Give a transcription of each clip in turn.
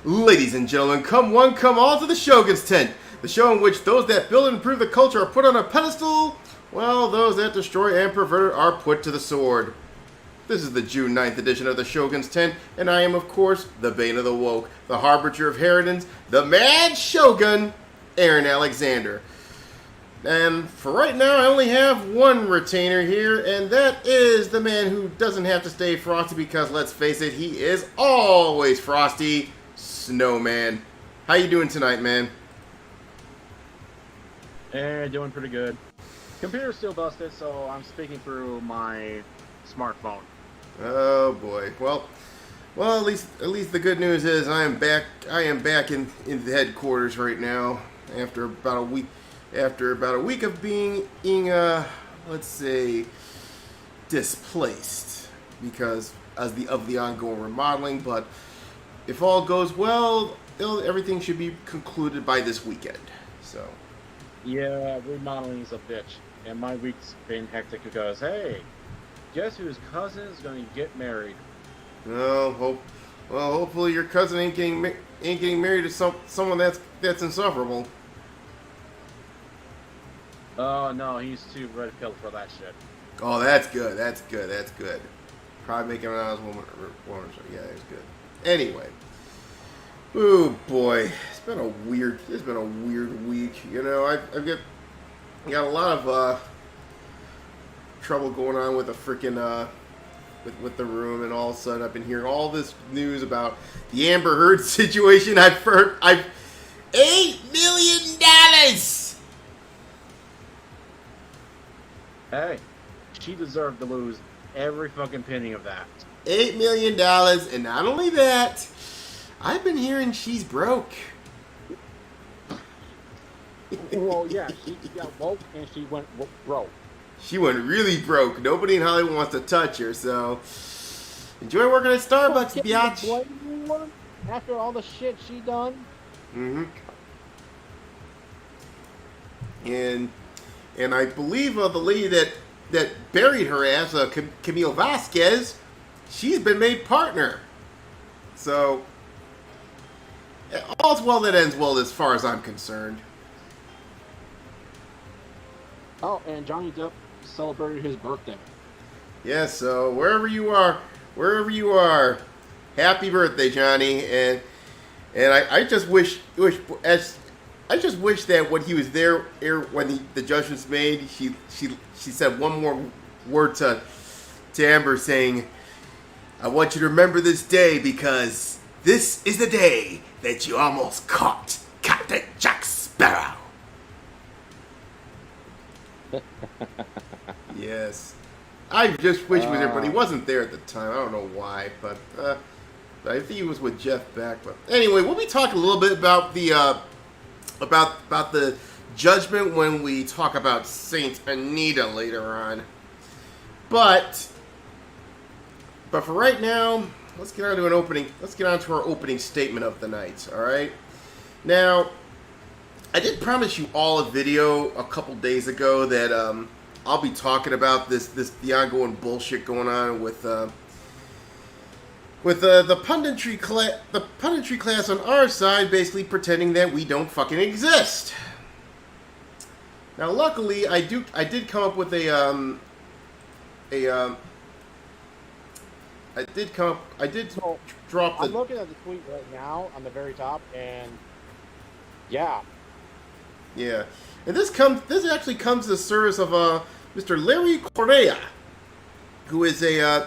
Ladies and gentlemen, come one, come all to the Shogun's tent. The show in which those that build and improve the culture are put on a pedestal, while those that destroy and pervert it are put to the sword. This is the June 9th edition of the Shogun's tent, and I am, of course, the Bane of the Woke, the Harbinger of Harridans, the Mad Shogun, RealAaronAlexander. And for right now, I only have one retainer here, and that is the man who doesn't have to stay frosty because, let's face it, he is always frosty, Snowman. How you doing tonight, man? Doing pretty good. Computer's still busted, so I'm speaking through my smartphone. Oh boy. Well, at least the good news is I am back in the headquarters right now after about a week of being let's say displaced because of the ongoing remodeling, but if all goes well, everything should be concluded by this weekend. So yeah, remodeling's a bitch, and my week's been hectic because, hey, guess whose cousin is going to get married? Hopefully your cousin ain't getting married to someone that's insufferable. Oh no, he's too red-pilled for that shit. Oh, that's good. That's good. Probably making an honest woman. Yeah, that's good. Anyway, oh boy, it's been a weird week. You know, I've got a lot of trouble going on with the freaking with the room, and all of a sudden I've been hearing all this news about the Amber Heard situation. I've $8 million. Hey, she deserved to lose every fucking penny of that. $8 million, and not only that, I've been hearing she's broke. Well, yeah, she got woke and she went broke. She went really broke. Nobody in Hollywood wants to touch her, so enjoy working at Starbucks, biatch. After all the shit she done. Mm-hmm. And I believe the lady that buried her ass, Camille Vasquez, she's been made partner. So all's well that ends well as far as I'm concerned. Oh, and Johnny Depp celebrated his birthday. Yeah, so wherever you are, happy birthday, Johnny. And I just wish that when he was there, when the judgment's made, she said one more word to Amber, saying, "I want you to remember this day because this is the day that you almost caught Captain Jack Sparrow." Yes, I just wish he was there, but he wasn't there at the time. I don't know why, but I think he was with Jeff Beck. But anyway, we'll be talking a little bit about the about the judgment when we talk about Saint Anita later on. But for right now, let's get on to our opening statement of the night. All right. Now, I did promise you all a video a couple days ago that I'll be talking about the ongoing bullshit going on with the punditry class on our side, basically pretending that we don't fucking exist. Now, luckily, I did come up with I did drop the. I'm looking at the tweet right now on the very top, and yeah. Yeah, and this actually comes to the service of Mr. Larry Correa, who is a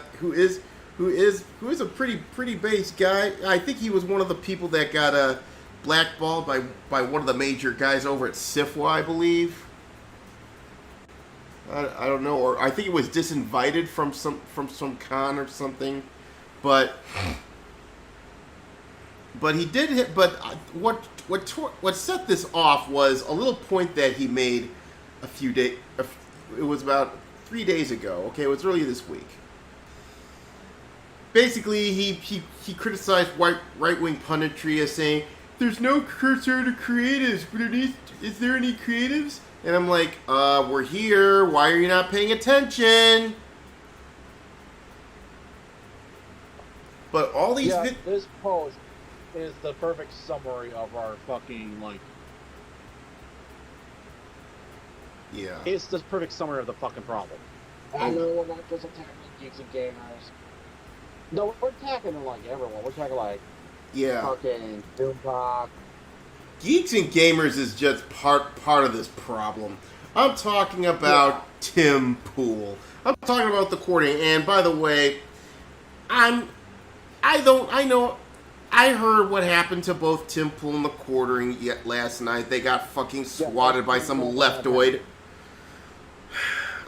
pretty base guy. I think he was one of the people that got blackballed by one of the major guys over at SIFWA, I believe. I don't know, or I think it was disinvited from some con or something, but he did hit. But what set this off was a little point that he made a few days. It was about 3 days ago. Okay, it was earlier this week. Basically, he criticized right-wing punditry as saying there's no cursor to creatives, but is there any creatives? And I'm like, we're here. Why are you not paying attention? But all these this post is the perfect summary of our fucking, like... Yeah. It's the perfect summary of the fucking problem. I know we're not just attacking geeks and gamers. No, we're attacking, like, everyone. We're attacking, like... Yeah. Fucking Doomcock. Geeks and gamers is just part of this problem. I'm talking about Tim Pool. I'm talking about the courting. And by the way, I heard what happened to both Tim Pool and the quartering last night. They got fucking swatted by some leftoid.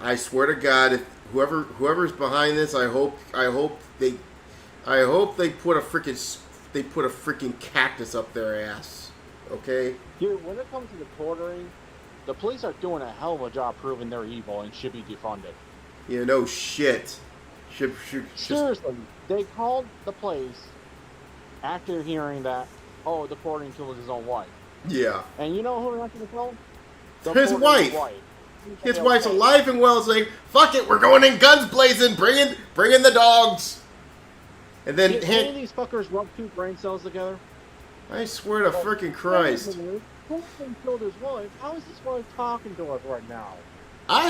I swear to God, if whoever's behind this, I hope they put a freaking cactus up their ass. Okay? Dude, when it comes to the quartering, the police are doing a hell of a job proving they're evil and should be defunded. Yeah, no shit. Seriously, they called the place after hearing that, oh, the quartering killed his own wife. Yeah. And you know who they're actually called? His wife. His wife's alive and well, saying, "Fuck it, we're going in guns blazing, bring in the dogs." And then Did any of these fuckers rub two brain cells together? I swear to freaking Christ. Quartering killed his wife. How is this wife talking to us right now? I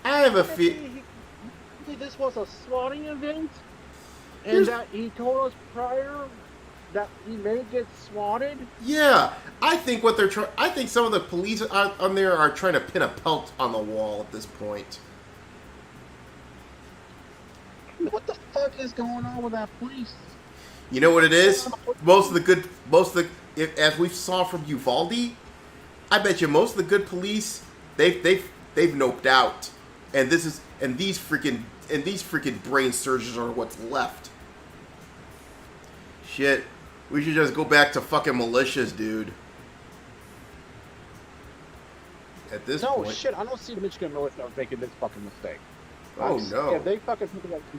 have a feeling this was a swatting event, and that he told us prior that he may get swatted. Yeah, I think what they're trying. I think some of the police on there are trying to pin a pelt on the wall at this point. What the fuck is going on with that police? You know what it is? As we saw from Uvalde, I bet you most of the good police they've noped out, and these freaking brain surgeons are what's left. Shit, we should just go back to fucking militias, dude. At this point. No shit, I don't see the Michigan militia making this fucking mistake. Oh no! If they fucking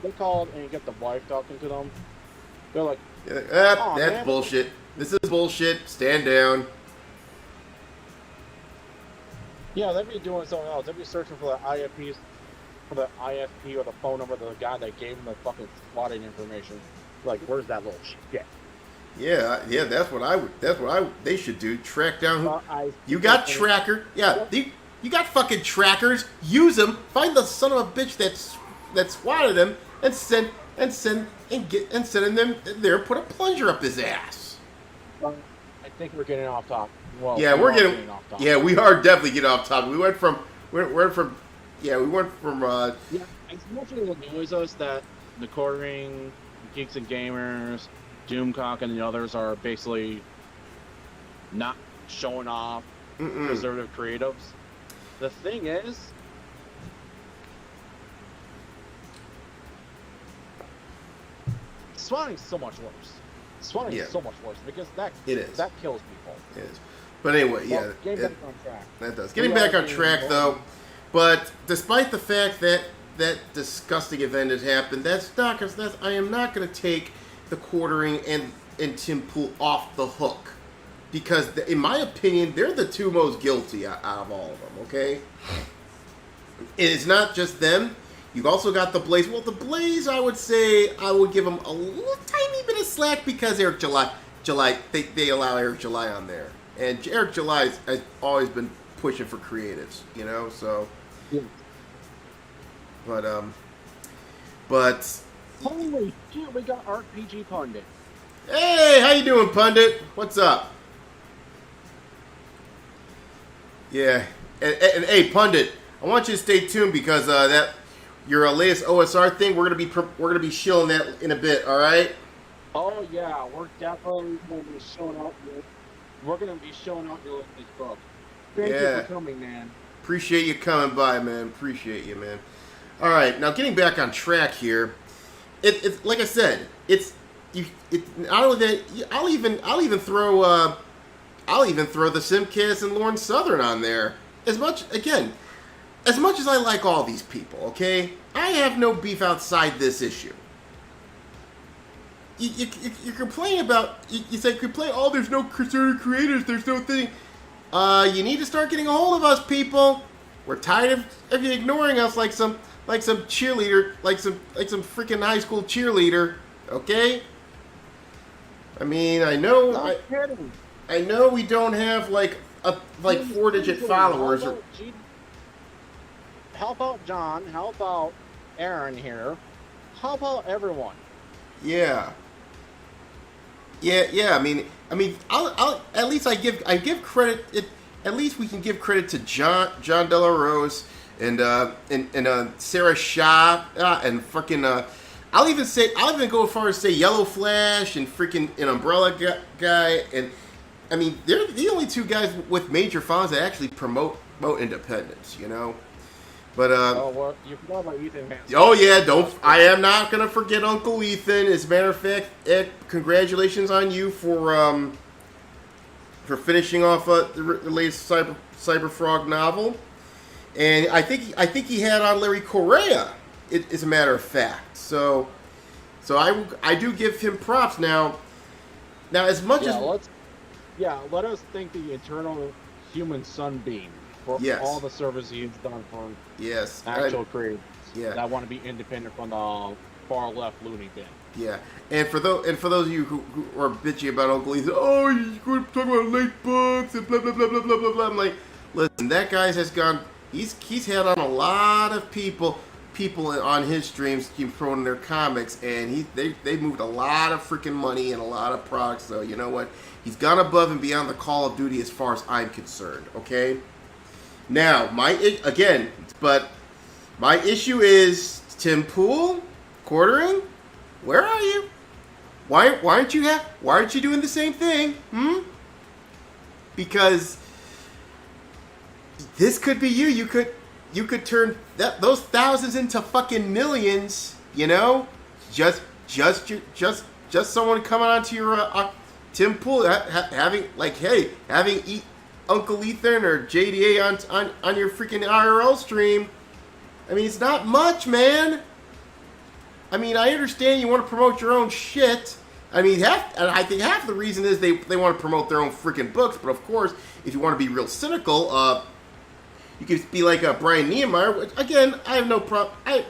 they called and you get the wife talking to them, they're like, that's man. Bullshit. This is bullshit. Stand down. Yeah, they'd be doing something else. They'd be searching for the IFPs, for the IFP or the phone number of the guy that gave them the fucking swatting information. Like, where's that little shit? Yeah, that's what they should do. Track down who. You got tracker. Yeah, you got fucking trackers. Use them. Find the son of a bitch that swatted him and send him there. Put a plunger up his ass. I think we're getting off topic. Well, yeah, we're getting off topic. Yeah, we are definitely getting off topic. We went from. Yeah, as much as it annoys us that the quartering, Geeks and Gamers, Doomcock, and the others are basically not showing off preservative creatives. The thing is, swatting is so much worse. Swatting is so much worse because that kills people. It is. But anyway, getting back on track. That does. Getting back on track, though. But despite the fact that that disgusting event has happened, I am not going to take the quartering and Tim Pool off the hook. Because, in my opinion, they're the two most guilty out of all of them, okay? And it's not just them. You've also got the Blaze. Well, the Blaze, I would say, I would give them a little tiny bit of slack because Eric July, they allow Eric July on there. And Eric July has always been pushing for creatives, you know, so... Yeah. But holy shit, we got RPG Pundit. Hey, how you doing, Pundit? What's up? Yeah, and hey, Pundit, I want you to stay tuned because that your latest OSR thing, we're gonna be shilling that in a bit. All right? Oh yeah, we're definitely gonna be showing out. We're gonna be showing out your latest book. Thank you for coming, man. Appreciate you coming by, man. Appreciate you, man. All right, now getting back on track here. It's like I said, not only that, I'll even throw the Simcast and Lauren Southern on there. As much as I like all these people, okay, I have no beef outside this issue. You complain about you complain. Oh, there's no conservative creators. There's no thing. You need to start getting a hold of us, people. We're tired of you ignoring us like some cheerleader, like some freaking high school cheerleader. Okay. I mean, I know, No kidding. I know we don't have like 4-digit followers. Help out John. Help out Aaron here. Help out everyone. Yeah. Yeah. I mean, I'll at least I give credit. At least we can give credit to John Delarose and Sarah Shaw and freaking. I'll even go as far as say Yellow Flash and freaking an Umbrella guy, and I mean they're the only two guys with major followings that actually promote independence, you know. But well, you forgot about Ethan Hansen. oh yeah, I am not gonna forget Uncle Ethan. As a matter of fact, congratulations on you for finishing off the latest Cyber Frog novel, and I think he had on Larry Correa. As a matter of fact, so I do give him props now. Now as much as let us thank the eternal human sunbeam for all the service he's done for actual creators that want to be independent from the far left loony bin. Yeah, and for those of you who are bitchy about Uncle Ethan, oh, you're going to talk about late books and blah blah blah blah blah blah blah. I'm like, listen, that guy has gone. He's had on a lot of people on his streams keep throwing their comics, and they moved a lot of freaking money and a lot of products. So you know what? He's gone above and beyond the Call of Duty as far as I'm concerned. Okay. Now my issue is Tim Pool quartering. Where are you? Why aren't you doing the same thing? Because this could be you. You could turn those thousands into fucking millions, you know? Just someone coming onto your Tim Pool having Uncle Ethan or JDA on your freaking IRL stream. I mean, it's not much, man. I mean, I understand you want to promote your own shit. I mean, I think half the reason is they want to promote their own freaking books. But of course, if you want to be real cynical, you could be like Brian Niemeyer. Which, again, I have no problem. I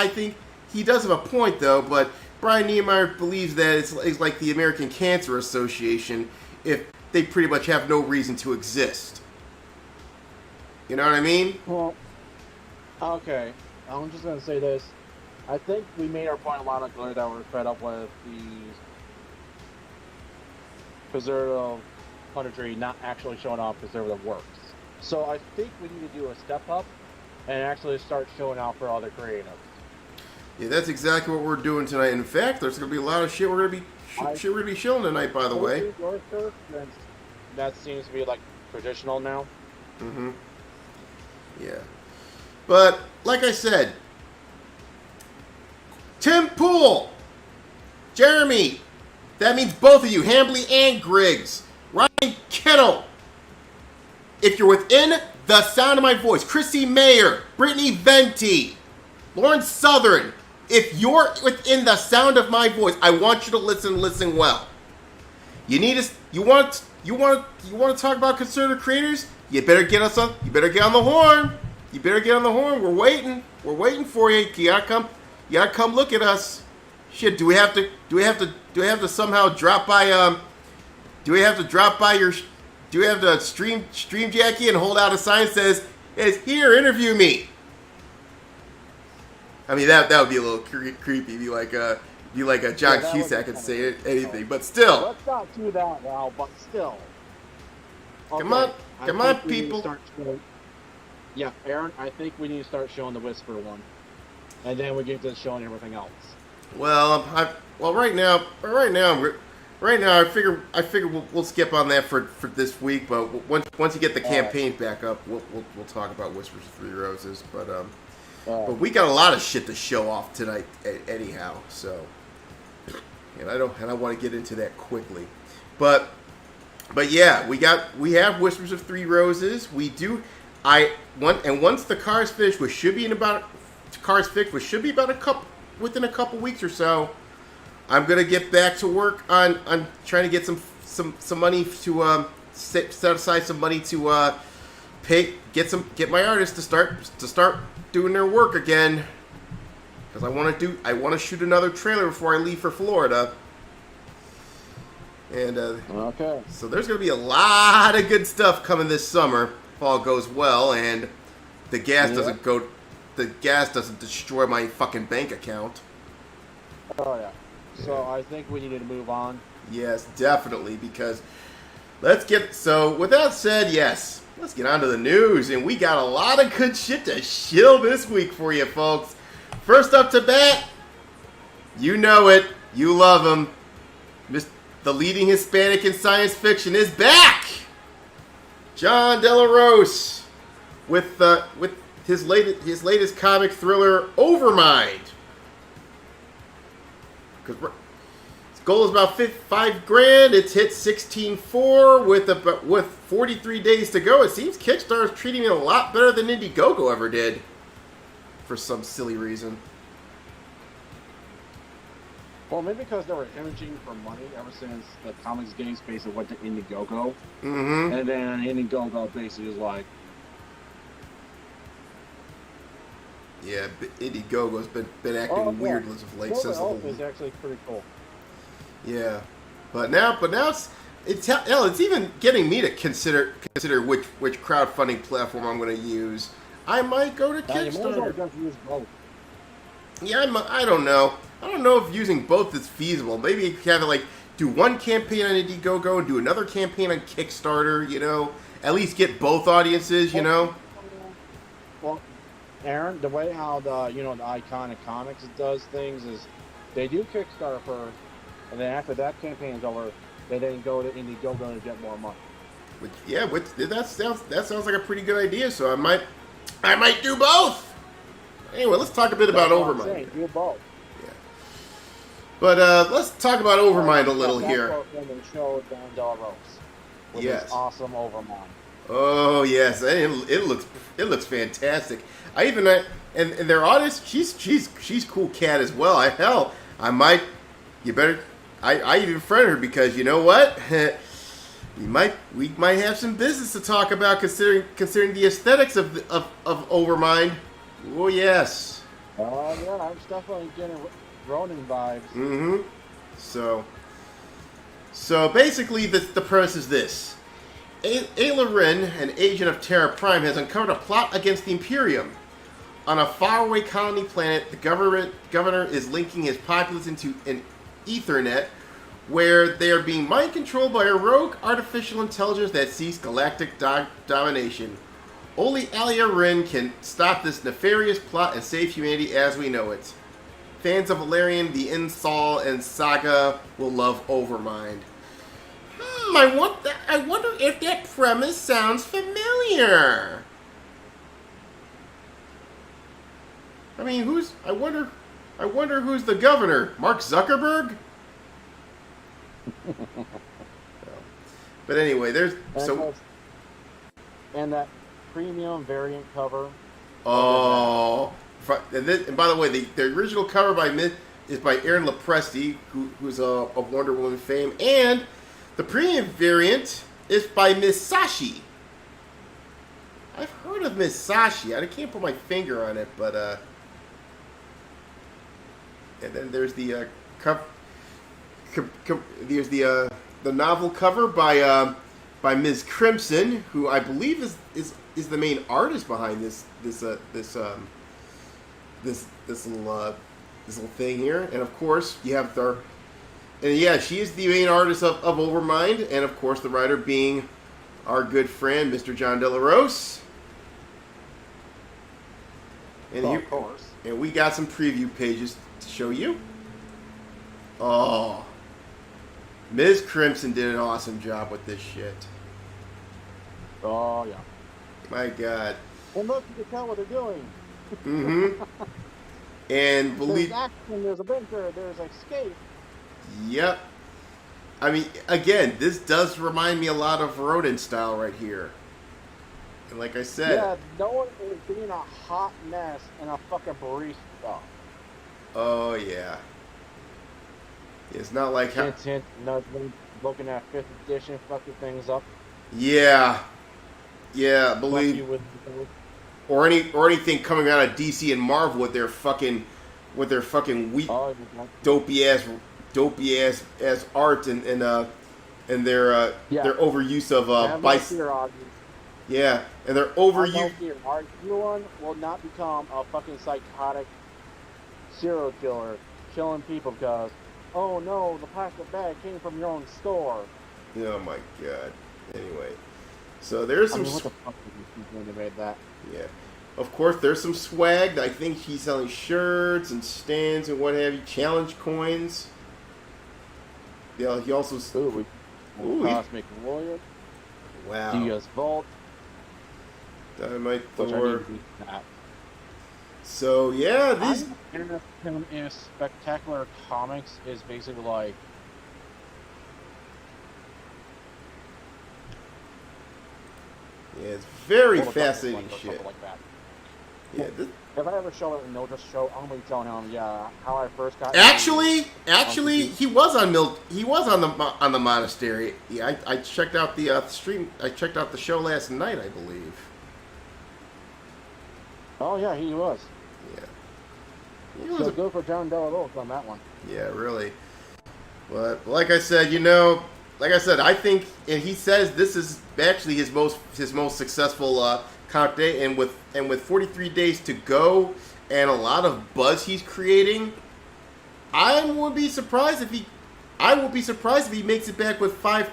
think he does have a point though. But Brian Niemeyer believes that it's like the American Cancer Association. If they pretty much have no reason to exist. You know what I mean? Well, okay. I'm just gonna say this. I think we made our point a lot of clear that we're fed up with the preservative punditry not actually showing off preservative works. So I think we need to do a step up and actually start showing out for other creatives. Yeah, that's exactly what we're doing tonight. In fact, there's going to be a lot of shit we're going to be showing tonight, by the way. That seems to be like traditional now. Mm-hmm. Yeah. But, like I said, Tim Pool, Jeremy, that means both of you, Hambley and Griggs, Ryan Kennel, if you're within the sound of my voice, Chrissy Mayer, Brittany Venti, Lauren Southern, if you're within the sound of my voice, I want you to listen well. You want to talk about conservative creators? You better get on the horn. We're waiting for you. You gotta come look at us. Shit, do we have to somehow drop by do we have to stream Jackie and hold out a sign that says, "It's here, interview me"? I mean, that would be a little creepy. Be like a John Cusack could say anything, but still. Let's not do that now, but still. Okay, Come on, people. Yeah, Aaron, I think we need to start showing the Whisper one, and then we get to showing everything else. Well, right now, I figure we'll skip on that for this week. But once you get the campaign back up, we'll talk about Whispers of Three Roses. But we got a lot of shit to show off tonight, anyhow. So, and I want to get into that quickly, but yeah, we have Whispers of Three Roses. We do. Once the car's finished, which should be about within a couple weeks or so, I'm gonna get back to work on trying to get some money to set aside some money to get my artists to start doing their work again. because I want to shoot another trailer before I leave for Florida. And Okay. so there's going to be a lot of good stuff coming this summer if all goes well, and the gas doesn't destroy my fucking bank account. Oh yeah. So I think we need to move on. Yes, definitely, because with that said, yes, let's get on to the news, and we got a lot of good shit to shill this week for you folks. First up to bat, you know it, you love him, the leading Hispanic in science fiction is back! John De La Rose with his latest comic thriller, Overmind. Because his goal is about $5,000. It's hit 16.4 with 43 days to go. It seems Kickstarter is treating it a lot better than Indiegogo ever did, for some silly reason. Well, maybe because they were hemorrhaging for money ever since the comics game space went to Indiegogo. Mm-hmm. And then Indiegogo basically is like, Yeah, Indiegogo's been acting weird as of late. Since the whole is actually pretty cool. Yeah, but now it's even getting me to consider which crowdfunding platform I'm going to use. I might go to Kickstarter. Use both. Yeah, I don't know. I don't know if using both is feasible. Maybe you have to do one campaign on Indiegogo and do another campaign on Kickstarter. You know, at least get both audiences. You know. Well, Aaron, the way how the Iconic Comics does things is they do Kickstarter first, and then after that campaign's over, they then go to Indiegogo and get more money. That sounds like a pretty good idea. So I might do both. Anyway, let's talk a bit about Overmind. Do both. Yeah. But let's talk about Overmind a little here. Show John De La Rose with his awesome Overmind. Oh yes, it looks fantastic. I even and their artist, she's cool cat as well. I might even friend her because you know what? we might have some business to talk about considering the aesthetics of Overmind. Oh yes. Oh yeah, I'm definitely getting Ronin vibes. Mm-hmm. So basically, the premise is this: Ayla Rin, an agent of Terra Prime, has uncovered a plot against the Imperium. On a faraway colony planet, the governor is linking his populace into an Ethernet, where they are being mind controlled by a rogue artificial intelligence that seeks galactic domination. Only Ayla Rin can stop this nefarious plot and save humanity as we know it. Fans of Valerian, the Insol, and Saga will love Overmind. I wonder if that premise sounds familiar. I mean, I wonder who's the governor? Mark Zuckerberg? But anyway, and that premium variant cover. Oh, and by the way, the original cover is by Aaron Lopresti, who's a Wonder Woman fame, and the premium variant is by Miss Sashi. I've heard of Miss Sashi. I can't put my finger on it, but and then there's the there's the novel cover by Ms. Crimson, who I believe is the main artist behind this little thing here. And of course you have she is the main artist of Overmind, and of course the writer being our good friend Mr. John De La Rose. And of course. And we got some preview pages to show you. Oh, Ms. Crimson did an awesome job with this shit. Oh, yeah. My God. And look, you can tell what they're doing. Mm-hmm. And there's action, there's adventure, there's escape. Yep. I mean, again, this does remind me a lot of Rodin style right here. And like I said... Yeah, no one is being a hot mess and a fucking barista. Oh, yeah. It's not like how... Hint, looking at 5th edition, fucking things up. Yeah. Yeah, believe... Or anything coming out of DC and Marvel with their fucking with their fucking weak, Oh, dopey ass art and their overuse of Yeah, and their overuse. Our Huon will not become a fucking psychotic serial killer killing people because, oh no, the plastic bag came from your own store. Oh my god. Anyway, so there's some. What the fuck did you think when they made that? Yeah, of course there's some swag. I think he's selling shirts and stands and what have you, challenge coins. Yeah, he also. Cosmic Warrior. Wow. Diaz Vault. Dynamite Thor. So yeah, these. Him in Spectacular Comics is basically like. Yeah, it's very fascinating shit. Like that. Yeah. If I ever show it in No Just Show, I'm gonna be telling him, yeah, how I first got. Actually, he was on the Monastery. Yeah, I checked out the stream. I checked out the show last night, I believe. Oh yeah, he was. Yeah. He was good for John Delaroche on that one. Yeah, really. But like I said, I think, and he says this is actually his most successful comic day, and with 43 days to go and a lot of buzz he's creating, I will be surprised if he makes it back with five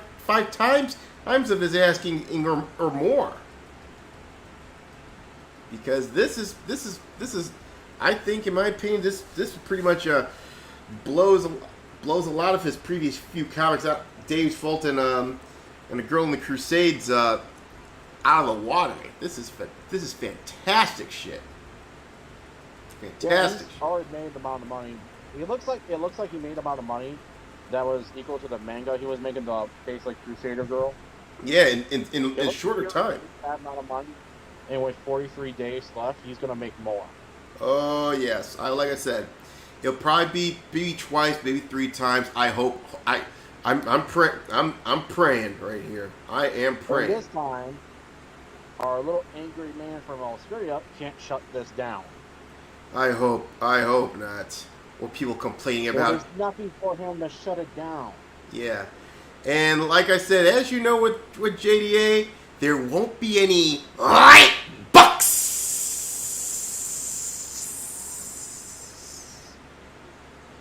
times of his asking or more. Because this is I think, in my opinion, this pretty much blows a lot of his previous few comics out. Dave Fulton and The Girl in the Crusades out of the water. This is fantastic shit. Fantastic. Yeah, he's already made the amount of money. It looks like he made the amount of money that was equal to the manga he was making, the basically Crusader Girl. Yeah, in a shorter time. That amount of money, and with 43 days left, he's gonna make more. Oh yes, like I said, it'll probably be twice, maybe 3 times. I hope. I'm praying right here. I am praying. And this time, our little angry man from Australia can't shut this down. I hope not. Or people complaining about. There's nothing for him to shut it down. Yeah, and like I said, as you know, with JDA, there won't be any bucks.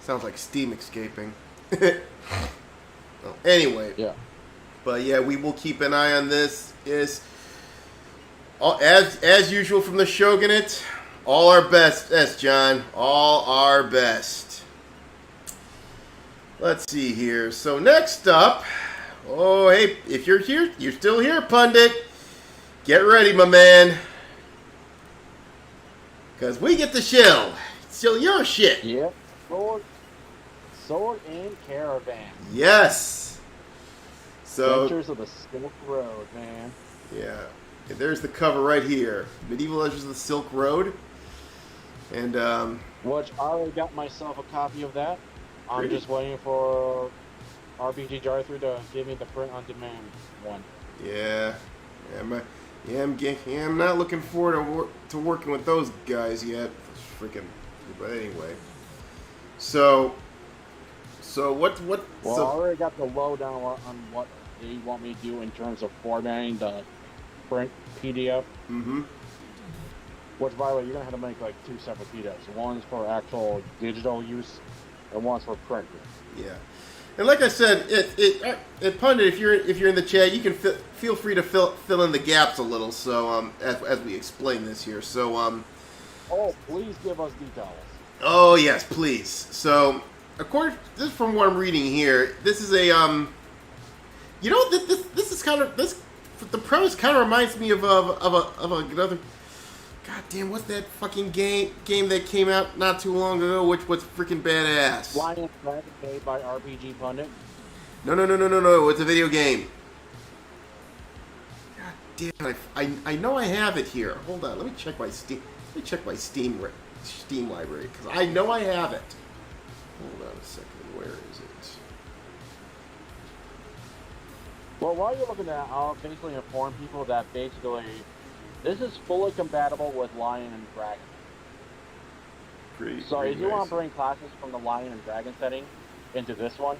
Sounds like steam escaping. Well, anyway. Yeah. But yeah, we will keep an eye on this. As usual from the Shogunate, all our best. Yes, John. All our best. Let's see here. So next up, hey, if you're here, you're still here, pundit. Get ready, my man. Because we get to shill your shit. Yep. Sword and Caravan. Yes. So Adventures of the Silk Road, man. Yeah. There's the cover right here. Medieval Legends of the Silk Road. And which I already got myself a copy of that. I'm just waiting for RPG Jar-Through to give me the print on demand one. Yeah. I'm not looking forward to working with those guys yet. Freaking. But anyway. So what? Well, I already got the lowdown on what they want me to do in terms of formatting the print PDF. Mm-hmm. Which, by the way, you're gonna have to make like 2 separate PDFs. One's for actual digital use, and one's for print use. Yeah. And like I said, Pundit, if you're in the chat, you can feel free to fill in the gaps a little. So as we explain this here, so oh, please give us details. Oh yes, please. So according, this is from what I'm reading here. This is a this is kind of the premise kind of reminds me of another. God damn, what's that fucking game that came out not too long ago, which was freaking badass? Lion Dragon made by RPG Pundit. No, it's a video game. God damn, I know I have it here. Hold on, let me check my Steam library, because I know I have it. Hold on a second, where is it? Well, while you're looking at that, I'll basically inform people that basically this is fully compatible with Lion and Dragon. Pretty, So pretty if you want nice. to bring classes from the Lion and Dragon setting into this one,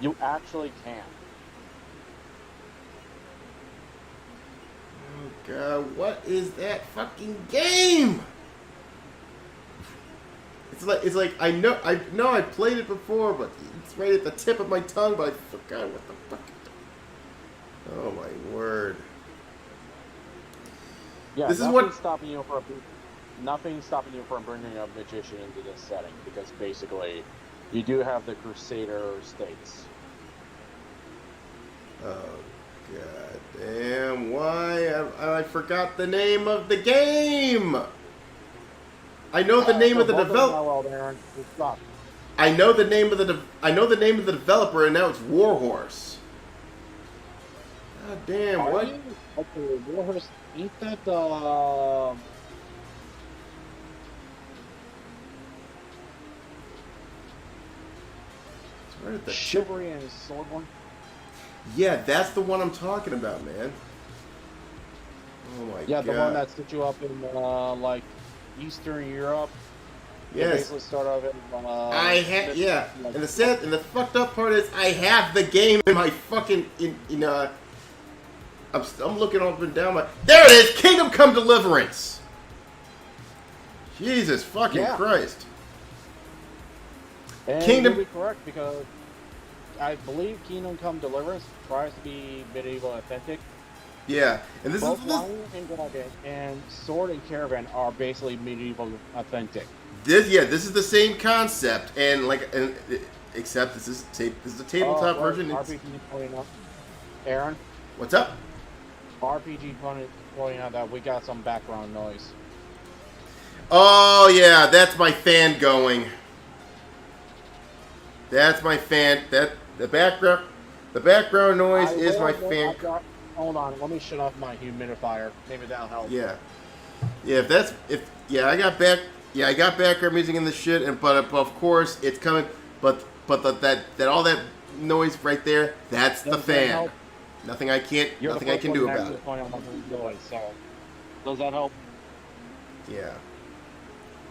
you actually can. Oh god, what is that fucking game? It's like I know I played it before, but it's right at the tip of my tongue, but I forgot what the fuck. Oh my word. Yeah, This is nothing's what stopping you from nothing's stopping you from bringing a magician into this setting because basically, you do have the Crusader states. oh god damn, why I forgot the name of the game. I know the name of the developer. I know the name of the developer, and now it's Warhorse. God damn! Are What? you? Okay, Warhorse, ain't that the It's right at the Chivalry and Sword one? Yeah, that's the one I'm talking about, man. Oh my god. Yeah, the one that stood you up in like Eastern Europe. You Yes. basically start off in. Yeah. Like, And the fucked up part is I have the game in my fucking I'm looking up and down my. There it is, Kingdom Come Deliverance. Jesus fucking Christ. And Kingdom. you'll be correct because I believe Kingdom Come Deliverance tries to be medieval authentic. Yeah, and this Both is Lion and Dragon and Sword and Caravan are basically medieval authentic. this is the same concept, and except this is a tabletop version. RPG pointing out, Aaron. What's up? RPG pointing out that we got some background noise. Oh yeah, that's my fan going. That's my fan. The background noise is my fan. Hold on, let me shut off my humidifier. Maybe that'll help. Yeah. I got background music in the shit, but of course it's coming. But that all that noise right there, that's the fan. Nothing I can do about it. Noise, so does that help? Yeah.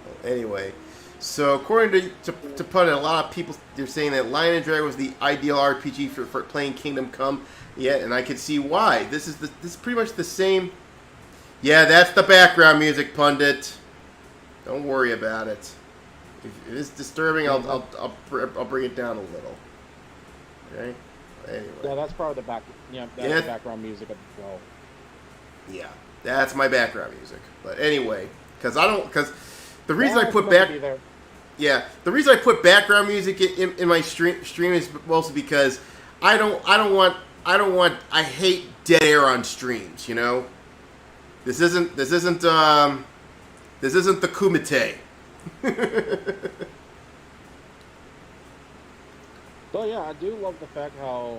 Well, anyway, so according to Pundit, a lot of people they're saying that Lion and Dragon was the ideal RPG for playing Kingdom Come. Yeah, and I can see why. This is pretty much the same. Yeah, that's the background music, Pundit. Don't worry about it. If it is disturbing, I'll bring it down a little. Okay. Anyway. Yeah, that's probably the the background music of the show. Yeah, that's my background music. But anyway, because the reason I put background music in my stream is mostly because I hate dead air on streams, you know? This isn't the Kumite. So yeah, I do love the fact how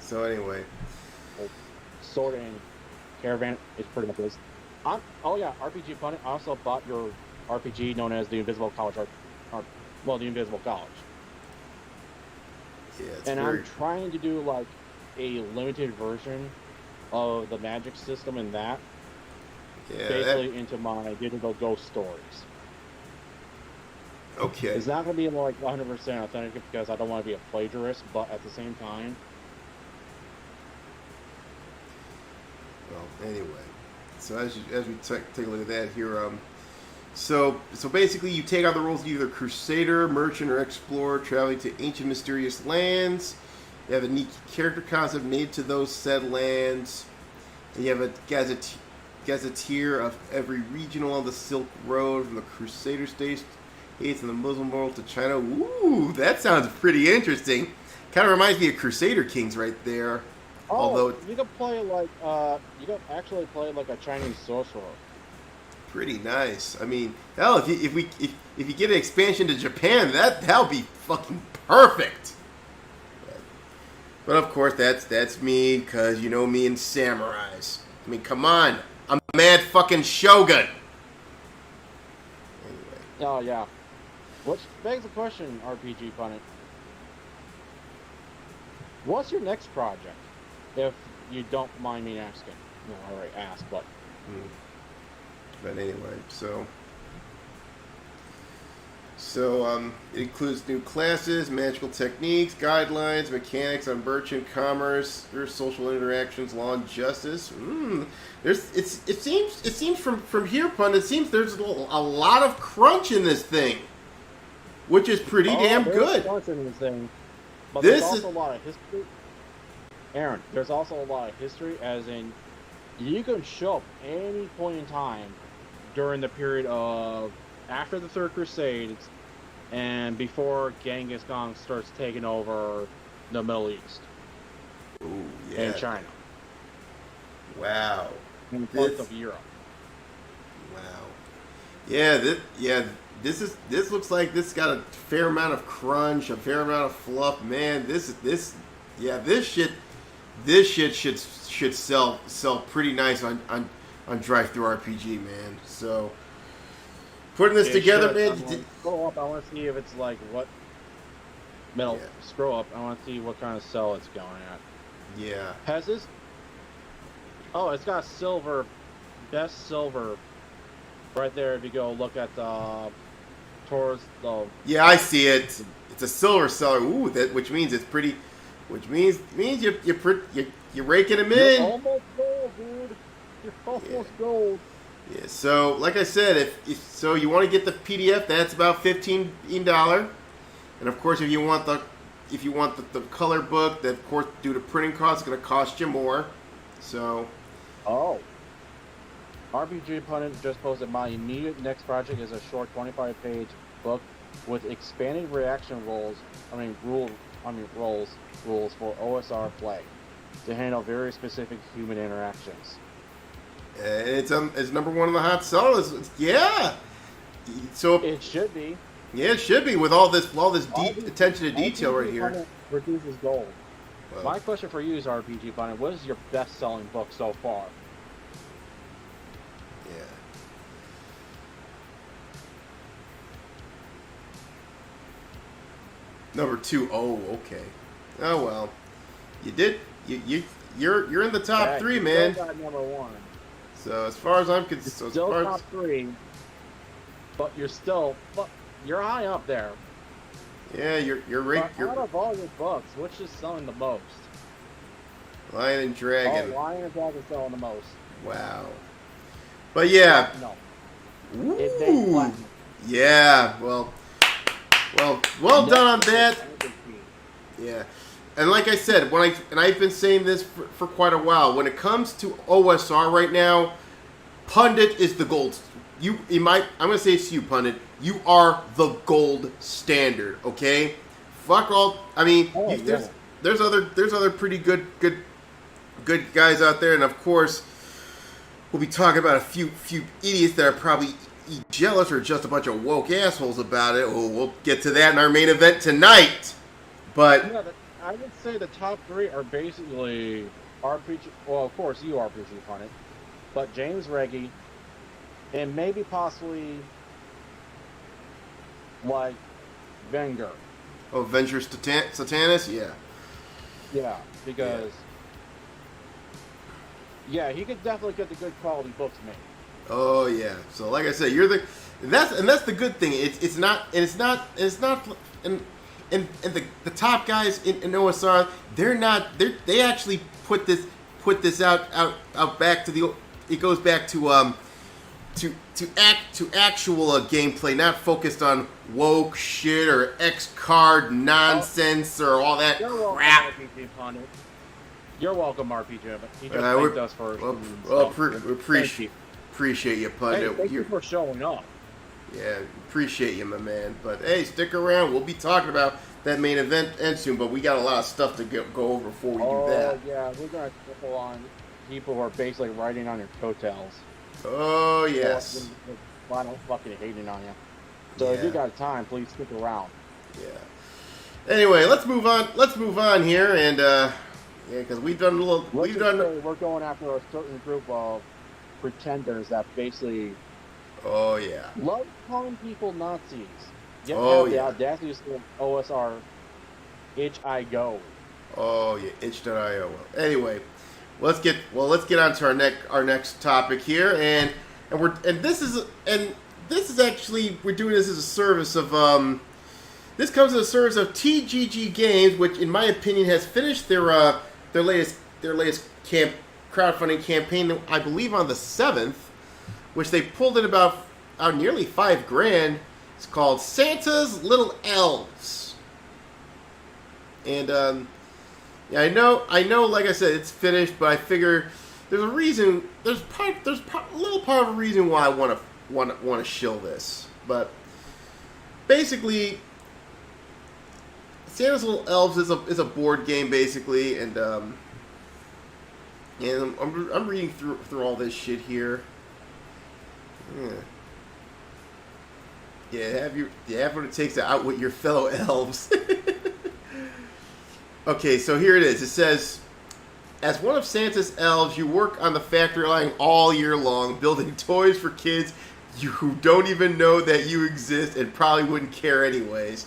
So anyway. Sword and Caravan is pretty much this. RPG Pundit, I also bought your RPG known as the Invisible College the Invisible College. Yeah, I'm trying to do like a limited version of the magic system in that. Yeah, basically into my digital ghost stories. Okay. It's not going to be like 100% authentic because I don't want to be a plagiarist, but at the same time. Well, anyway, so as we take a look at that here, so basically you take on the roles of either Crusader, Merchant, or Explorer, traveling to ancient mysterious lands. You have a neat character concept made to those said lands. And you have a gazetteer of every region along the Silk Road, from the Crusader states in the Muslim world to China. Ooh, that sounds pretty interesting. Kind of reminds me of Crusader Kings right there. Oh, although you can play like you can actually play like a Chinese sorcerer. Pretty nice. I mean, hell, if you get an expansion to Japan, that'll be fucking perfect. But of course, that's me, because you know me and samurais. I mean, come on, I'm mad fucking Shogun. Anyway. Oh yeah, which begs the question, RPG Pundit. What's your next project? If you don't mind me asking. No, I already asked, but. But anyway, it includes new classes, magical techniques, guidelines, mechanics on merchant commerce, social interactions, law and justice. It seems from here, pun. It seems there's a lot of crunch in this thing, which is pretty damn good. Crunch in this thing, but there's also a lot of history. Aaron, there's also a lot of history, as in you can show up any point in time during the period of after the Third Crusade and before Genghis Khan starts taking over the Middle East. Ooh, yeah. And China. Wow. And parts of Europe. Wow. Yeah, this looks like this got a fair amount of crunch, a fair amount of fluff. Man, this shit should sell pretty nice on Drive-Thru-RPG, man. So putting this together, man. Scroll up. I want to see if it's like what. Metal. Yeah. Scroll up. I want to see what kind of cell it's going at. Yeah. Has this? Oh, it's got silver. Best silver. Right there. If you go look at the towards the. Yeah, I see it. It's a silver seller. Ooh, which means it's pretty. Which means you're raking them in. You're almost gold, dude. You're almost gold. Yeah. So, like I said, if you want to get the PDF, that's about $15, and of course, if you want the color book, that of course due to printing costs, it's going to cost you more. So. Oh. RPG Pundit just posted, my immediate next project is a short 25-page book with expanded reaction rules for OSR play to handle very specific human interactions. It's number one on the hot sellers. Yeah. So it should be. Yeah, it should be with all this deep attention to detail right here. Reduces gold. Well, my question for you is RPG Pundit, what is your best-selling book so far? Yeah. Number 2. Oh, okay. Oh well. You did. You're in the top 3, man. Still got number 1. So as far as I'm concerned, still top 3, but you're high up there. Yeah, you're right. Out of all your books, which is selling the most? Lion and Dragon. Oh, Lion and Dragon is selling the most. Wow. But yeah. No. Ooh. Yeah. Well done on that. Yeah. And like I said, I've been saying this for quite a while. When it comes to OSR right now, Pundit is the gold. I'm gonna say it's you, Pundit. You are the gold standard. Okay. Fuck all. I mean, there's other pretty good guys out there, and of course, we'll be talking about a few idiots that are probably jealous or just a bunch of woke assholes about it. We'll get to that in our main event tonight. But yeah, I would say the top 3 are basically RPG. Well, of course, you RPG Pundit, but James Reggie, and maybe possibly like Wenger. Oh, Venture Satanis? Yeah. Yeah, because he could definitely get the good quality books made. Oh yeah. So like I said, that's the good thing. It's not the top guys in OSR. They actually put this out back to the. It goes back to actual gameplay, not focused on woke shit or X card nonsense or all that crap. You're welcome, RPG. But he just thanked us for. Appreciate you, Pundit. Hey, thank you for showing up. Yeah, appreciate you, my man. But hey, stick around. We'll be talking about that main event soon, but we got a lot of stuff to go over before we do that. Oh yeah, we're gonna triple on people who are basically riding on your coattails. Oh yes. I don't fucking hating on you. So if you got time, please stick around. Yeah. Anyway, let's move on. Let's move on here, and because we've done a little. We're going after a certain group of pretenders that basically. Oh yeah. Love calling people Nazis. Yet have the audacity to say OSR itch I go. Oh yeah, itch.io. Anyway, let's get on to our next topic here, and this is actually, we're doing this as a service of this comes as a service of TGG Games, which in my opinion has finished their latest crowdfunding campaign, I believe on the 7th, which they pulled in about nearly $5,000. It's called Santa's Little Elves, and yeah, I know. Like I said, it's finished, but I figure there's a reason. There's a little part of a reason why I want to shill this. But basically, Santa's Little Elves is a board game basically, and I'm reading through all this shit here. Yeah, have what it takes to outwit your fellow elves. Okay, so here it is. It says, as one of Santa's elves, you work on the factory line all year long, building toys for kids who don't even know that you exist and probably wouldn't care anyways.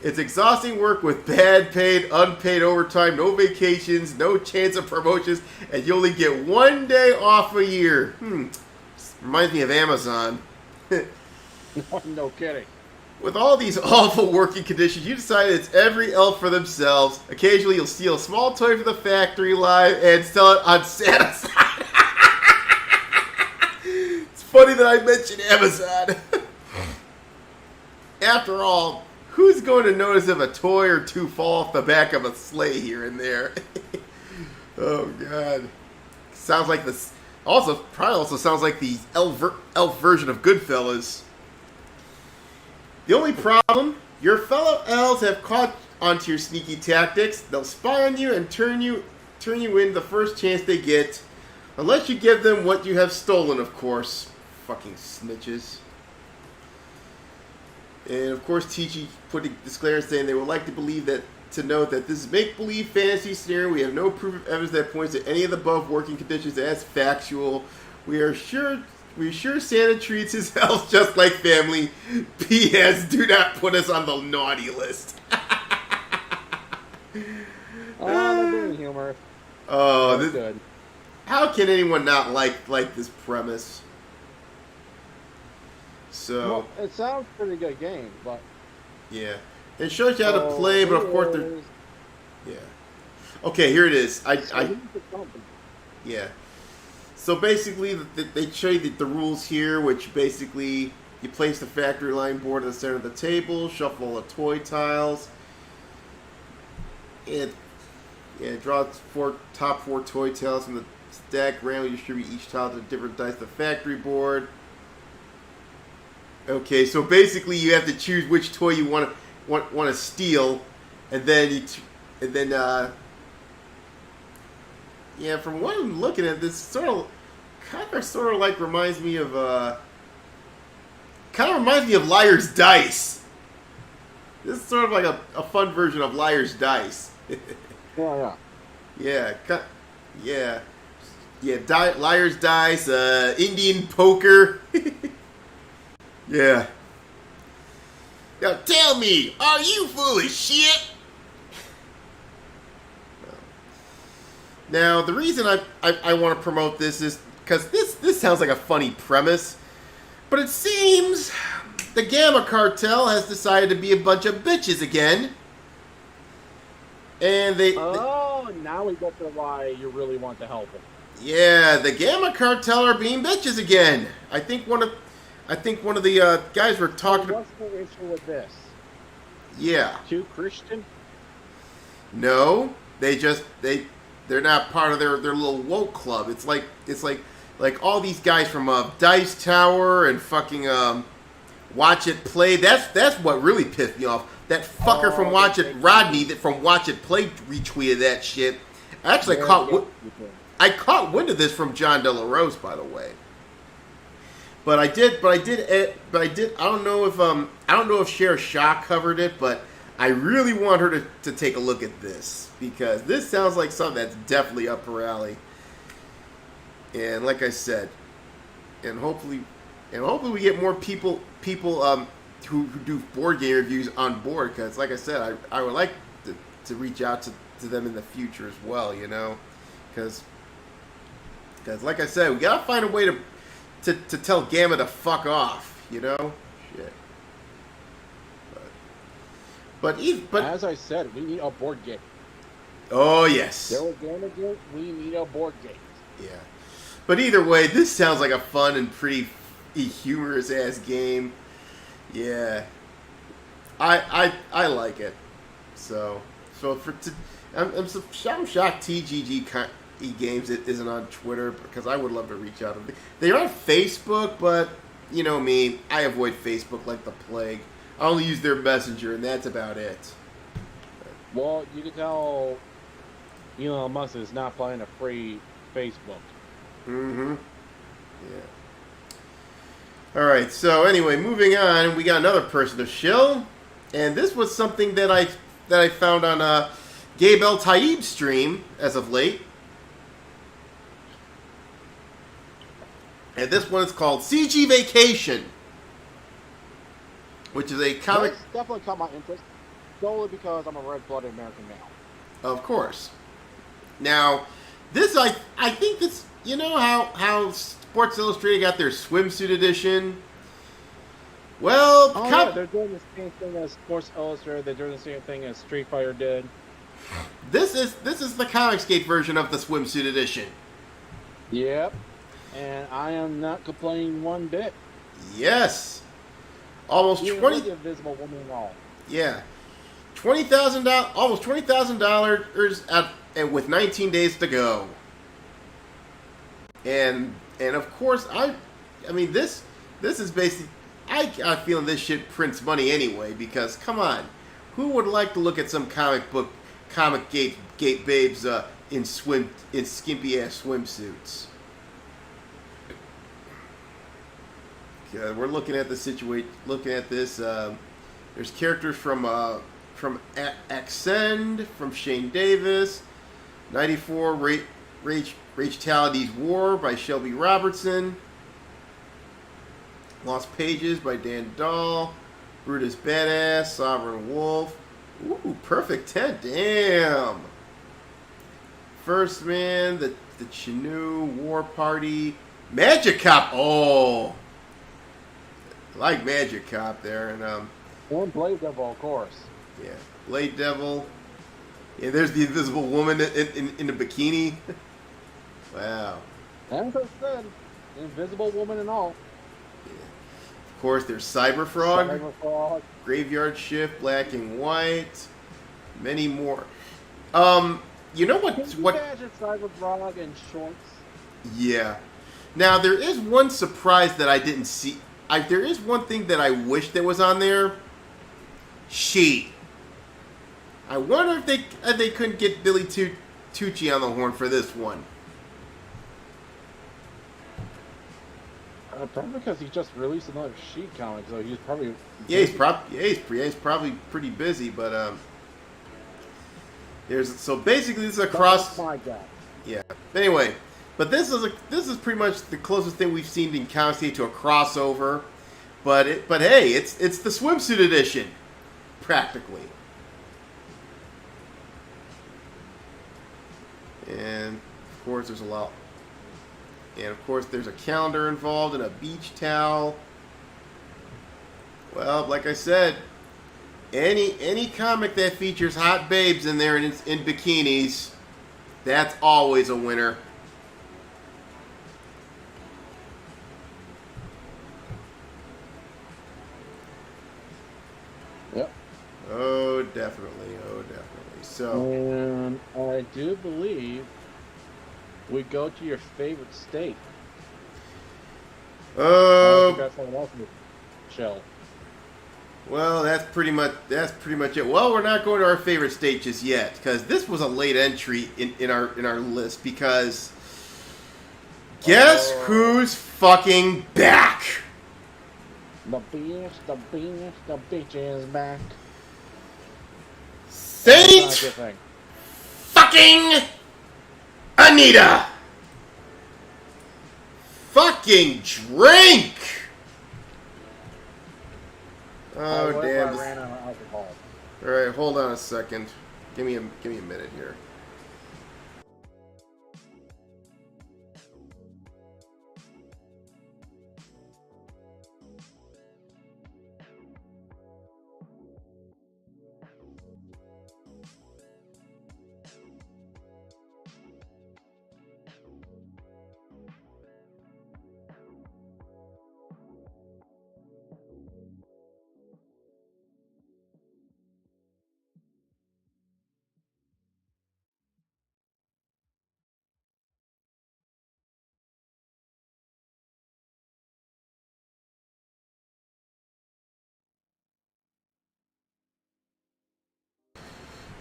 It's exhausting work with bad paid, unpaid overtime, no vacations, no chance of promotions, and you only get 1 day off a year. Reminds me of Amazon. No kidding. With all these awful working conditions, you decide it's every elf for themselves. Occasionally, you'll steal a small toy from the factory line and sell it on Santa's side. It's funny that I mentioned Amazon. After all, who's going to notice if a toy or two fall off the back of a sleigh here and there? Oh, God. Sounds like this. Probably also sounds like the elf version of Goodfellas. The only problem, your fellow elves have caught onto your sneaky tactics. They'll spy on you and turn you in the first chance they get. Unless you give them what you have stolen, of course. Fucking snitches. And of course, TG put a disclaimer saying they would like to note that this is make-believe fantasy scenario. We have no proof of evidence that points to any of the above working conditions as factual. We're sure Santa treats his elves just like family. P.S. Do not put us on the naughty list. They're doing humor. Oh, that's good. How can anyone not like this premise? So, well, it sounds pretty good game, but yeah, it shows you how to play, but of course they're Okay, here it is. Yeah. So basically, they show you the rules here, which basically you place the factory line board in the center of the table, shuffle all the toy tiles, and draw top four toy tiles from the stack. Randomly distribute each tile to a different dice of the factory board. Okay, so basically you have to choose which toy you want to steal, and then from what I'm looking at, this sort of like reminds me of Liar's Dice. This is sort of like a fun version of Liar's Dice. Liar's Dice, Indian Poker. Yeah. Now tell me, are you full of shit? Now, the reason I want to promote this is because this sounds like a funny premise, but it seems the Gamma Cartel has decided to be a bunch of bitches again. And now we get to why you really want to help them. Yeah, the Gamma Cartel are being bitches again. I think one of the guys were talking. So what's the issue with this? Yeah. Too Christian? No, they're not part of their little woke club. It's like all these guys from Dice Tower and fucking Watch It Play. That's what really pissed me off. That fucker from Watch It, Rodney, that from Watch It Play retweeted that shit. Actually, I caught wind of this from John De La Rose, by the way. But I don't know if Cher Shaw covered it, but I really want her to take a look at this, because this sounds like something that's definitely up her alley. And like I said, and hopefully we get more people who do board game reviews on board, because like I said, I would like to reach out to them in the future as well, because Because, like I said, we gotta find a way to tell Gamma to fuck off, you know? Shit. But as I said, we need a board game. Oh, yes. There was Gamma Gate, we need a board game. Yeah. But either way, this sounds like a fun and pretty humorous-ass game. Yeah. I like it. I'm shocked TGG Games isn't on Twitter, because I would love to reach out to them. They're on Facebook, but you know me, I avoid Facebook like the plague. I only use their messenger, and that's about it. Well, you can tell Elon Musk is not playing a free Facebook. Mm-hmm. Yeah. All right. So anyway, moving on, we got another person to shill, and this was something that I found on Gabe El Taib's stream as of late. And this one is called CG Vacation, which is a comic. That's definitely caught my interest, solely because I'm a red-blooded American male. Of course. Now, this I think this, you know how Sports Illustrated got their swimsuit edition. Well, yeah, they're doing the same thing as Sports Illustrated. They're doing the same thing as Street Fighter did. This is the Comicsgate version of the swimsuit edition. Yep. And I am not complaining one bit. Yes. Almost Even 20. with the Invisible Woman and all. Yeah. $20,000. Almost $20,000 and with 19 days to go. And of course I mean this is basically I got a feeling this shit prints money anyway, because come on, who would like to look at some comic gate babes in skimpy ass swimsuits? We're looking at the situation. Looking at this, there's characters from Accend, from Shane Davis, 94 Rage Tality's War by Shelby Robertson, Lost Pages by Dan Dahl, Brutus Badass, Sovereign Wolf. Ooh, Perfect 10. Damn. First Man, the Chinoo, War Party, Magic Cop. Oh. I like Magic Cop there. And Blade Devil, of course. Yeah, Blade Devil. Yeah, there's the Invisible Woman in a bikini. Wow. As I said, Invisible Woman and all. Yeah. Of course, there's Cyberfrog, Graveyard Shift, Black and White, many more. You know what? Can you imagine Cyberfrog in shorts? Yeah. Now there is one surprise that I didn't see. There is one thing that I wish that was on there. She. I wonder if they couldn't get Billy Tucci on the horn for this one. Probably because he just released another She comic, so he's probably he's probably pretty busy. But so basically this is a cross. Oh my God. Yeah. Anyway. But this is pretty much the closest thing we've seen in Comicsgate to a crossover. But hey, it's the swimsuit edition, practically. And of course there's a lot. And of course there's a calendar involved and a beach towel. Well, like I said, any comic that features hot babes in there in bikinis, that's always a winner. Yep. Oh, definitely. So. And I do believe we go to your favorite state. Oh. That's something else in the shell. Well, that's pretty much it. Well, we're not going to our favorite state just yet, because this was a late entry in our list. Because guess who's fucking back? The bitch is back. Saint fucking Anita! Fucking drink! Oh, damn. I ran out of alcohol. Alright, hold on a second. Give me a minute here.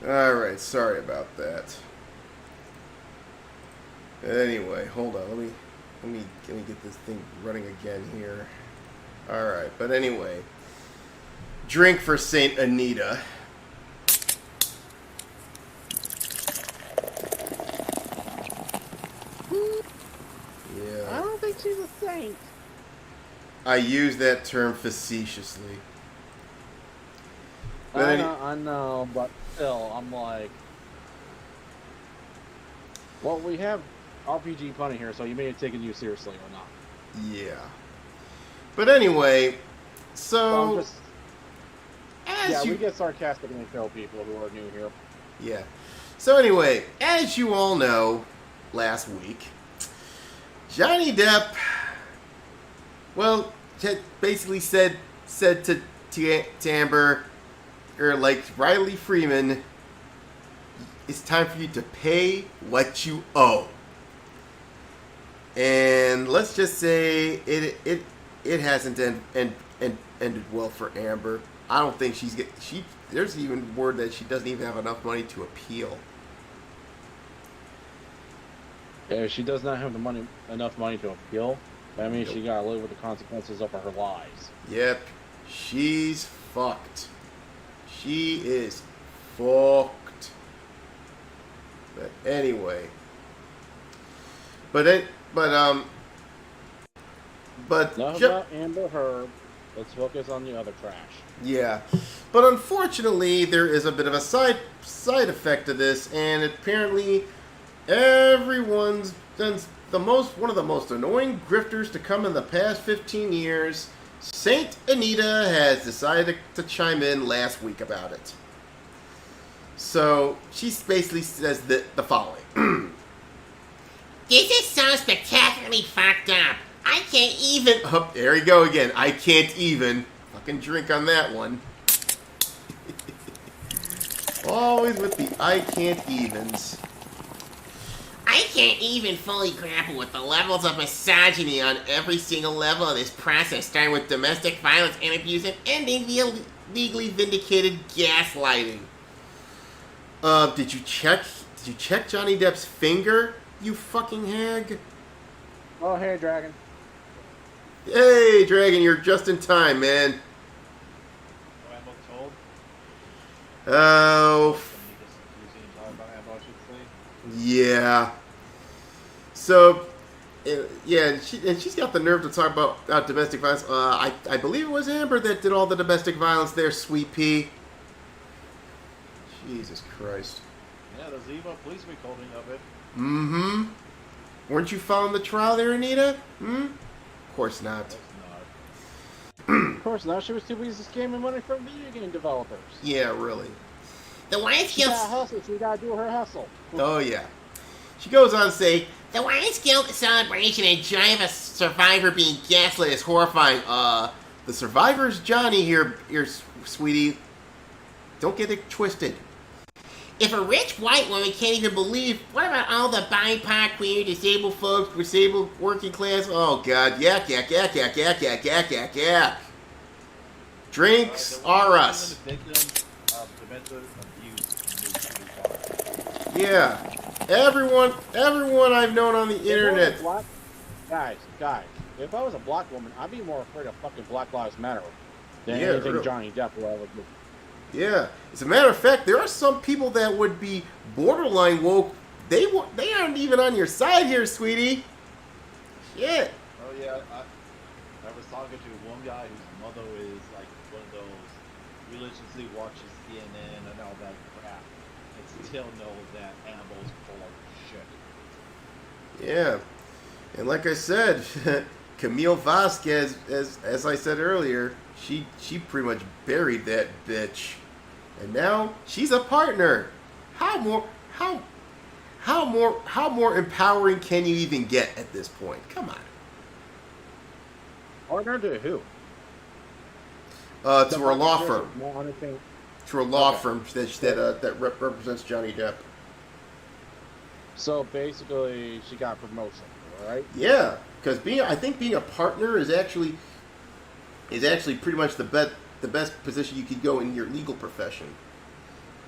All right, sorry about that. Anyway, hold on. Let me get this thing running again here. All right, but anyway, drink for Saint Anita. I don't think she's a saint. I use that term facetiously. But I know, but still, I'm like, well, we have RPG Punny here, so you may have taken you seriously or not. Yeah. But anyway, so Well, we get sarcastic and kill people who are new here. Yeah. So anyway, as you all know, last week, Johnny Depp, well, basically said to Amber, or like Riley Freeman, it's time for you to pay what you owe. And let's just say it hasn't ended well for Amber. I don't think there's even word that she doesn't even have enough money to appeal. Yeah, she does not have enough money to appeal. That means she gotta live with the consequences of her lies. Yep, she's fucked. She is fucked. But anyway, Enough about Amber Heard. Let's focus on the other trash. Yeah, but unfortunately, there is a bit of a side effect to this, and apparently, everyone's done one of the most annoying grifters to come in the past 15 years. Saint Anita has decided to chime in last week about it. So she basically says the following: This is so spectacularly fucked up. I can't even. Oh, there you go again. I can't even. Fucking drink on that one. Always with the I can't evens. I can't even fully grapple with the levels of misogyny on every single level of this process, starting with domestic violence and abuse and ending the illegally vindicated gaslighting. Did you check Johnny Depp's finger, you fucking hag? Oh, hey, Dragon. Hey, Dragon, you're just in time, man. Oh. Yeah. So, yeah, she's got the nerve to talk about domestic violence. I believe it was Amber that did all the domestic violence there, Sweet Pea. Jesus Christ. Yeah, the Ziva police recording of it. Mm-hmm. Weren't you following the trial there, Anita? Of course not. Of course not. She was too busy scamming money from video game developers. Yeah, really. The wife She gotta hustle. She gotta do her hustle. Oh, yeah. She goes on to say, The Wives Guild celebration and joy of a survivor being gaslit is horrifying. the survivor's Johnny here, sweetie. Don't get it twisted. If a rich white woman can't even believe, what about all the BIPOC, queer, disabled folks, disabled, working class? Oh, God. Yak. Drinks are us. Yeah. Everyone I've known on the internet. Guys, if I was a black woman, I'd be more afraid of fucking Black Lives Matter than Yeah, anything really. Johnny Depp will ever do. Yeah. As a matter of fact, there are some people that would be borderline woke. They aren't even on your side here, sweetie. Shit. Oh yeah, I was talking to one guy whose mother is like one of those religiously watches CNN and all that crap, and still know that Annabelle's full of shit. Yeah. And like I said, Camille Vasquez, as I said earlier, she pretty much buried that bitch. And now she's a partner. How more empowering can you even get at this point? Come on. Partner to who? To her law firm. Monitoring. To her law firm that represents Johnny Depp. So basically, she got promotion, right? Yeah, because I think being a partner is actually pretty much the best position you could go in your legal profession.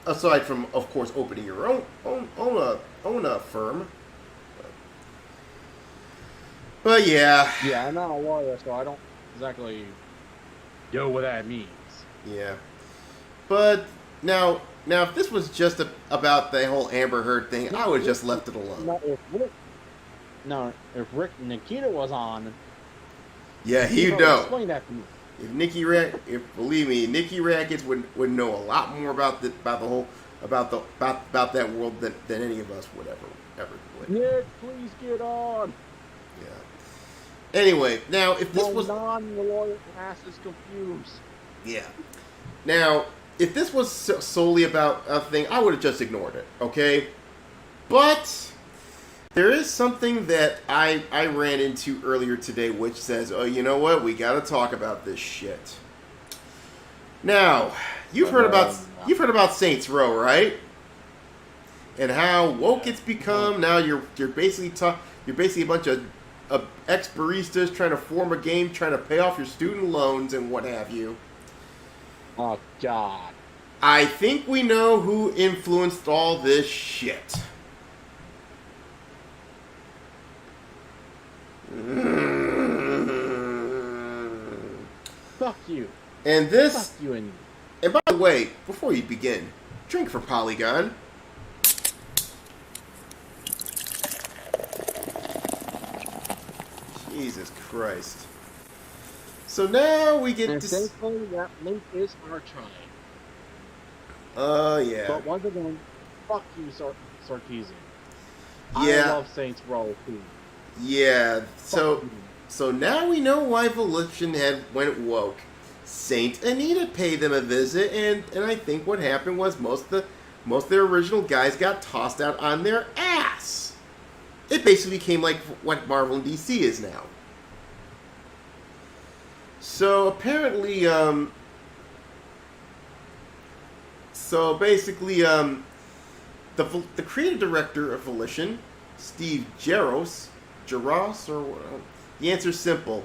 aside from, of course, opening your own firm. But yeah. Yeah, I'm not a lawyer, so I don't exactly know what that means. Yeah. But now, if this was just about the whole Amber Heard thing, I would have just left it alone. If Rick Nikita was on, Yeah, he'd know. Explain that to me. Believe me, Nikki Rackets would know a lot more about that world than any of us would ever would. Nick, please get on. Yeah. Anyway, now if this was the lawyer ass is confused. Yeah. Now, if this was solely about a thing, I would have just ignored it, okay? But there is something that I ran into earlier today which says, oh, you know what? We got to talk about this shit. Now, you've heard about Saints Row, right? And how woke it's become. Now you're basically a bunch of ex-baristas trying to form a game, trying to pay off your student loans and what have you. Oh, God. I think we know who influenced all this shit. Fuck you. And this... Fuck you and... And by the way, before you begin, drink for Polygon. Jesus Christ. So now we get and to... thankfully, that link is archived. Yeah. But once again, fuck you, Sarkeesian. Yeah. I love Saints Row, too. Yeah, so now we know why Volition went woke. Saint Anita paid them a visit, and I think what happened was most of their original guys got tossed out on their ass. It basically became like what Marvel and DC is now. So apparently, the creative director of Volition, Steve Jaros, the answer's simple.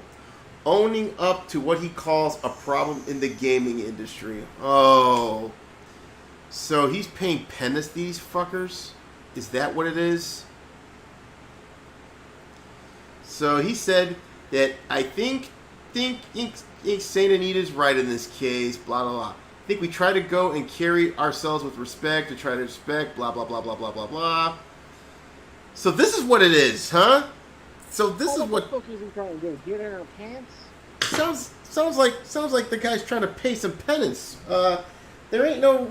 Owning up to what he calls a problem in the gaming industry. Oh. So he's paying penance to these fuckers? Is that what it is? So he said that I think Saint Anita's right in this case, blah, blah, blah. I think we try to go and carry ourselves with respect, to try to respect, blah, blah, blah, blah, blah, blah, blah. So this is what it is, huh? So this is what... What the fuck is he trying to do? Get in our pants? Sounds like the guy's trying to pay some penance. There ain't no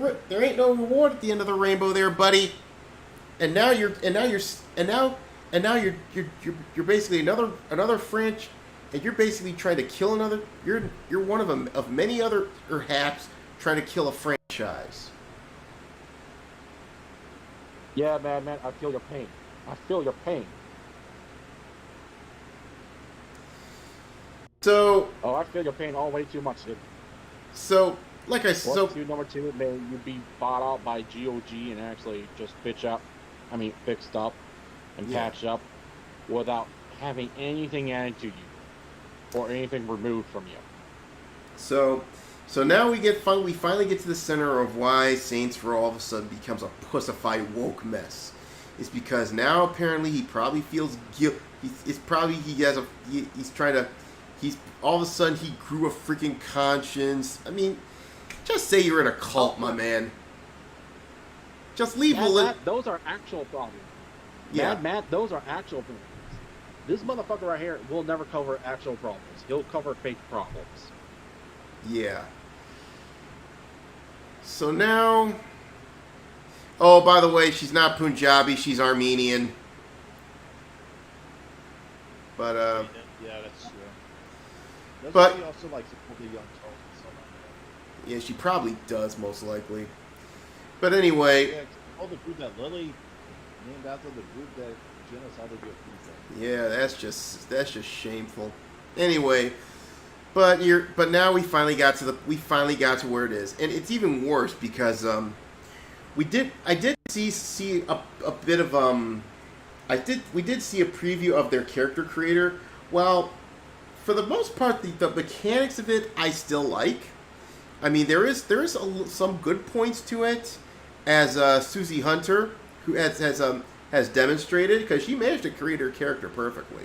reward at the end of the rainbow, there, buddy. And now you're basically another French, and you're basically trying to kill another. You're one of many other haps trying to kill a franchise. Yeah, man, I feel your pain. I feel your pain. So. Oh, I feel your pain all way too much, dude. So, like I said. So, number two, may you be bought out by GOG and actually just fixed up and patched up without having anything added to you or anything removed from you. So now we finally get to the center of why Saints Row all of a sudden becomes a pussified woke mess. It's because now apparently he probably feels guilt. He's all of a sudden he grew a freaking conscience. I mean, just say you're in a cult, my man. Just leave those are actual problems. Yeah. Matt, those are actual problems. This motherfucker right here will never cover actual problems. He'll cover fake problems. Yeah. So now... Oh, by the way, she's not Punjabi, she's Armenian. But, Yeah, that's true. But... She also likes to pull the young Charles and stuff like that. Yeah, she probably does, most likely. But anyway... Yeah, all the group that Lily named after the group that genocided your pizza. Yeah, that's just shameful. Anyway... But now we finally got to where it is, and it's even worse because we did see a bit of we did see a preview of their character creator. Well, for the most part, the mechanics of it I still like. I mean, there is some good points to it, as Susie Hunter, who has demonstrated, because she managed to create her character perfectly.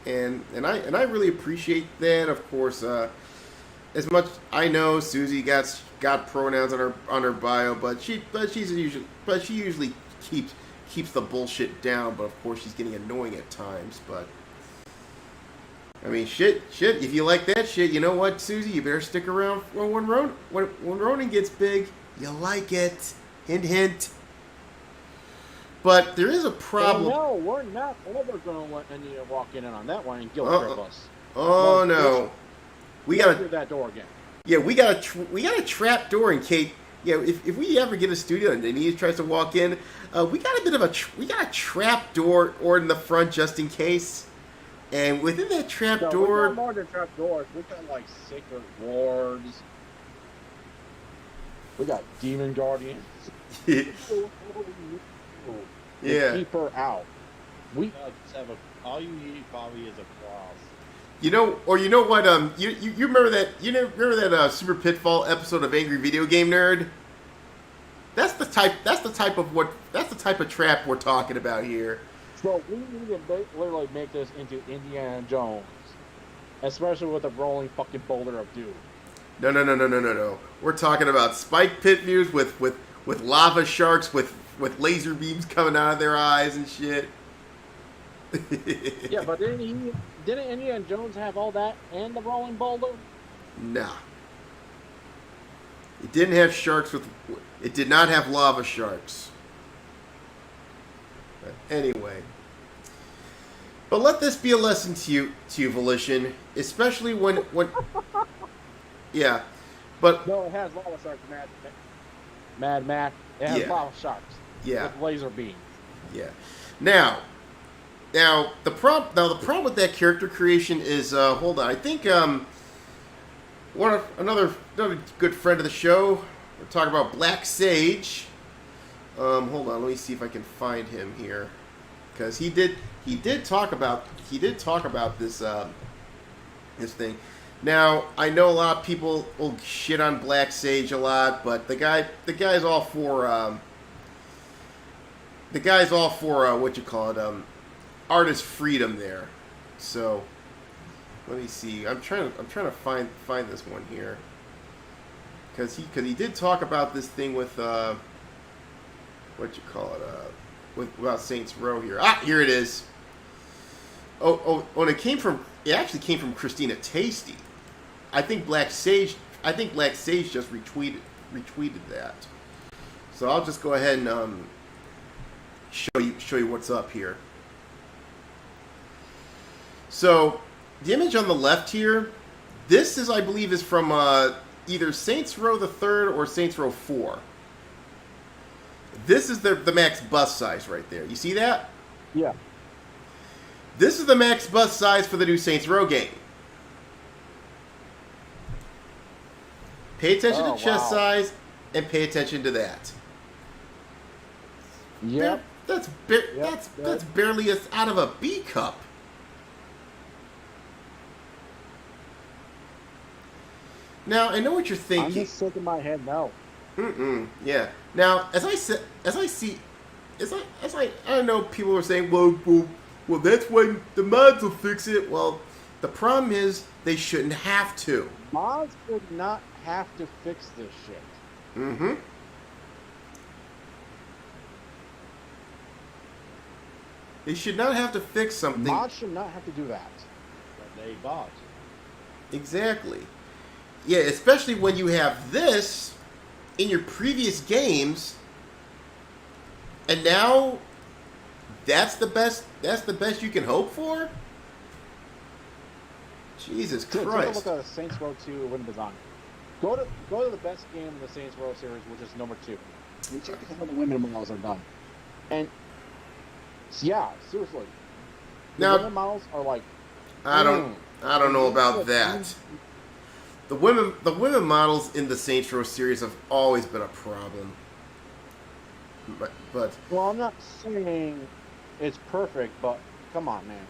And I really appreciate that. Of course, as much I know, Susie got pronouns on her bio, but she usually keeps the bullshit down. But of course, she's getting annoying at times. But I mean, shit. If you like that shit, you know what, Susie, you better stick around when Ronin gets big. You'll like it. Hint, hint. But there is a problem. No, we're not ever going to let India walk in on that one and guilt trip us. Oh no, we gotta do that door again. Yeah, we got a trap door in case. Yeah, if we ever get a studio and Denise tries to walk in, we got a trap door or in the front just in case. And within that trap door, we got more than trap doors. We got like sacred wards. We got demon guardians. Yeah. Keep her out. We just have all you need probably is a cross. You know what? You remember that Super Pitfall episode of Angry Video Game Nerd? That's the type of trap we're talking about here. So we need to literally make this into Indiana Jones, especially with the rolling fucking boulder of doom. No. We're talking about spike pit views with lava sharks with laser beams coming out of their eyes and shit. Yeah, but didn't Indiana Jones have all that and the rolling boulder? Nah. It didn't have sharks it did not have lava sharks. But anyway. But let this be a lesson to you, Volition, especially when yeah. But no, it has lava sharks, Mad Mac. It has lava sharks. Yeah. With laser beams. Yeah. Now the problem with that character creation is hold on. I think another good friend of the show. We're talking about Black Sage. Hold on, let me see if I can find him here, because he did talk about this this thing. Now I know a lot of people will shit on Black Sage a lot, but the guy's all for what you call it, artist freedom there. So let me see. I'm trying to find this one here, because he did talk about this thing with what you call it, about Saints Row here. Here it is. Oh, and it actually came from Christina Tasty. I think Black Sage just retweeted that. So I'll just go ahead and show you what's up here. So the image on the left here, this is, I believe, is from either Saints Row the 3rd or Saints Row 4. This is the max bust size right there. You see that? Yeah. This is the max bust size for the new Saints Row game. Pay attention to chest size and pay attention to that. Yep. That's barely out of a B cup. Now I know what you're thinking. I'm just shaking my head no. Yeah. Now, as I know people are saying, well, that's when the mods will fix it. Well, the problem is they shouldn't have to. Mods should not have to fix this shit. Mm-hmm. They should not have to fix something. Mods should not have to do that. But they bought. Exactly. Yeah, especially when you have this in your previous games, and now that's the best you can hope for? Jesus Christ. Take a look at Saints Row 2 Win Design. Go to the best game in the Saints Row series, which is number 2. And check how the women models are done. And yeah, seriously. The women models are like I don't know about that. The women models in the Saints Row series have always been a problem. But well, I'm not saying it's perfect, but come on, man.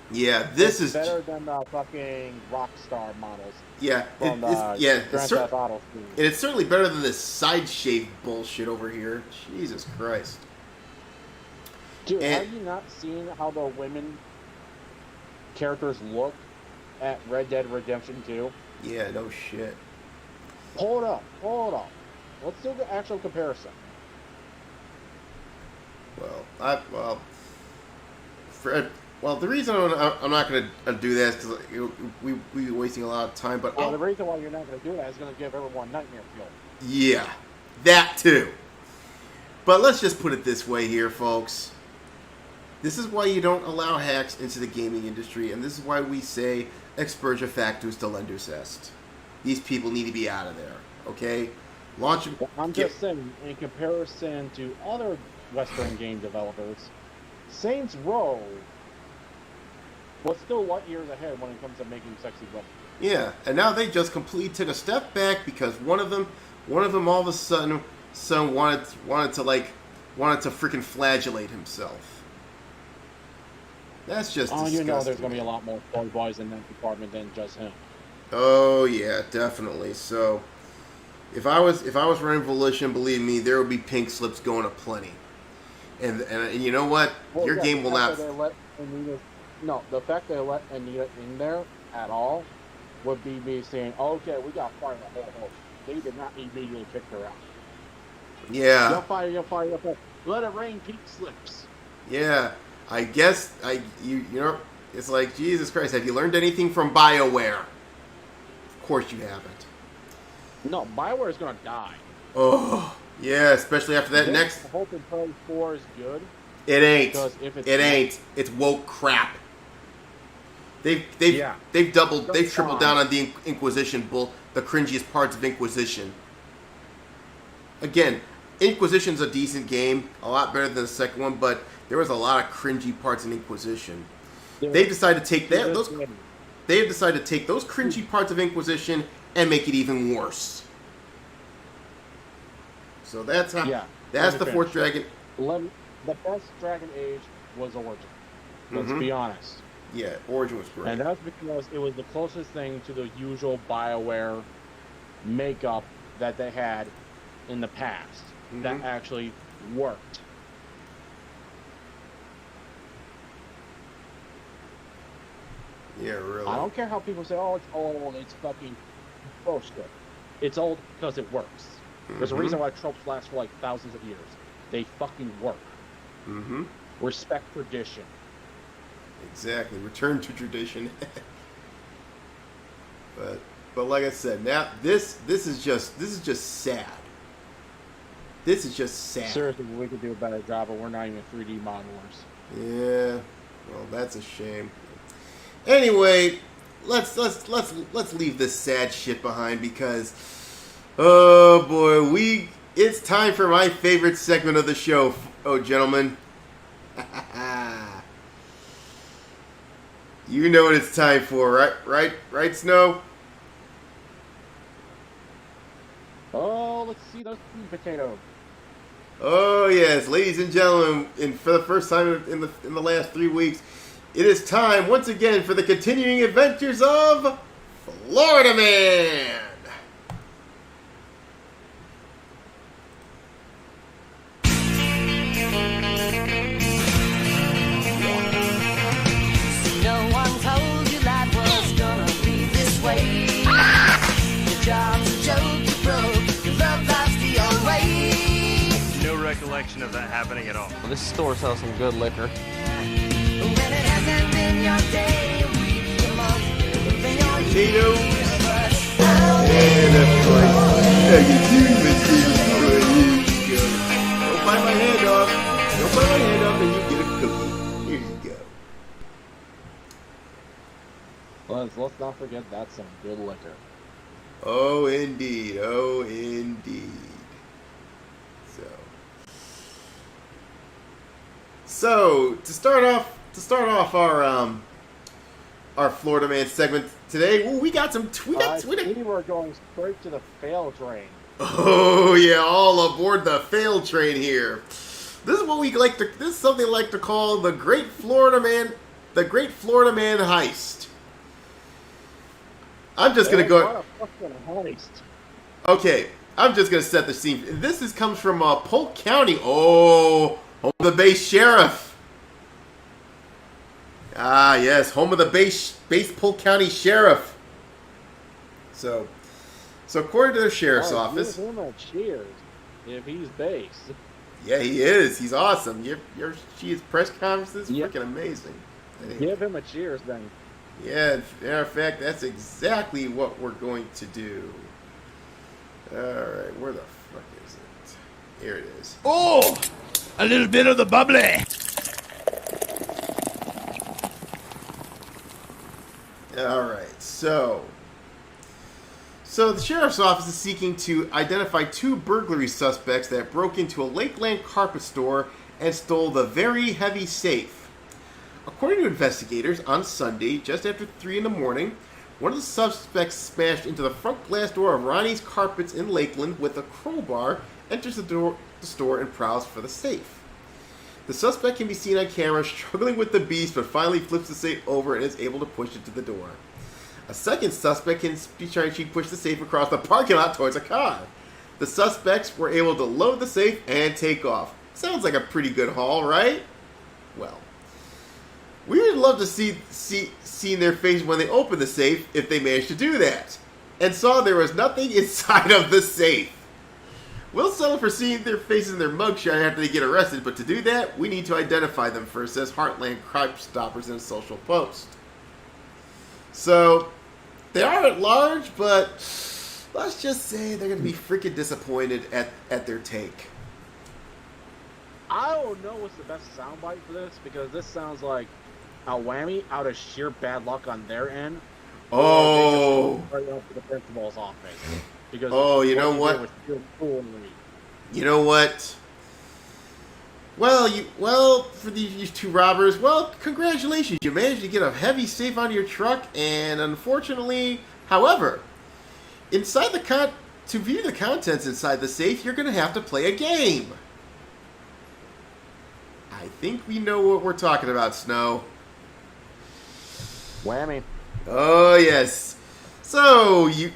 Yeah, this is better than the fucking Rockstar models yeah, from it's Grand Theft Auto series. and it's certainly better than this side shave bullshit over here. Jesus Christ. Dude, And- have you not seen how the women characters look at Red Dead Redemption 2? Yeah, no shit. Hold up. Let's do the actual comparison. Well, Fred. Well, the reason I'm not going to do that is because we'd be wasting a lot of time. But Well, the reason why you're not going to do that is going to give everyone nightmare fuel. yeah, that too. But let's just put it this way here, folks. This is why you don't allow hacks into the gaming industry, and this is why we say expurga factus delendus est. These people need to be out of there, okay? Launch. I'm just saying, in comparison to other Western game developers, Saints Row was still light years ahead when it comes to making sexy women. Yeah, and now they just completely took a step back because one of them all of a sudden wanted to freaking flagellate himself. That's just disgusting. You know there's going to be a lot more boys in that department than just him. Oh yeah, definitely. So if I was running Volition, believe me, there would be pink slips going aplenty. And you know what? Your game will not. The fact they let Anita in there at all would be me saying, okay, we got to fire the whole host. They did not immediately kick her out. Yeah. You'll fire. Let it rain pink slips. Yeah. I guess you know, it's like, Jesus Christ, have you learned anything from BioWare? Of course you haven't. No, BioWare is going to die. Oh, yeah, especially after that next. I hope and pray 4 is good. It ain't. Because if it's ain't. It's woke crap. They've tripled down on the Inquisition the cringiest parts of Inquisition. Again, Inquisition's a decent game, a lot better than the second one, but there was a lot of cringy parts in Inquisition. They've decided to take those cringy parts of Inquisition and make it even worse. So that's how. Yeah, that's the fourth dragon. The best Dragon Age was Origin. Let's be honest. Yeah, Origin was great. And that's because it was the closest thing to the usual BioWare makeup that they had in the past that actually worked. Yeah, really. I don't care how people say, oh, it's old, it's fucking bullshit. It's old because it works. There's a reason why tropes last for like thousands of years. They fucking work. Respect tradition. Exactly. Return to tradition. But like I said, now this is just sad. This is just sad. Seriously, we could do a better job, but we're not even 3D modelers. Yeah. Well, that's a shame. Anyway, let's leave this sad shit behind because oh boy, it's time for my favorite segment of the show. Oh, gentlemen. You know what it's time for, right, Snow? Oh, let's see those sweet potatoes. Oh yes, ladies and gentlemen, and for the first time in the last 3 weeks, it is time once again for the continuing adventures of Florida Man. No one told you life was gonna be this way. Your job's a joke, you broke, your love life's the old way. No recollection of that happening at all. Well, this store sells some good liquor. When it hasn't been your day, a week, a month, even your year. And of course, how you doing, Here you go. Don't bite my hand off. Don't bite my hand off, and you get a cookie. Here you go. Let's not forget that's some good liquor. Oh indeed. Oh indeed. So to start off our Florida Man segment today, well, we got some We were going straight to the fail train. Oh yeah, all aboard the fail train here. This is what we like to. This is something I like to call the Great Florida Man Great Florida Man Heist. I'm just gonna go. What a fucking heist. Okay, I'm just gonna set the scene. Comes from Polk County. Oh, home of the base sheriff. Ah, yes, home of the base Polk County sheriff. So according to the sheriff's office, Give him a cheers if he's base. yeah, he is. He's awesome. His press conferences, Yep. freaking amazing. Give him a cheers then. Yeah, matter of fact, that's exactly what we're going to do. Alright, where the fuck is it? Here it is. Oh, a little bit of the bubbly. Alright, so the sheriff's office is seeking to identify 2 burglary suspects that broke into a Lakeland carpet store and stole the very heavy safe. According to investigators, on Sunday, just after 3 in the morning, one of the suspects smashed into the front glass door of Ronnie's Carpets in Lakeland with a crowbar, enters the store, and prowls for the safe. The suspect can be seen on camera struggling with the beast, but finally flips the safe over and is able to push it to the door. A second suspect can be trying to push the safe across the parking lot towards a car. The suspects were able to load the safe and take off. Sounds like a pretty good haul, right? Well, we would love to see their face when they opened the safe if they managed to do that, and saw there was nothing inside of the safe. We'll settle for seeing their faces in their mugshot after they get arrested, but to do that, we need to identify them first, says Heartland Crime Stoppers in a social post. So, they are at large, but let's just say they're going to be freaking disappointed at their take. I don't know what's the best soundbite for this, because this sounds like a whammy out of sheer bad luck on their end. Oh. Right up to the principal's office. Because You know what? You know what? Well, for these 2 robbers, well, congratulations. You managed to get a heavy safe out of your truck, and unfortunately, however, to view the contents inside the safe, you're going to have to play a game. I think we know what we're talking about, Snow. Whammy. Oh yes. So you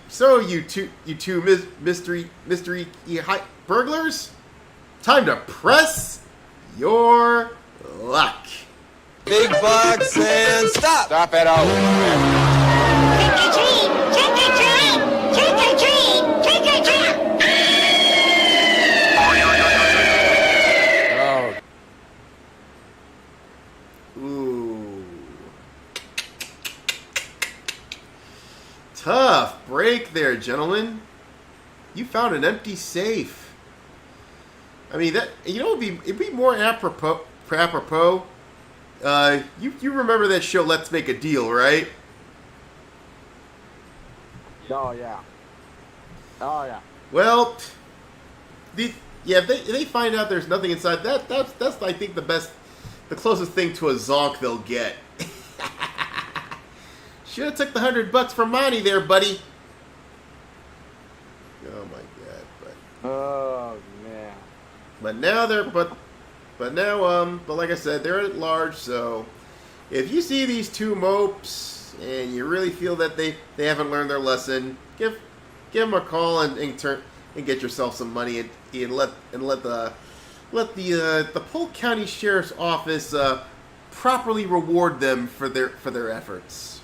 two mystery burglars, time to press your luck. Big bucks and stop. Stop it out. Trick or treat! Trick or treat! Trick or treat! Trick or treat! Oh. Ooh. Tough break there, gentlemen. You found an empty safe. I mean, it'd be more apropos. You remember that show, Let's Make a Deal, right? Oh yeah. Oh yeah. Well, if they find out there's nothing inside, that's I think the closest thing to a zonk they'll get. Should have took the $100 from Monty there, buddy. Oh my god! Oh man. But like I said, they're at large. So if you see these 2 mopes and you really feel that they haven't learned their lesson, give them a call and get yourself some money and let the Polk County Sheriff's Office properly reward them for their efforts.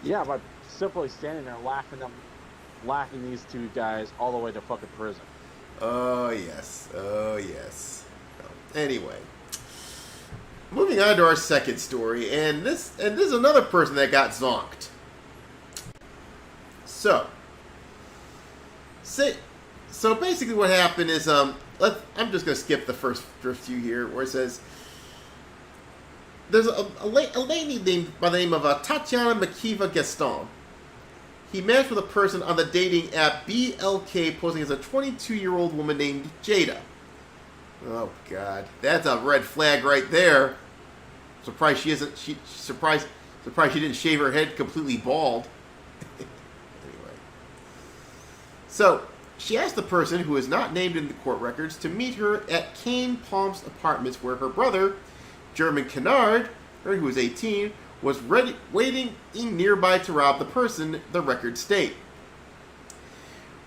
Yeah, but simply standing there laughing these 2 guys all the way to fucking prison. Oh yes. Anyway, moving on to our second story, and this is another person that got zonked. So basically, what happened is I'm just gonna skip the first few here, where it says there's a lady named by the name of Tatiana Makiva Gaston. He matched with a person on the dating app BLK, posing as a 22-year-old woman named Jada. Oh God, that's a red flag right there. Surprised she didn't shave her head completely bald. Anyway, so she asked the person, who is not named in the court records, to meet her at Kane Palms Apartments, where her brother, German Kennard, or who was 18, was waiting nearby to rob the person, the records state.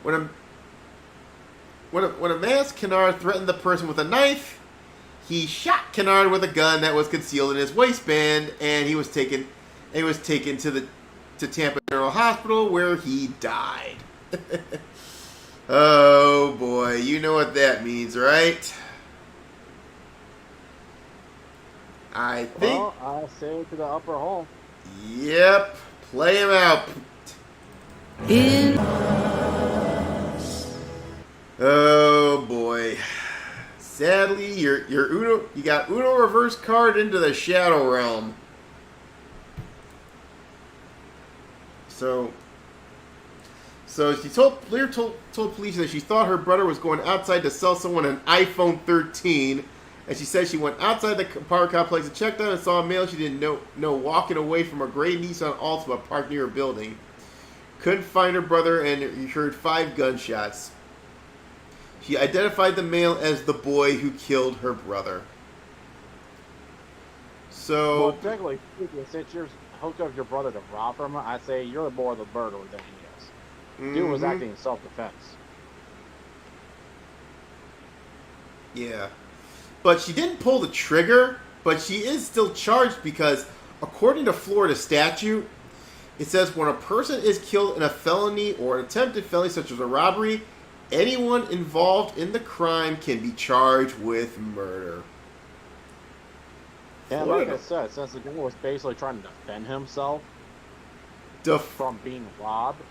When a masked Kennard threatened the person with a knife, he shot Kennard with a gun that was concealed in his waistband, and he was taken to Tampa General Hospital, where he died. Oh boy, you know what that means, right? I think. Well, I say to the upper hole. Yep, play him out. Oh boy. Sadly, your Uno, you got Uno reverse card into the Shadow Realm. So she told police that she thought her brother was going outside to sell someone an iPhone 13, and she said she went outside the apartment complex and checked out and saw a male she didn't know walking away from a gray Nissan Altima parked near her building. Couldn't find her brother and heard 5 gunshots. She identified the male as the boy who killed her brother. So, Well, technically, since you're hooked up your brother to rob from him, I say you're more the murderer than he is. Dude was acting in self-defense. Yeah. But she didn't pull the trigger, but she is still charged because, according to Florida statute, it says when a person is killed in a felony or an attempted felony such as a robbery, anyone involved in the crime can be charged with murder. And like I said, since the guy was basically trying to defend himself from being robbed.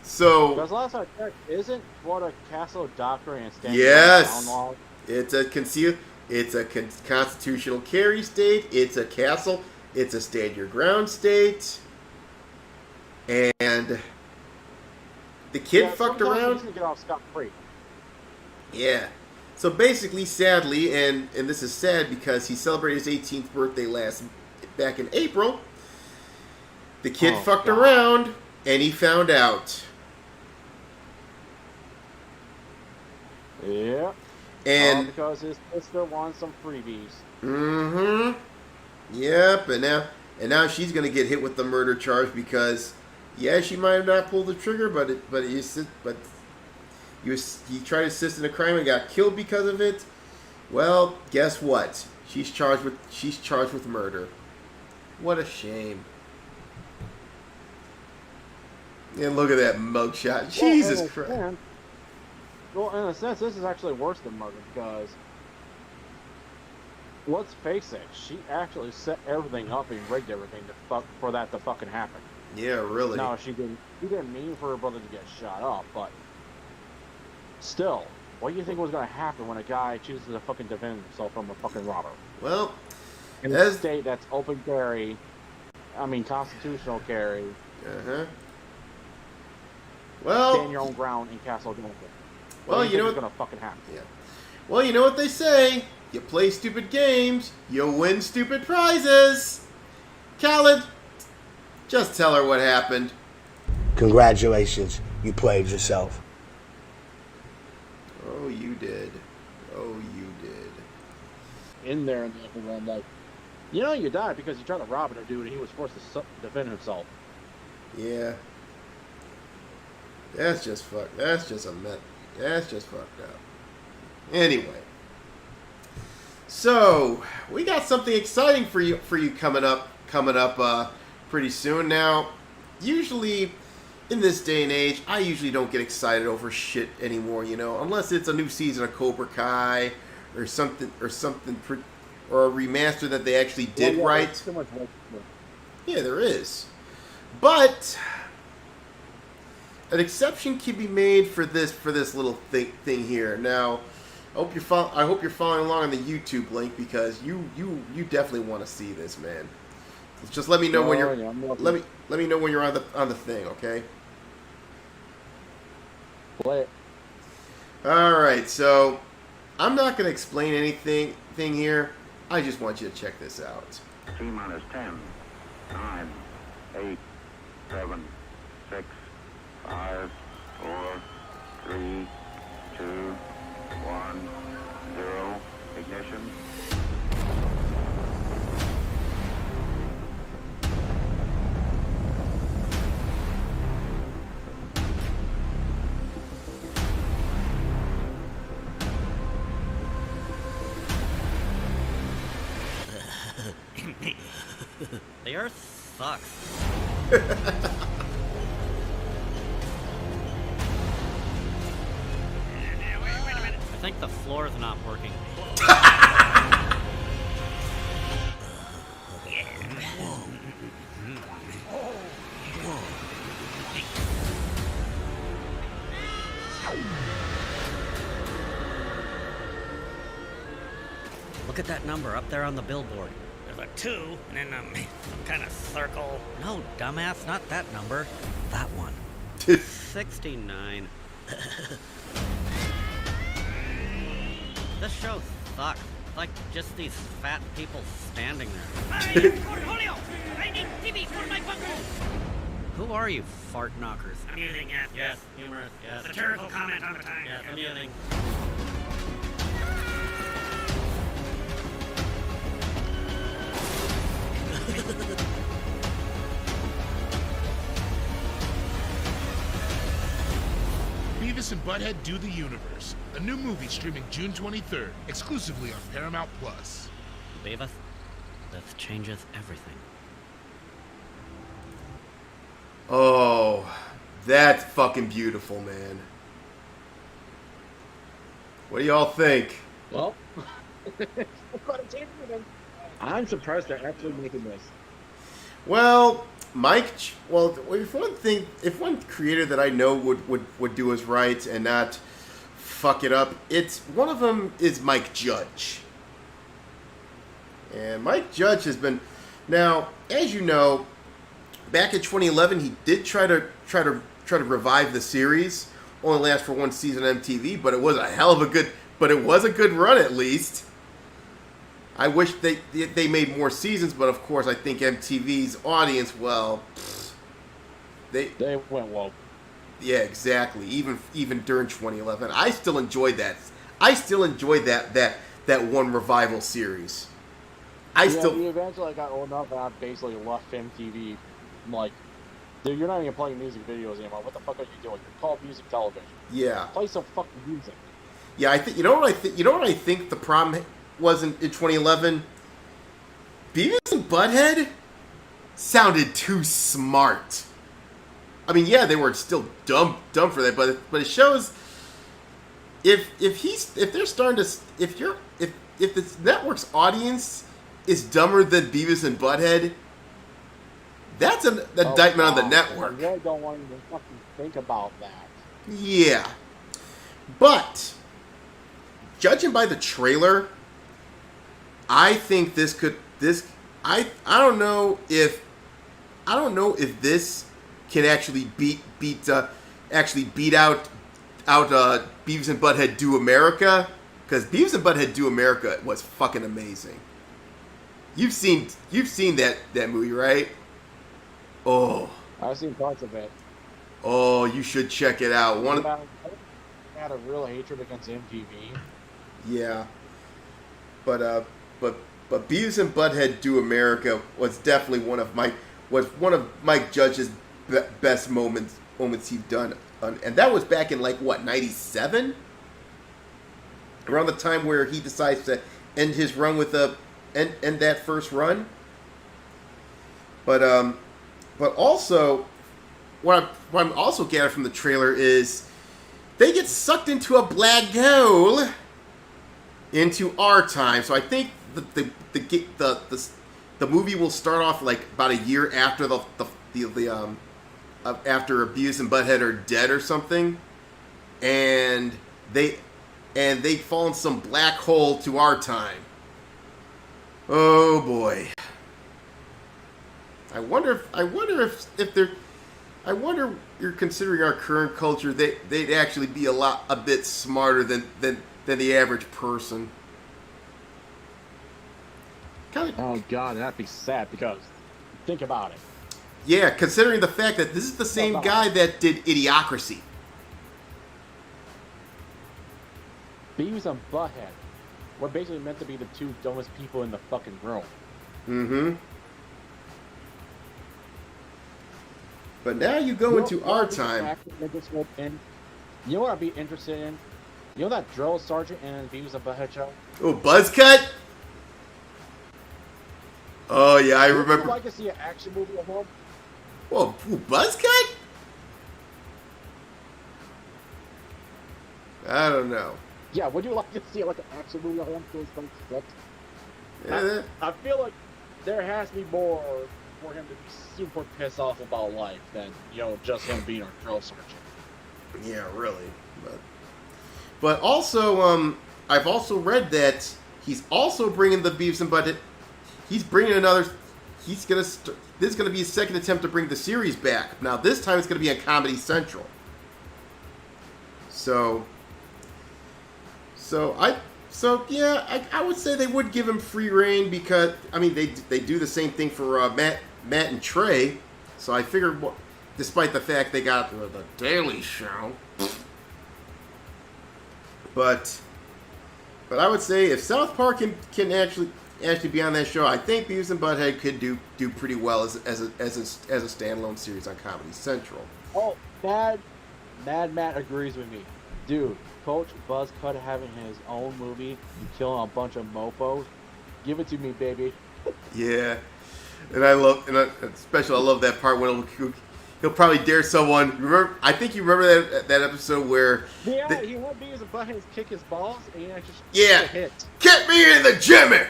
So, because last I checked, isn't Florida castle doctrine and standing yes, law? it's a constitutional carry state. It's a castle. It's a stand your ground state. And the kid fucked around. He's gonna get off scot-free. Yeah. So basically, sadly, and this is sad because he celebrated his 18th birthday back in April. The kid fucked around, and he found out. Yeah. And because his sister wants some freebies. Mm-hmm. Yep. And now she's gonna get hit with the murder charge because, yeah, she might have not pulled the trigger, but he tried to assist in a crime and got killed because of it. Well, guess what? She's charged with murder. What a shame. And look at that mugshot. Jesus Christ. Well, in a sense, this is actually worse than murder because, let's face it, she actually set everything up and rigged everything for that to fucking happen. Yeah, really. No, she didn't mean for her brother to get shot up, but still, what do you think was going to happen when a guy chooses to fucking defend himself from a fucking robber? Well, in a state that's open carry, constitutional carry. Uh-huh. Well, stand your own ground in Castle Gunter. Well, you know what's going to fucking happen? Yeah. Well, you know what they say. You play stupid games, you'll win stupid prizes. Khaled, just tell her what happened. Congratulations, you played yourself. Oh, you did. Oh, you did. In there in the upper realm, like, you died because you tried to rob a dude and he was forced to defend himself. Yeah. That's just fucked. That's just a mess. That's just fucked up. Anyway. So, we got something exciting for you coming up pretty soon. Now, usually in this day and age, I usually don't get excited over shit anymore, unless it's a new season of Cobra Kai or something or a remaster that they actually did right. Too much work. Yeah, there is. But an exception can be made for this little thing here. Now, I hope you're following along on the YouTube link because you definitely want to see this, man. Just let me know when you're let me know when you're on the thing, okay? Play it. All right, so I'm not going to explain anything here. I just want you to check this out. T-minus 10, 9, 8, 7, 6, 5, 4, 3, 2, 1, 0, ignition. The Earth sucks. Wait a minute. I think the floor's not working. Look at that number up there on the billboard. There's a 2 and then some kind of circle. No, dumbass, not that number. That one. 69. This show sucks. It's like just these fat people standing there. Hey, Julio! I need TV for my bunker! Who are you, fart knockers? Amusing, yes. Yes, humorous, yes. Satirical comment on the time. Yes, amusing. Beavis and Butthead Do the Universe, a new movie streaming June 23rd, exclusively on Paramount Plus. Beavis, this changes everything. Oh, that's fucking beautiful, man. What do y'all think? Well, I'm surprised they're actually making this. Well, if one creator that I know would do us right and not fuck it up, one of them is Mike Judge. And Mike Judge has been, now, as you know, back in 2011 he did try to revive the series. Only last for one season on MTV, but it was a hell of a good, but it was a good run at least. I wish they made more seasons, but of course I think MTV's audience, well, they went woke. Yeah, exactly. Even during 2011, I still enjoyed that. I still enjoyed that one revival series. Eventually I got old enough and I basically left MTV. I'm like, dude, you're not even playing music videos anymore. What the fuck are you doing? You're called music television. Yeah. Play some fucking music. Yeah, I think you know what I think the problem was in 2011. Beavis and Butthead sounded too smart. I mean, yeah, they were still dumb for that, but it shows if the network's audience is dumber than Beavis and Butthead, that's an indictment on the network. I really don't want you to fucking think about that. Yeah, but judging by the trailer, I think I don't know if this can actually beat out Beavis and Butthead Do America, because Beavis and Butthead Do America was fucking amazing. You've seen that movie, right? Oh, I've seen parts of it. Oh, you should check it out. I had a real hatred against MTV. Yeah, but Beavis and Butthead Do America was definitely one of Mike Judge's best moments he's done, and that was back in like what, 97, around the time where he decides to end his run with end that first run. But also what I'm also gathering from the trailer is they get sucked into a black hole into our time. So I think the movie will start off like about a year after after Beavis and Butthead are dead or something, and they fall in some black hole to our time. Oh boy. I wonder if you're considering our current culture, they'd actually be a bit smarter than the average person. Oh god, that'd be sad, because think about it. Yeah, considering the fact that this is the same guy that did Idiocracy. Beavis and Butthead were basically meant to be the two dumbest people in the fucking room. Mm-hmm. But now you go into our time. You know what I'd be interested in? You know that drill sergeant in Beavis and Butthead show? Oh, Buzzcut? Oh yeah, I Would remember. you like to see an action movie of him? Whoa, Buzzcut? I don't know. Yeah, would you like to see like an action movie of him? Yeah, I feel like there has to be more for him to be super pissed off about life than, just him being a drill sergeant. yeah, really. But also, I've also read that he's also bringing the Beavis and Butthead. He's bringing another. This is gonna be his second attempt to bring the series back. Now this time it's gonna be on Comedy Central. So yeah, I would say they would give him free reign because they do the same thing for Matt and Trey. So I figured, despite the fact they got the Daily Show, but I would say if South Park can actually be on that show, I think Beavis and Butthead could do pretty well as a standalone series on Comedy Central. Oh, Mad Matt agrees with me, dude. Coach Buzzcut having his own movie and killing a bunch of mofos. Give it to me, baby. Yeah, and especially I love that part when he'll probably dare someone. Remember, I think you remember that episode where he had Beavis and Butthead kick his balls and he actually hit. Kick me in the Jimmy.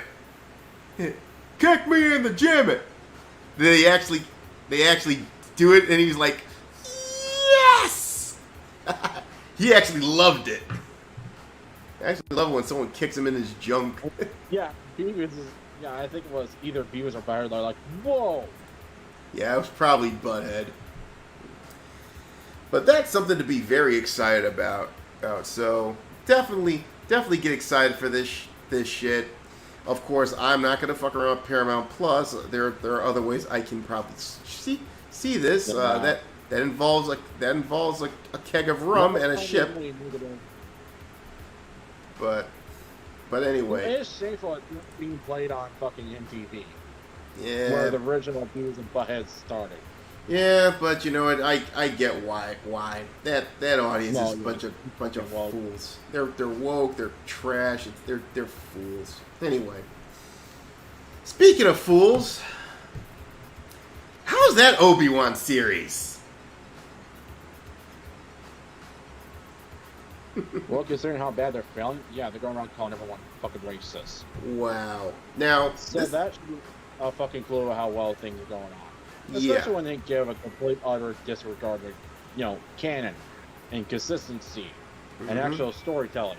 Kick me in the Jimmy. Then they actually do it, and he's like, yes. He actually loved it. I actually love it when someone kicks him in his junk. Yeah, I think it was either Beavis or Butthead. They're like, whoa. Yeah, it was probably Butthead. But that's something to be very excited about. So definitely get excited for this shit. Of course, I'm not gonna fuck around with Paramount Plus. There are other ways I can probably see this. That involves a keg of rum and a ship. But anyway, it is shameful it's being played on fucking MTV. Yeah. Where the original Beavis and Butthead started. Yeah, but you know what? I get why that audience is a bunch of fools. They're woke. They're trash. They're fools. Anyway, speaking of fools, how's that Obi-Wan series? Well, considering how bad they're failing, yeah, they're going around calling everyone fucking racist. Wow. Now, that should be a fucking clue of how well things are going on. Especially when they give a complete utter disregard to, canon and consistency and actual storytelling.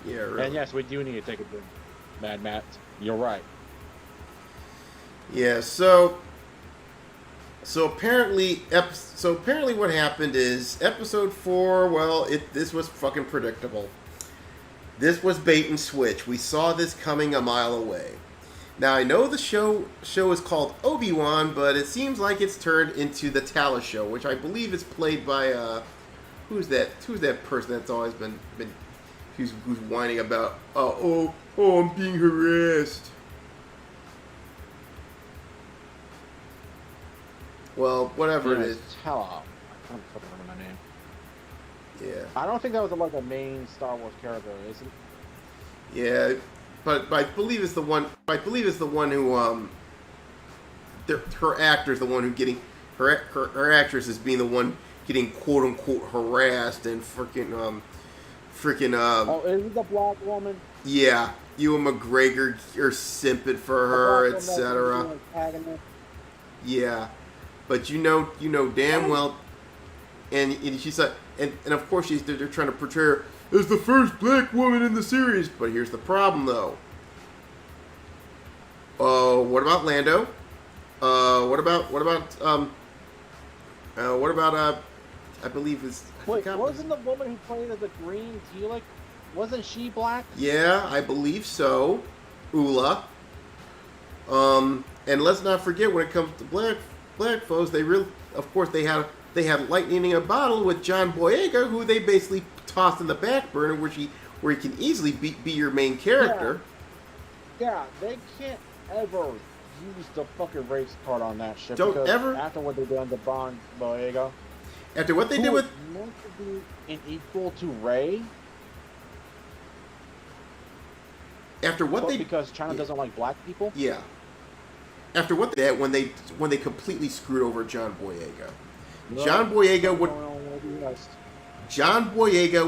Yeah, really. And yes, we do need to take a break, Mad Matt. You're right. Yeah, so apparently what happened is episode 4, this was fucking predictable. This was bait and switch. We saw this coming a mile away. Now I know the show is called Obi-Wan, but it seems like it's turned into the Tala Show, which I believe is played by who's that person that's always been who's whining about I'm being harassed. Well, whatever it is. Tala. I don't fucking remember my name. Yeah. I don't think that was like a main Star Wars character, is it? Yeah, but I believe it's the one. I believe it's the one who her actor is the one who getting her actress is being the one getting quote unquote harassed and freaking Oh, is it the black woman? Yeah, Ewan McGregor are simping for her, etc. Yeah, but you know damn well, and she's like, and of course they're trying to portray her as the first black woman in the series. But here's the problem, though. What about Lando? What about I believe it's. Wait, wasn't the woman who played as the green Twi'lek, wasn't she black? Yeah, I believe so. Ula. And let's not forget when it comes to black folks, of course they had lightning in a bottle with John Boyega, who they basically tossed in the back burner, where he can easily be your main character. Yeah, they can't ever use the fucking race card on that shit. Don't ever. After what they did to John Boyega. After what they did with meant to be an equal to Rey. After what they because China doesn't like black people. Yeah. after what that when they completely screwed over John Boyega. Well, John Boyega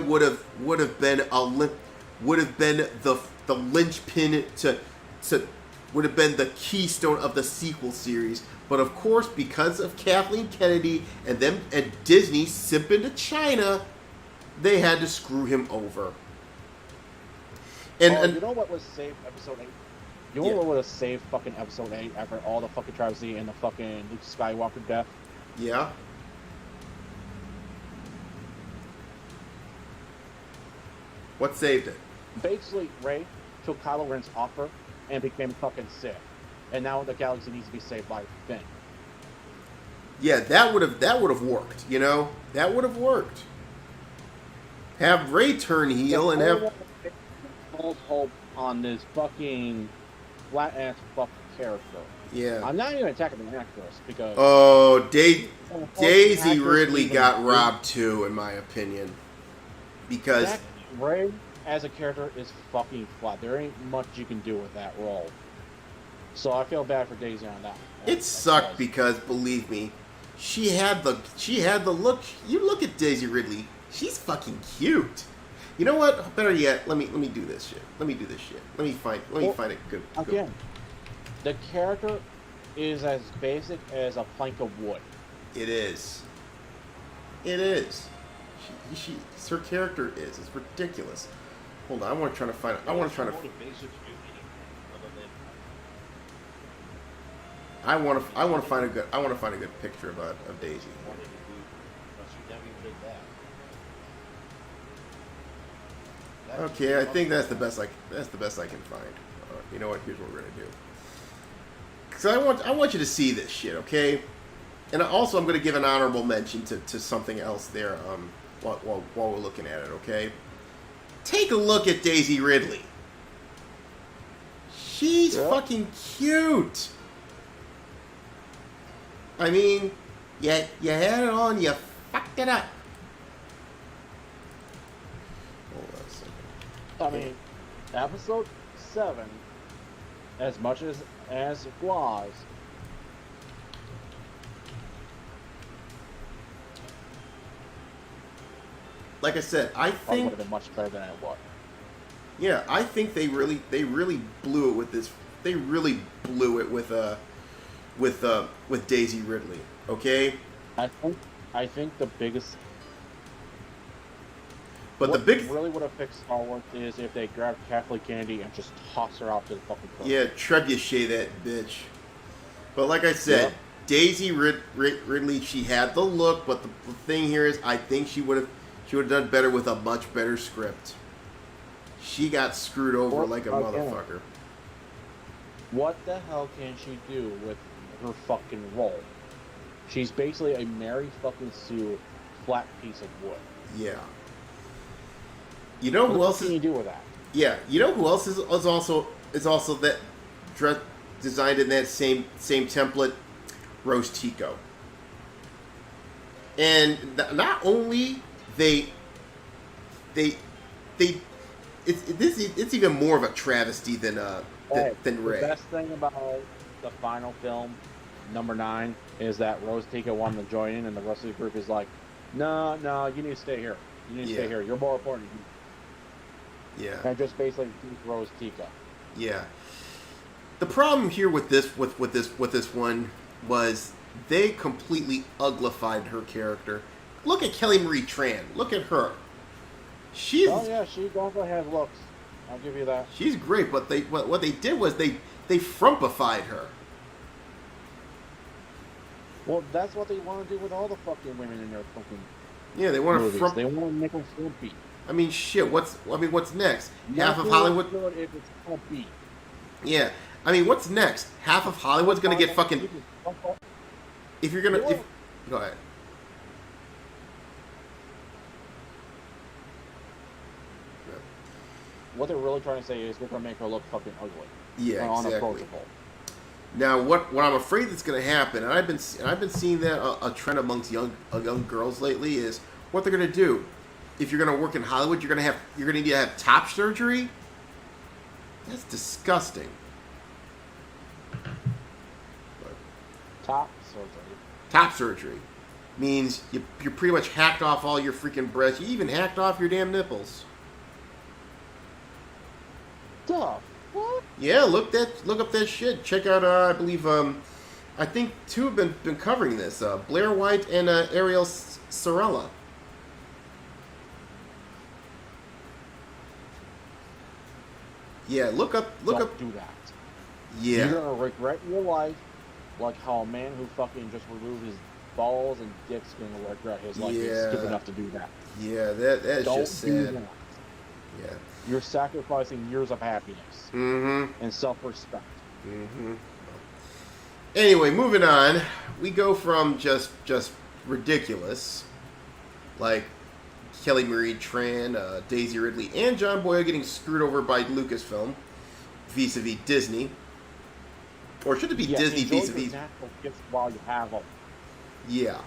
would have been the linchpin to would have been the keystone of the sequel series. But of course, because of Kathleen Kennedy and Disney simping to China, they had to screw him over. And you know what was saved episode 8? You know what would have saved fucking episode 8 after all the fucking travesty and the fucking Luke Skywalker death? Yeah. What saved it? Basically, Rey took Kylo Ren's offer and became fucking Sith. And now the galaxy needs to be saved by Finn. Yeah, that would have worked, you know? That would have worked. Have Rey turn heel and have false hope on this fucking flat ass fucking character. Yeah. I'm not even attacking the actress because Daisy Ridley got robbed too, in my opinion. Because Rey as a character is fucking flat. There ain't much you can do with that role. So I feel bad for Daisy on that. It sucked because, believe me, she had the look. You look at Daisy Ridley, she's fucking cute. You know what? Better yet, let me do this shit. Let me find a good. Again, the character is as basic as a plank of wood. It is. It is. Her character is. It's ridiculous. Hold on, I want to try to find. I want to find a good picture of Daisy. Okay, I think that's the best I can find. You know what? Here's what we're gonna do. Because I want you to see this shit, okay? And also, I'm gonna give an honorable mention to something else there. While we're looking at it, okay? Take a look at Daisy Ridley. She's fucking cute. I mean, you had it on, you fucked it up. Hold on a second. I mean, episode 7, as much as it was, like I said, I think would have been much better than it was. Yeah, I think they really blew it with this. They really blew it with Daisy Ridley. Okay. I think the biggest. But what the big really would have fixed Star Wars is if they grabbed Kathleen Kennedy and just tossed her out to the fucking cliff. Yeah, trebuchet that bitch. But like I said, Daisy Ridley, she had the look, but the thing here is, I think she would have done better with a much better script. She got screwed over like a motherfucker. What the hell can she do with her fucking role? She's basically a Mary fucking Sue flat piece of wood. Yeah. You know who else can you do with that? Yeah. You know who else is also that designed in that same template? Rose Tico. And not only it's even more of a travesty than Rey. The best thing about the final film, number 9, is that Rose Tico wanted to join in, and the rest of the group is like, no, you need to stay here. You need to stay here. You're more important. Yeah. And just basically Rose Tico. Yeah. The problem here with this one was they completely uglified her character. Look at Kelly Marie Tran. Look at her. She definitely has looks. I'll give you that. She's great, but what they did was they frumpified her. Well, that's what they want to do with all the fucking women in their fucking they want movies. to They want to make them frumpy. I mean, shit. What's next? Half of Nothing Hollywood. good if it's frumpy. Yeah. I mean, what's next? Half of Hollywood's gonna get fucking. If you're gonna, go ahead. What they're really trying to say is we're gonna make her look fucking ugly. Yeah, exactly. Unapproachable. Now, what I'm afraid that's going to happen, and I've been seeing that a trend amongst young girls lately, is what they're going to do. If you're going to work in Hollywood, you're going to need to have top surgery. That's disgusting. Top surgery. Top surgery means you pretty much hacked off all your freaking breasts. You even hacked off your damn nipples. Duh. What? Yeah, look up that shit. Check out, I believe, I think two have been covering this. Blair White and Ariel Sorella. Yeah, look up. Don't do that. Yeah. You're gonna regret your life, like how a man who fucking just removed his balls and dick's gonna regret his life. He's stupid enough to do that. Yeah, that's Don't just do sad. that. Yeah. You're sacrificing years of happiness and self-respect. Anyway, moving on. We go from just ridiculous, like Kelly Marie Tran, Daisy Ridley, and John Boyle getting screwed over by Lucasfilm vis-a-vis Disney. Or should it be Disney vis-a-vis? Natural gifts while you have them. Yeah.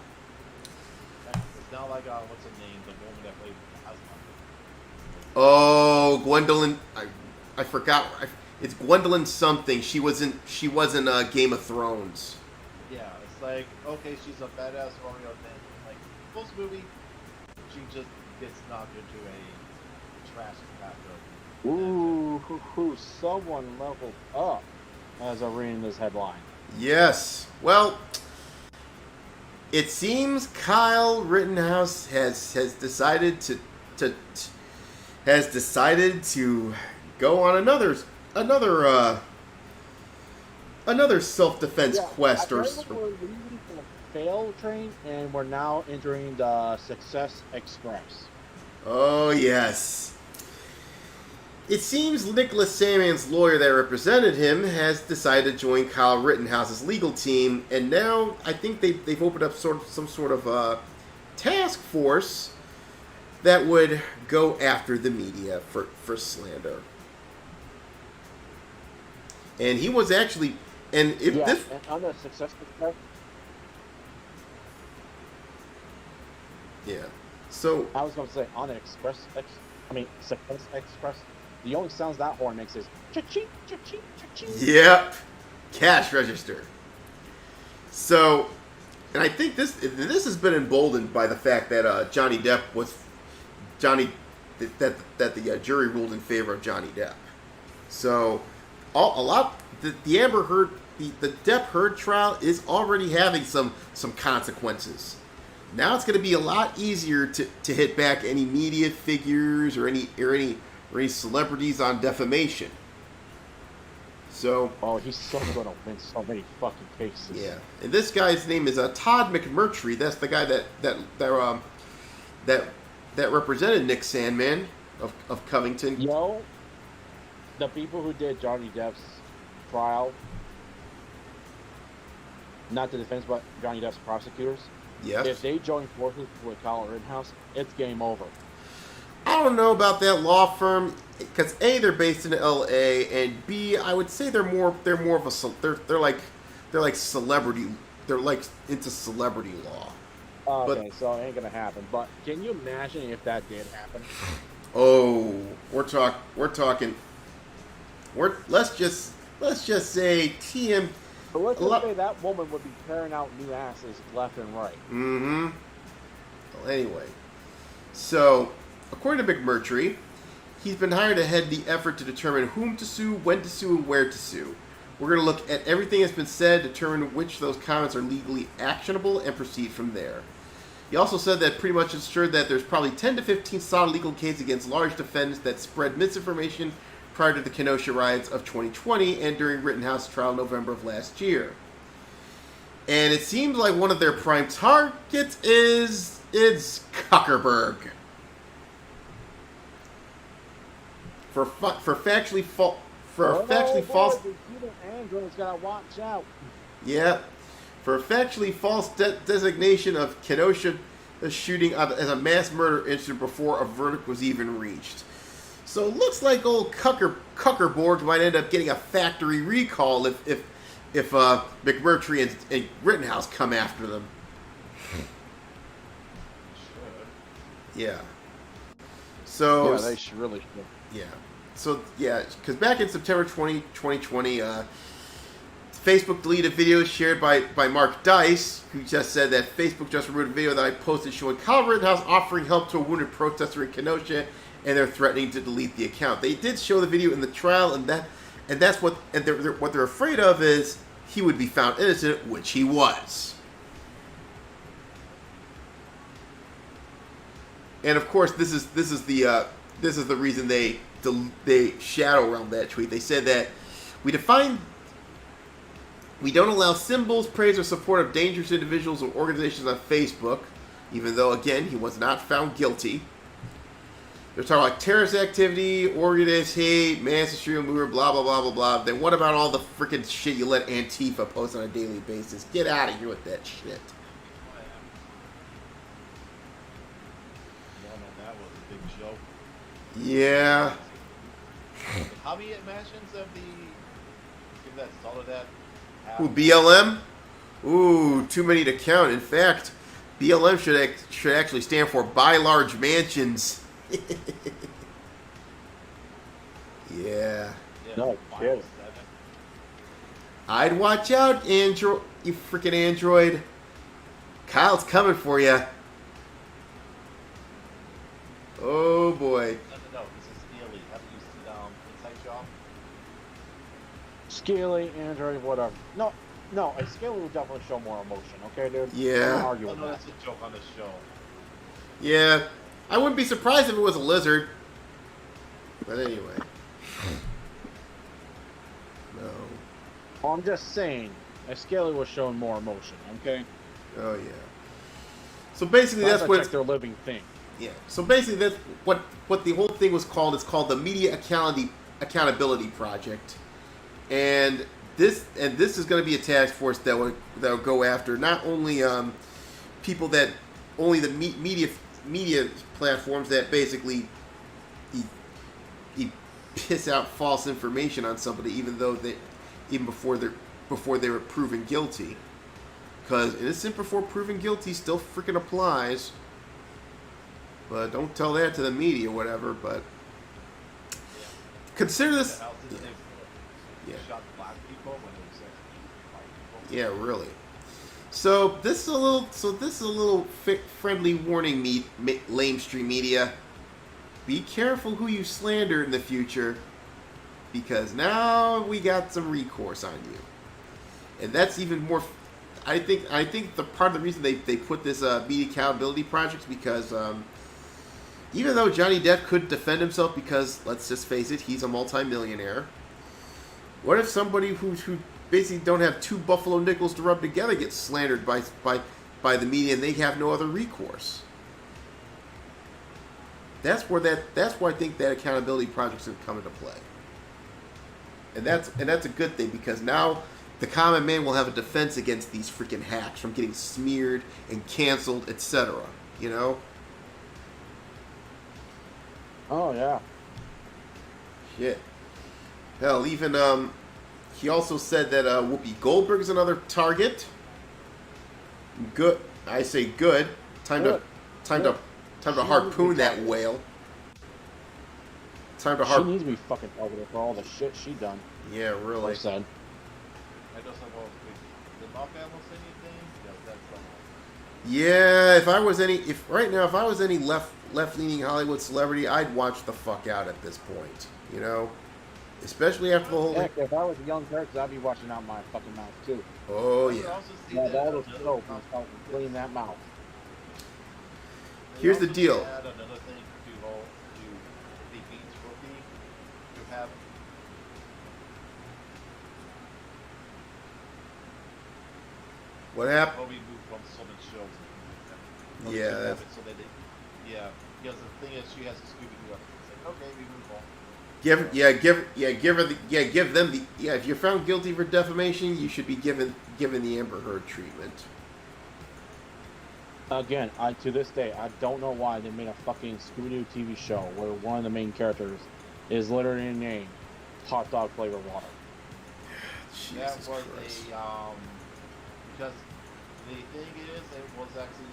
It's not like what's her name, the woman that played Asma. Oh, Gwendolyn. I forgot. It's Gwendolyn something. She was in Game of Thrones. Yeah, it's like, okay, she's a badass warrior, then like post movie, she just gets knocked into a trash compactor. Ooh, someone leveled up as I'm reading this headline. Yes. Well, it seems Kyle Rittenhouse has decided to go on another self-defense quest. We're leaving the fail train and we're now entering the Success Express. Oh yes. It seems Nicholas Sandmann's lawyer that represented him has decided to join Kyle Rittenhouse's legal team, and now I think they've opened up some sort of task force that would go after the media for slander. And he was actually, and if yeah, this, and on the Success Express. Yeah. So I was going to say on the Success Express. The only sounds that horn makes is cha-ching, cha-ching, cha-ching. Yep. Cash register. So, and I think this has been emboldened by the fact that the jury ruled in favor of Johnny Depp. So, the Amber Heard, the Depp Heard trial is already having some consequences. Now it's going to be a lot easier to hit back any media figures or any celebrities on defamation. So, he's so going to win so many fucking cases. Yeah, and this guy's name is Todd McMurtry. That's the guy that represented Nick Sandmann of Covington. Yo, the people who did Johnny Depp's trial, not the defense, but Johnny Depp's prosecutors. Yes. If they join forces with Kyle Rittenhouse, it's game over. I don't know about that law firm because A, they're based in L.A. and B, I would say they're like celebrity. They're like into celebrity law. Okay, so it ain't gonna happen. But can you imagine if that did happen? Oh, let's just say TM. But let's just say that woman would be tearing out new asses left and right. Mm-hmm. Well, anyway, so according to McMurtry, he's been hired to head the effort to determine whom to sue, when to sue, and where to sue. We're going to look at everything that's been said, determine which of those comments are legally actionable, and proceed from there. He also said that pretty much ensured that there's probably 10 to 15 solid legal cases against large defendants that spread misinformation prior to the Kenosha riots of 2020 and during Rittenhouse trial in November of last year. And it seems like one of their prime targets is Zuckerberg. For factually false. Android's gotta watch out. Yeah, for a factually false designation of Kenosha shooting as a mass murder incident before a verdict was even reached. So it looks like old Cuckerborg might end up getting a factory recall if McMurtry and Rittenhouse come after them. Yeah. So yeah, they should really should. Yeah. So yeah, because back in September 2020, Facebook deleted videos shared by Mark Dice, who just said that Facebook just removed a video that I posted showing Kyle Rittenhouse offering help to a wounded protester in Kenosha, and they're threatening to delete the account. They did show the video in the trial, and that's what they're afraid of is he would be found innocent, which he was. And of course, this is the reason they shadow realm that tweet. They said that we don't allow symbols, praise, or support of dangerous individuals or organizations on Facebook, even though, again, he was not found guilty. They're talking like terrorist activity, organized hate, mass extreme movement, blah, blah, blah, blah, blah. Then what about all the freaking shit you let Antifa post on a daily basis? Get out of here with that shit. That was a big joke. Yeah. How many mentions of the give that Soledad? Ooh, BLM? Ooh, too many to count. In fact, BLM should actually stand for Buy Large Mansions. Yeah. No shit. I'd watch out, Android. You freaking Android. Kyle's coming for you. Oh boy. No, this is Steely. Have you seen Inside Job? Scaly, Android, whatever. No, a Scaly would definitely show more emotion, okay, dude? Yeah. Don't argue with No, that. that's a joke on the show. Yeah. I wouldn't be surprised if it was a lizard. But anyway. No. Well, I'm just saying, a Scaly was showing more emotion, okay? Oh yeah. So basically, Sounds that's like what their living thing. Yeah. So basically, that's what the whole thing was called. It's called the Media Accountability Project, and this is going to be a task force that will go after not only people that only the media platforms that basically piss out false information on somebody, even before they were proven guilty, because innocent before proven guilty still freaking applies. But don't tell that to the media, whatever. But consider this. Yeah. Shot black people when it was white people. Yeah, really. So this is a little friendly warning, lamestream media. Be careful who you slander in the future, because now we got some recourse on you, and that's even more. I think the part of the reason they put this media accountability project is because. Even though Johnny Depp could defend himself because, let's just face it, he's a multimillionaire. What if somebody who basically don't have two buffalo nickels to rub together gets slandered by the media and they have no other recourse? That's why I think that accountability project's going to come into play. And that's a good thing, because now the common man will have a defense against these freaking hacks from getting smeared and canceled, etc. You know? Oh, yeah. Shit. Hell, even, he also said that, Whoopi Goldberg is another target. Good. I say good. Time to harpoon that whale. Time to She needs to be fucking targeted for all the shit she done. Yeah, really. Said. I just don't know if the Mafia will say anything. That's Yeah, if I was any left-leaning Hollywood celebrity, I'd watch the fuck out at this point. You know, especially after the whole. Heck, if I was a young character, I'd be watching out my fucking mouth too. Oh yeah. Have all the soap and start clean that mouth. Here's the deal. Add another thing to the Beats rookie to have. What happened? Well, we moved from so many shows. Yeah. That's... So that yeah. Because the thing is, she has a Scooby-Doo episode. It's like, okay, we move on. Give them the if you're found guilty for defamation, you should be given the Amber Heard treatment. Again, to this day, I don't know why they made a fucking Scooby-Doo TV show where one of the main characters is literally named Hot Dog Flavor Water. That Jesus was Christ. because the thing is, it was actually.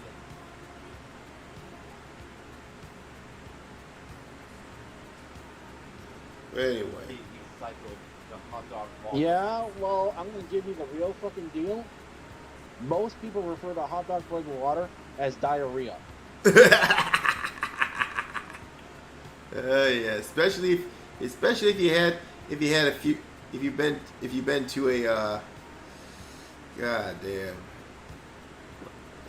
Anyway. He cycled the hot dog ball. Yeah, well, I'm gonna give you the real fucking deal. Most people refer to hot dog flavored water as diarrhea. Yeah, especially if you had a few, if you've been to a god damn,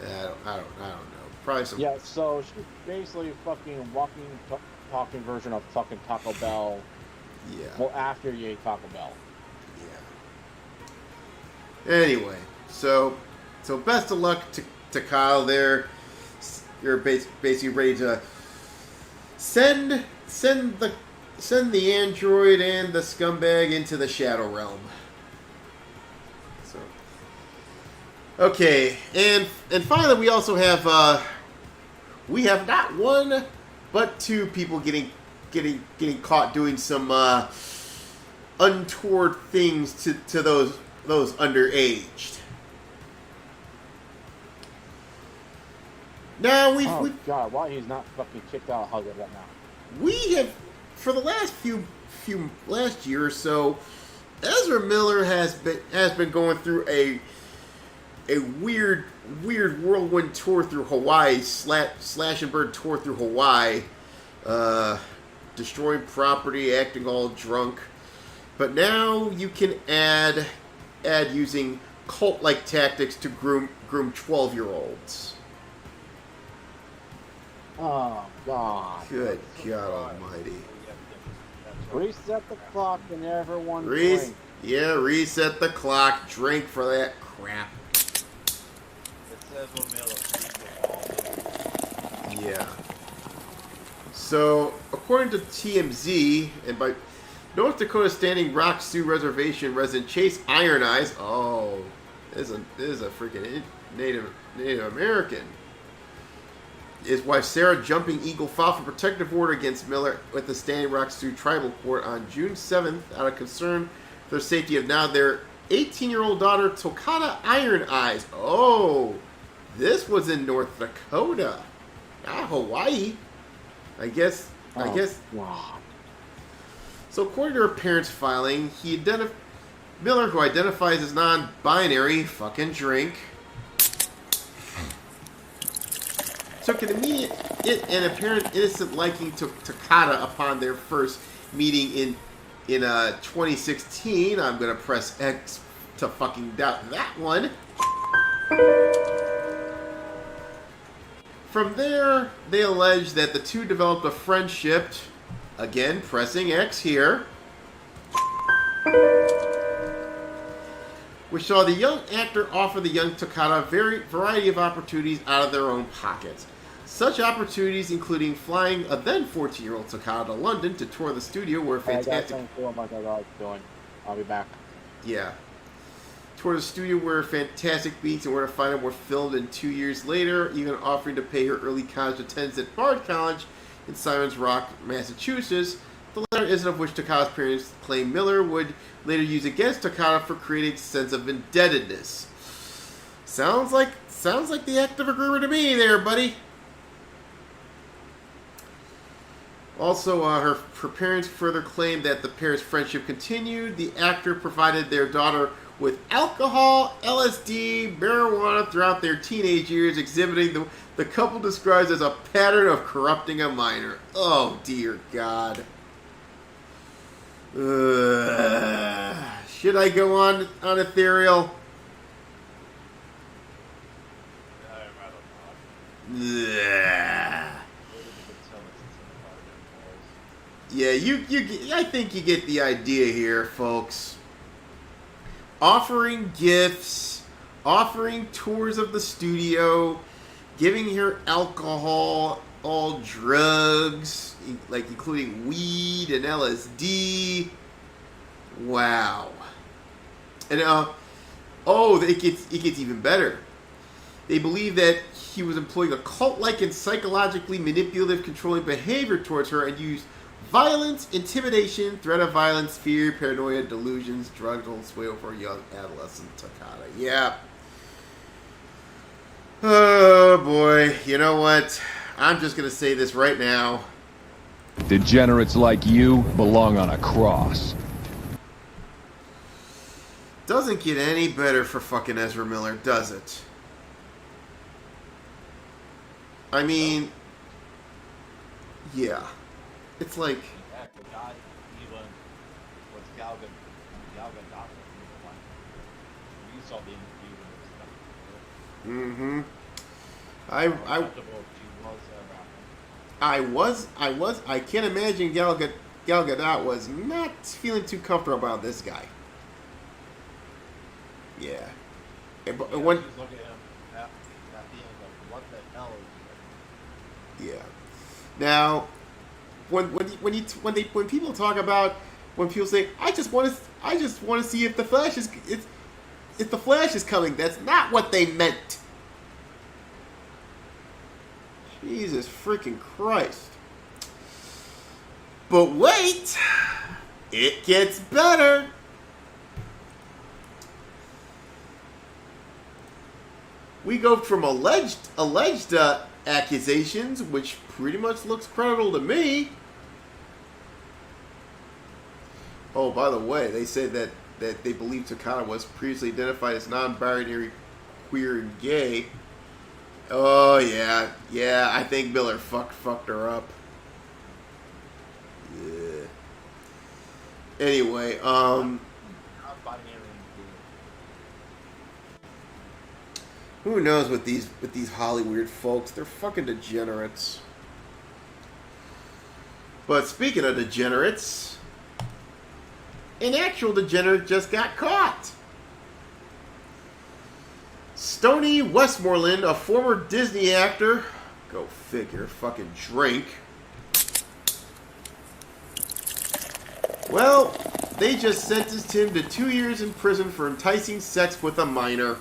I don't know, probably some. Yeah, so she's basically a fucking walking, talking version of fucking Taco Bell. Yeah. Well, after you ate Taco Bell. Yeah. Anyway, so best of luck to Kyle there. You're basically ready to send the android and the scumbag into the shadow realm. So, okay, and finally we also have not one but two people getting caught doing some untoward things to those underaged. Now God, why he's not fucking kicked out of Hollywood right now? We have, for the last last year or so, Ezra Miller has been going through a weird whirlwind tour through Hawaii, slash and burn tour through Hawaii, destroying property, acting all drunk. But now you can add using cult-like tactics to groom 12-year-olds. Oh, God. Good God Almighty. Reset the clock and everyone drink. Yeah, reset the clock. Drink for that crap. Yeah. So, according to TMZ, and by North Dakota Standing Rock Sioux Reservation resident Chase Iron Eyes, this is a freaking Native American. His wife Sarah Jumping Eagle filed for protective order against Miller with the Standing Rock Sioux Tribal Court on June 7th out of concern for the safety of now their 18-year-old daughter Tokata Iron Eyes. Oh, this was in North Dakota, not Hawaii. I guess. Wow. So according to her parents' filing, Miller, who identifies as non-binary, fucking drink, took an immediate and apparent innocent liking to Takata upon their first meeting in 2016. I'm gonna press X to fucking doubt that one. From there, they allege that the two developed a friendship. Again, pressing X here, which saw the young actor offer the young Takata a variety of opportunities out of their own pockets. Such opportunities including flying a then 14-year-old Takata to London to tour the studio where fantastic... I'll be back. Yeah. Tour the studio where fantastic beats and where to find them were filmed, and 2 years later, even offering to pay her early college attendance at Bard College in Simon's Rock, Massachusetts. The latter incident of which Takata's parents claim Miller would later use against Takata for creating a sense of indebtedness. Sounds like the act of agreement to me there, buddy. Also, her parents further claimed that the pair's friendship continued. The actor provided their daughter with alcohol, LSD, marijuana throughout their teenage years, exhibiting the couple describes as a pattern of corrupting a minor. Oh, dear God. Should I go on ethereal? Yeah, I think you get the idea here, folks. Offering gifts, offering tours of the studio, giving her alcohol, all drugs, like including weed and LSD. Wow. And it gets even better. They believe that he was employing a cult-like and psychologically manipulative, controlling behavior towards her and used violence, intimidation, threat of violence, fear, paranoia, delusions, drugs will sway over a young adolescent Takata. Yeah. Oh, boy. You know what? I'm just going to say this right now. Degenerates like you belong on a cross. Doesn't get any better for fucking Ezra Miller, does it? I mean, yeah. It's like... Yeah, the guy even was Gal Gadot. You saw the interview when it was stuff. I can't imagine Gal Gadot was not feeling too comfortable about this guy. Yeah. But Yeah, when, she was looking at him at the end like, what the hell is he? yeah. Now, when people talk about, when people say, I just want to see if the Flash is coming, that's not what they meant. Jesus freaking Christ. But wait, it gets better. We go from alleged accusations, which pretty much looks credible to me. Oh, by the way, they said that they believe Takada was previously identified as non-binary, queer, and gay. Oh yeah, I think Miller fucked her up. Yeah. Anyway, who knows with these Hollywood folks? They're fucking degenerates. But speaking of degenerates, an actual degenerate just got caught. Stoney Westmoreland, a former Disney actor, go figure, fucking drink. Well, they just sentenced him to 2 years in prison for enticing sex with a minor.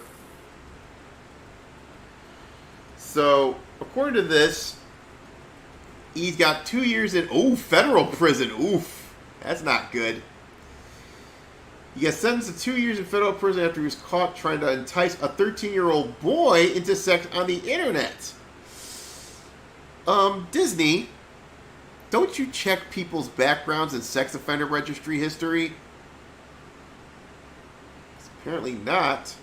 So, according to this, he's got 2 years in, federal prison. Oof, that's not good. He got sentenced to 2 years in federal prison after he was caught trying to entice a 13-year-old boy into sex on the internet. Disney, don't you check people's backgrounds and sex offender registry history? Apparently not.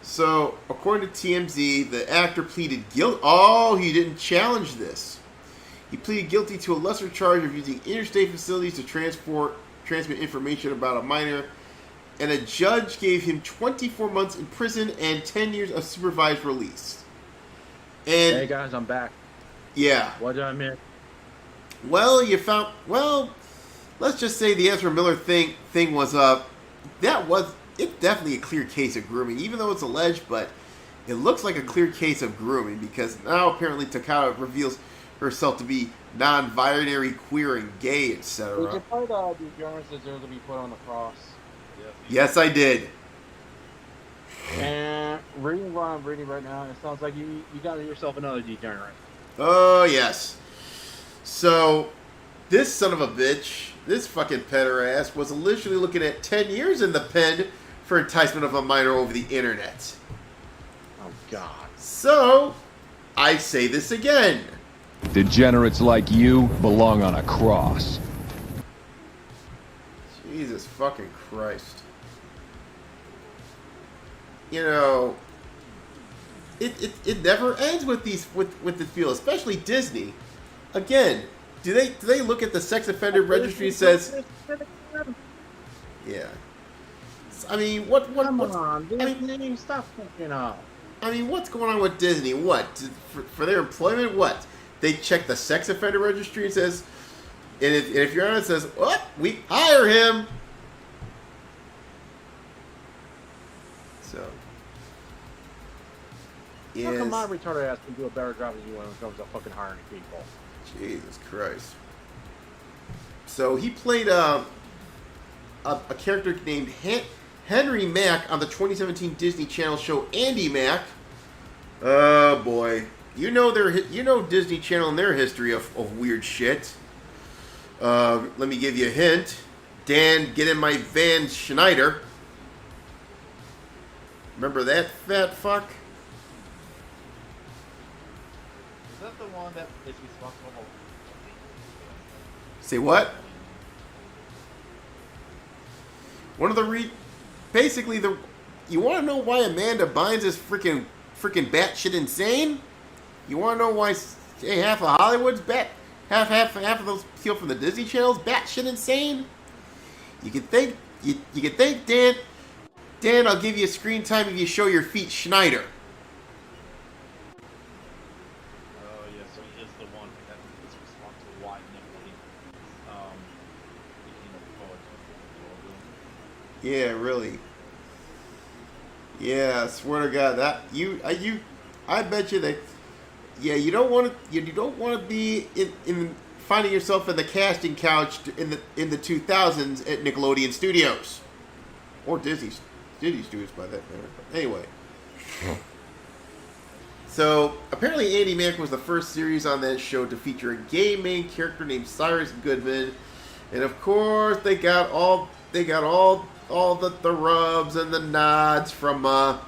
So, according to TMZ, the actor pleaded guilty. Oh, he didn't challenge this. He pleaded guilty to a lesser charge of using interstate facilities to transmit information about a minor, and a judge gave him 24 months in prison and 10 years of supervised release. And hey guys, I'm back. Yeah. What did I miss? Well, let's just say the Ezra Miller thing was it's definitely a clear case of grooming, even though it's alleged, but it looks like a clear case of grooming because now apparently Takada reveals herself to be non-binary, queer, and gay, etc. Did you play the degenerates deserve to be put on the cross? Yes, I did. And reading what I'm reading right now, it sounds like you got yourself another degenerate. Oh, yes. So, this son of a bitch, this fucking pederast, was initially looking at 10 years in the pen for enticement of a minor over the internet. Oh, God. So, I say this again. Degenerates like you belong on a cross. Jesus fucking Christ. You know, it never ends with the field, especially Disney. Again, do they look at the sex offender registry and says, yeah. I mean, Come on, Disney, stop fucking up. I mean, what's going on with Disney? What for their employment? What they check the sex offender registry and says, and if you're honest, it says, "Oh, we hire him." So, How come my retarded ass can do a better job than you when it comes to fucking hiring people? Jesus Christ. So he played a character named Henry Mack on the 2017 Disney Channel show Andy Mack. Oh boy, you know Disney Channel and their history of weird shit. Let me give you a hint. Dan, get in my van, Schneider. Remember that fat fuck? Is that the one that is responsible? Say what? one of the basically the. You want to know why Amanda Bynes is freaking batshit insane? You want to know why half of Hollywood's half of those people from the Disney channels batshit insane? You can thank Dan. I'll give you a screen time if you show your feet, Schneider. Oh yeah, so he is the one that is responsible for why Nickelodeon became a poet. Yeah, really. Yeah, I swear to God, that I bet you that. Yeah, you don't want to be in finding yourself in the casting couch in the 2000s at Nickelodeon Studios or Disney Studios by that matter. But anyway, so apparently Andy Mack was the first series on that show to feature a gay main character named Cyrus Goodman, and of course they got all the rubs and the nods from the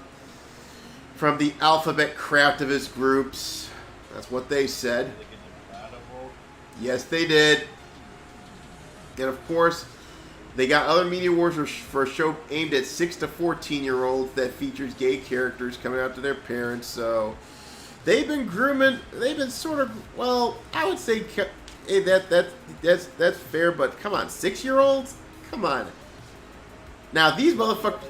alphabet craftivist groups. That's what they said. Yes, they did. And of course, they got other media awards for a show aimed at 6 to 14-year-olds that features gay characters coming out to their parents. So they've been grooming. They've been sort of, well, I would say that's fair. But come on, 6-year-olds? Come on. Now these motherfuckers.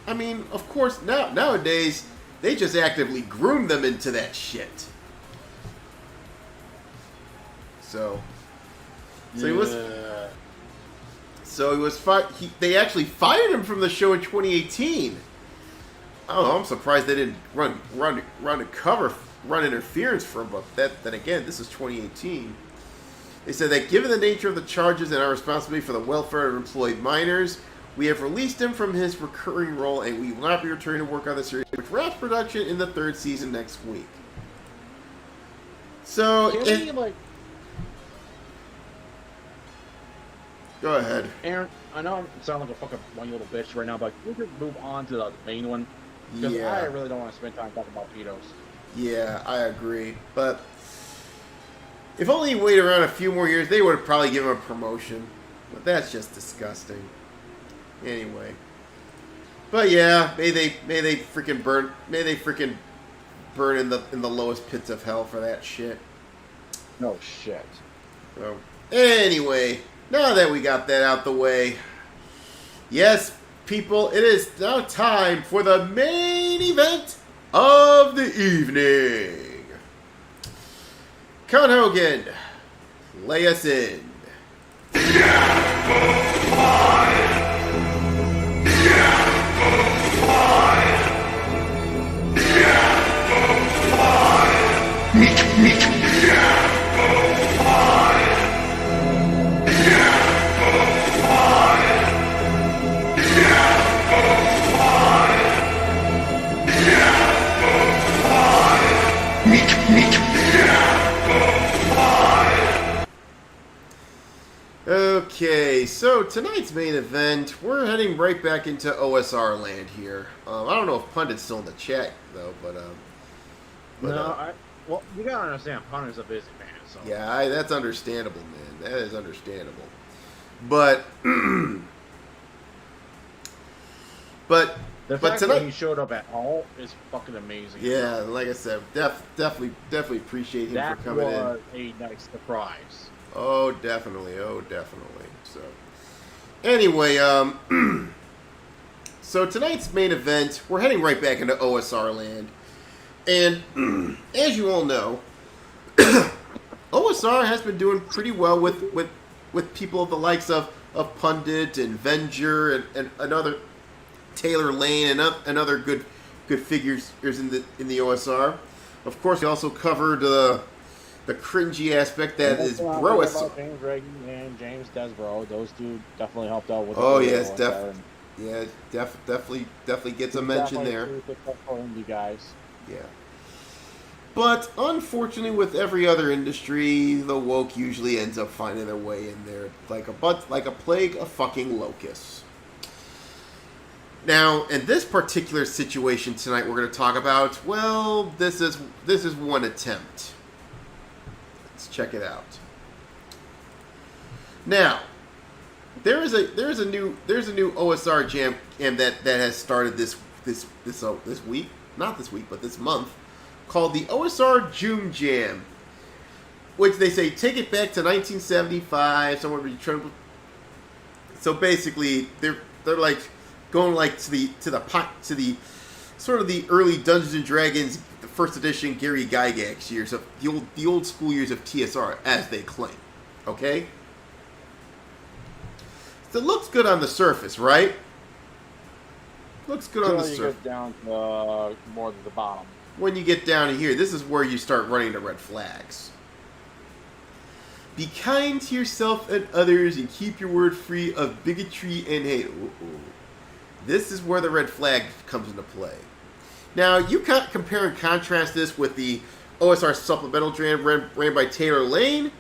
I mean, of course, nowadays they just actively groom them into that shit. So he was. So he was. They actually fired him from the show in 2018. Oh, I'm surprised they didn't run interference for him. But then again, this is 2018. They said that given the nature of the charges and our responsibility for the welfare of employed minors, we have released him from his recurring role, and we will not be returning to work on the series, which wraps production in the 3rd season next week. So, go ahead. Aaron, I know I sound like a fucking one little bitch right now, but we could move on to the main one. Because I really don't want to spend time talking about pedos. Yeah, I agree. But if only you wait around a few more years, they would have probably given him a promotion. But that's just disgusting. Anyway. But yeah, may they freaking burn in the lowest pits of hell for that shit. No shit. So anyway, now that we got that out the way, yes, people, it is now time for the main event of the evening. Con Hogan, lay us in. Okay, so tonight's main event, we're heading right back into OSR land here. I don't know if Pundit's still in the chat, though, well, you gotta understand, Pundit's a busy man, so. Yeah, that's understandable, man. That is understandable. But the fact tonight that he showed up at all is fucking amazing. Yeah, like I said, definitely appreciate him for coming in. That was a nice surprise. Oh, definitely. So, anyway, so tonight's main event, we're heading right back into OSR land. And as you all know, OSR has been doing pretty well with people of the likes of Pundit and Venger and another Taylor Lane and other good figures in the OSR. Of course, we also covered the cringy aspect that is Broas. James Reagan and James Desborough, those two definitely helped out with. Oh yes, definitely gets a mention there. You guys. Yeah. But unfortunately, with every other industry, the woke usually ends up finding their way in there like a plague of fucking locusts. Now, in this particular situation tonight, we're going to talk about. Well, this is one attempt. Let's check it out. Now, there's a new OSR jam that has started this week, not this week, but this month, called the OSR June Jam, which they say take it back to 1975, somewhere between. So basically, they're like going like to the sort of the early Dungeons and Dragons, the first edition Gary Gygax years of the old school years of TSR, as they claim. Okay, so it looks good on the surface, right? Looks good on the surface. You get down to more to the bottom. When you get down to here, this is where you start running the red flags. Be kind to yourself and others and keep your word free of bigotry and hate. Ooh. This is where the red flag comes into play. Now, you can't compare and contrast this with the OSR supplemental jam ran by Taylor Lane.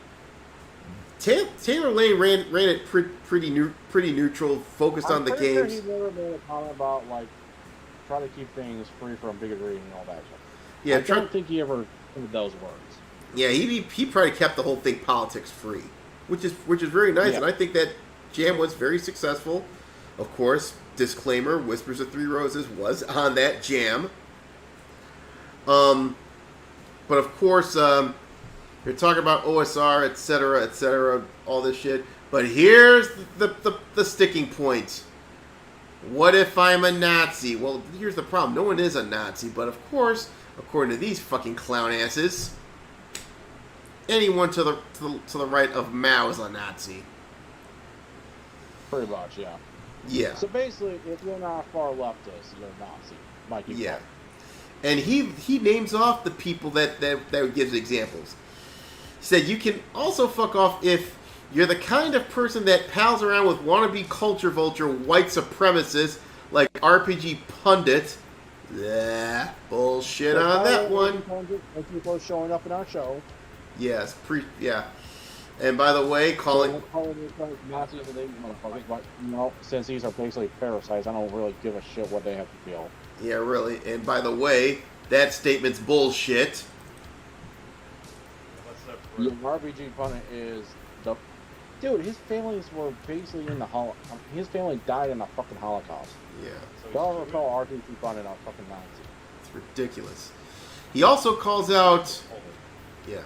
Taylor Lane ran it pretty neutral, focused on the games. Sure he never made a comment about, like, try to keep things free from bigotry and all that stuff. Yeah, I don't think he ever said those words. Yeah, he probably kept the whole thing politics free, which is very nice, yeah. And I think that jam was very successful. Of course, disclaimer: Whispers of Three Roses was on that jam. But of course, you're talking about OSR, etc., all this shit. But here's the sticking point. What if I'm a Nazi? Well, here's the problem: no one is a Nazi, but of course, according to these fucking clown asses, anyone to the right of Mao is a Nazi. Pretty much, yeah. Yeah. So basically, if you're not far leftist, you're a Nazi. Mikey. Yeah. And he names off the people that gives examples. He said you can also fuck off if you're the kind of person that pals around with wannabe culture vulture white supremacists like RPG Pundit. Yeah, bullshit on that one. Thank you for showing up in our show. Yes, And by the way, calling Nazis and they motherfuckers, but since these are basically parasites, I don't really give a shit what they have to feel. Yeah, really. And by the way, that statement's bullshit. The RPG Pundit is the dude. His families were basically in the his family died in the fucking Holocaust. Yeah. Y'all call RPG Pundit a fucking Nazi. It's ridiculous. He also calls out. Yeah.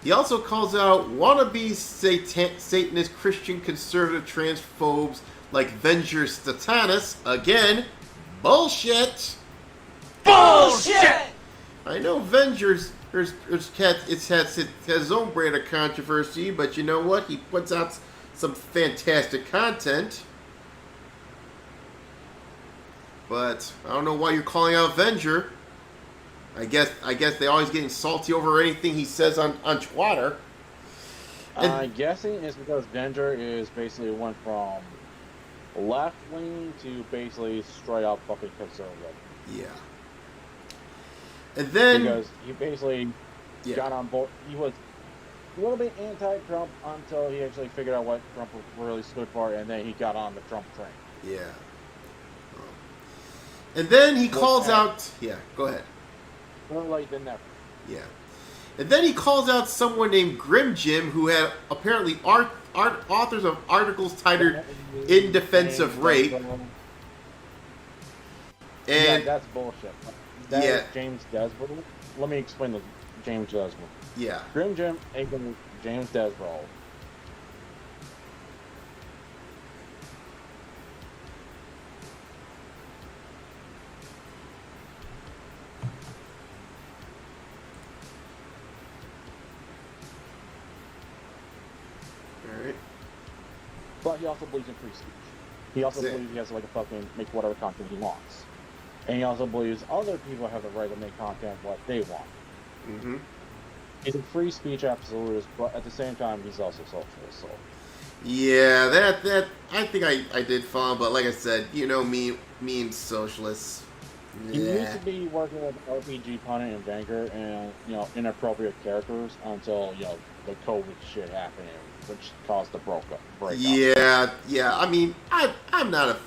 He also calls out wannabe Satanist Christian conservative transphobes like Venger Statanus. Again, bullshit. Bullshit! I know Venger's had his own brand of controversy, but you know what? He puts out some fantastic content. But I don't know why you're calling out Venger. I guess they always getting salty over anything he says on Twitter. I'm guessing it's because Venger is basically went from left wing to basically straight up fucking conservative. Yeah. And then because he basically got on board. He was a little bit anti-Trump until he actually figured out what Trump really stood for, and then he got on the Trump train. Yeah. And then he calls out. Yeah, go ahead. More late than never. Yeah. And then he calls out someone named Grim Jim, who had apparently authors of articles titled "In Defense of Rape." And that's bullshit. That is James Desborough. Let me explain the James Desborough. Yeah. Grim Jim, aka James Desborough. But he also believes in free speech. He also believes he has to make whatever content he wants. And he also believes other people have the right to make content what they want. Mm-hmm. He's a free speech absolutist, but at the same time, he's also socialist. So. Yeah, that I think I did follow, but like I said, me and socialists. He used to be working with RPG Pundit and Venger and inappropriate characters until the COVID shit happened, which caused the breakup. Yeah. I mean, I'm not a.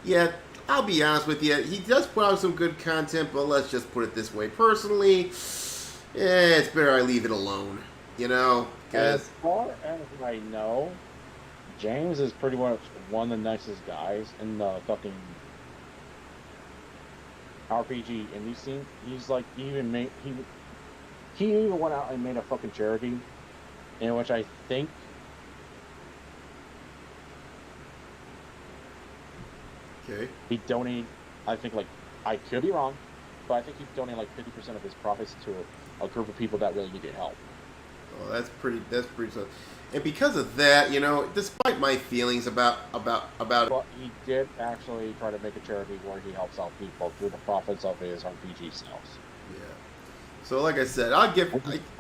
Yeah, I'll be honest with you. He does put out some good content, but let's just put it this way. Personally, it's better I leave it alone. As far as I know, James is pretty much one of the nicest guys in the fucking RPG indie scene. He's like, he even went out and made a fucking charity, in which I think he donated, I think, like, I could be wrong, but I think he donated like 50% of his profits to a group of people that really needed help. Oh, that's pretty tough. And because of that, you know, despite my feelings about But he did actually try to make a charity where he helps out people through the profits of his RPG sales. Yeah. So like I said, I'll give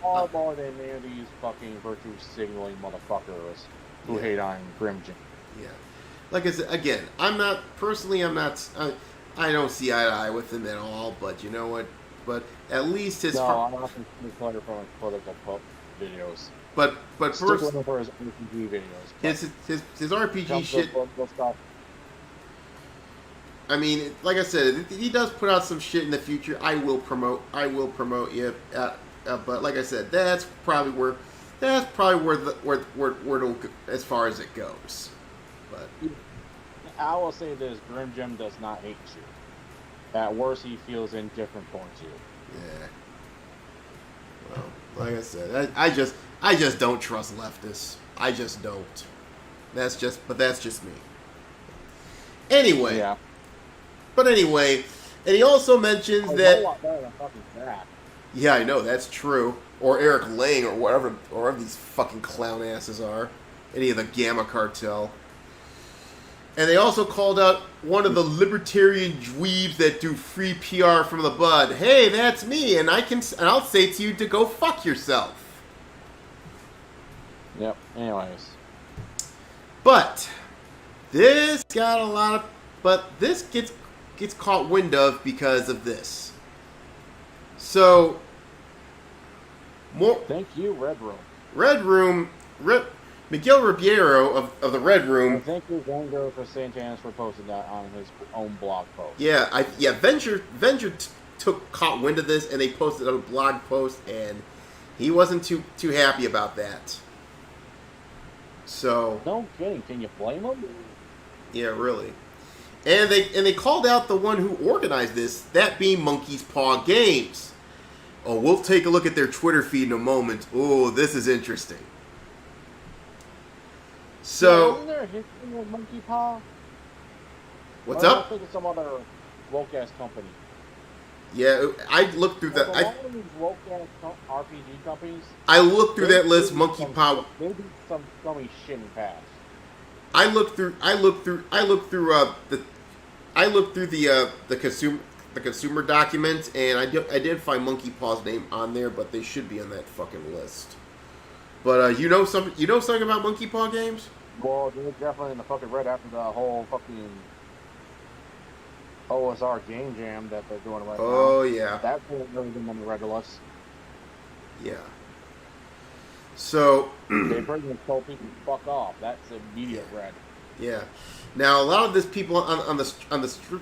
far more than any of these fucking virtue signaling motherfuckers who hate on Grim Jim. Yeah. Like I said, again, I don't see eye to eye with him at all, but you know what? But at least his... No, I'm not from political videos. But first... for his RPG videos. His RPG shit... I mean, like I said, if he does put out some shit in the future, I will promote you. But like I said, that's probably where it'll, as far as it goes. But I will say this: Grim Jim does not hate you. At worst, he feels indifferent towards you. Yeah. Well, like I said, I just don't trust leftists. I just don't. That's just me. Anyway. Yeah. But anyway, and he also mentions that. A lot better than fucking Zach. Yeah, I know that's true. Or Eric Lang, or whatever these fucking clown asses are. Any of the Gamma Cartel. And they also called out one of the libertarian dweebs that do free PR from the bud. Hey, that's me, and I'll say to you to go fuck yourself. Yep. Anyways. But this got a lot of. But this gets caught wind of because of this. So more. Thank you, Red Room. Red Room. Miguel Ribeiro of the Red Room. And thank you, Vango, for Santanas for posting that on his own blog post. Yeah, Venture caught wind of this, and they posted on a blog post, and he wasn't too happy about that. So. No kidding. Can you blame him? Yeah, really. And they called out the one who organized this, that being Monkey's Paw Games. Oh, we'll take a look at their Twitter feed in a moment. Oh, this is interesting. So, isn't there a history with Monkey Paw? What's or up? I think it's some other woke ass company. Yeah, I looked through that. A lot of these woke ass RPG companies. I looked through that list. Monkey Paw. They do some scummy shit in the past. I looked through the consumer document, and I did find Monkey Paw's name on there, but they should be on that fucking list. But you know something about Monkey Paw Games? Well, they're definitely in the fucking red after the whole fucking OSR game jam that they're doing right now. Oh yeah, that's really been on the red list. Yeah. So they pretty much told people to fuck off. That's immediate red. Yeah. Now a lot of these people on the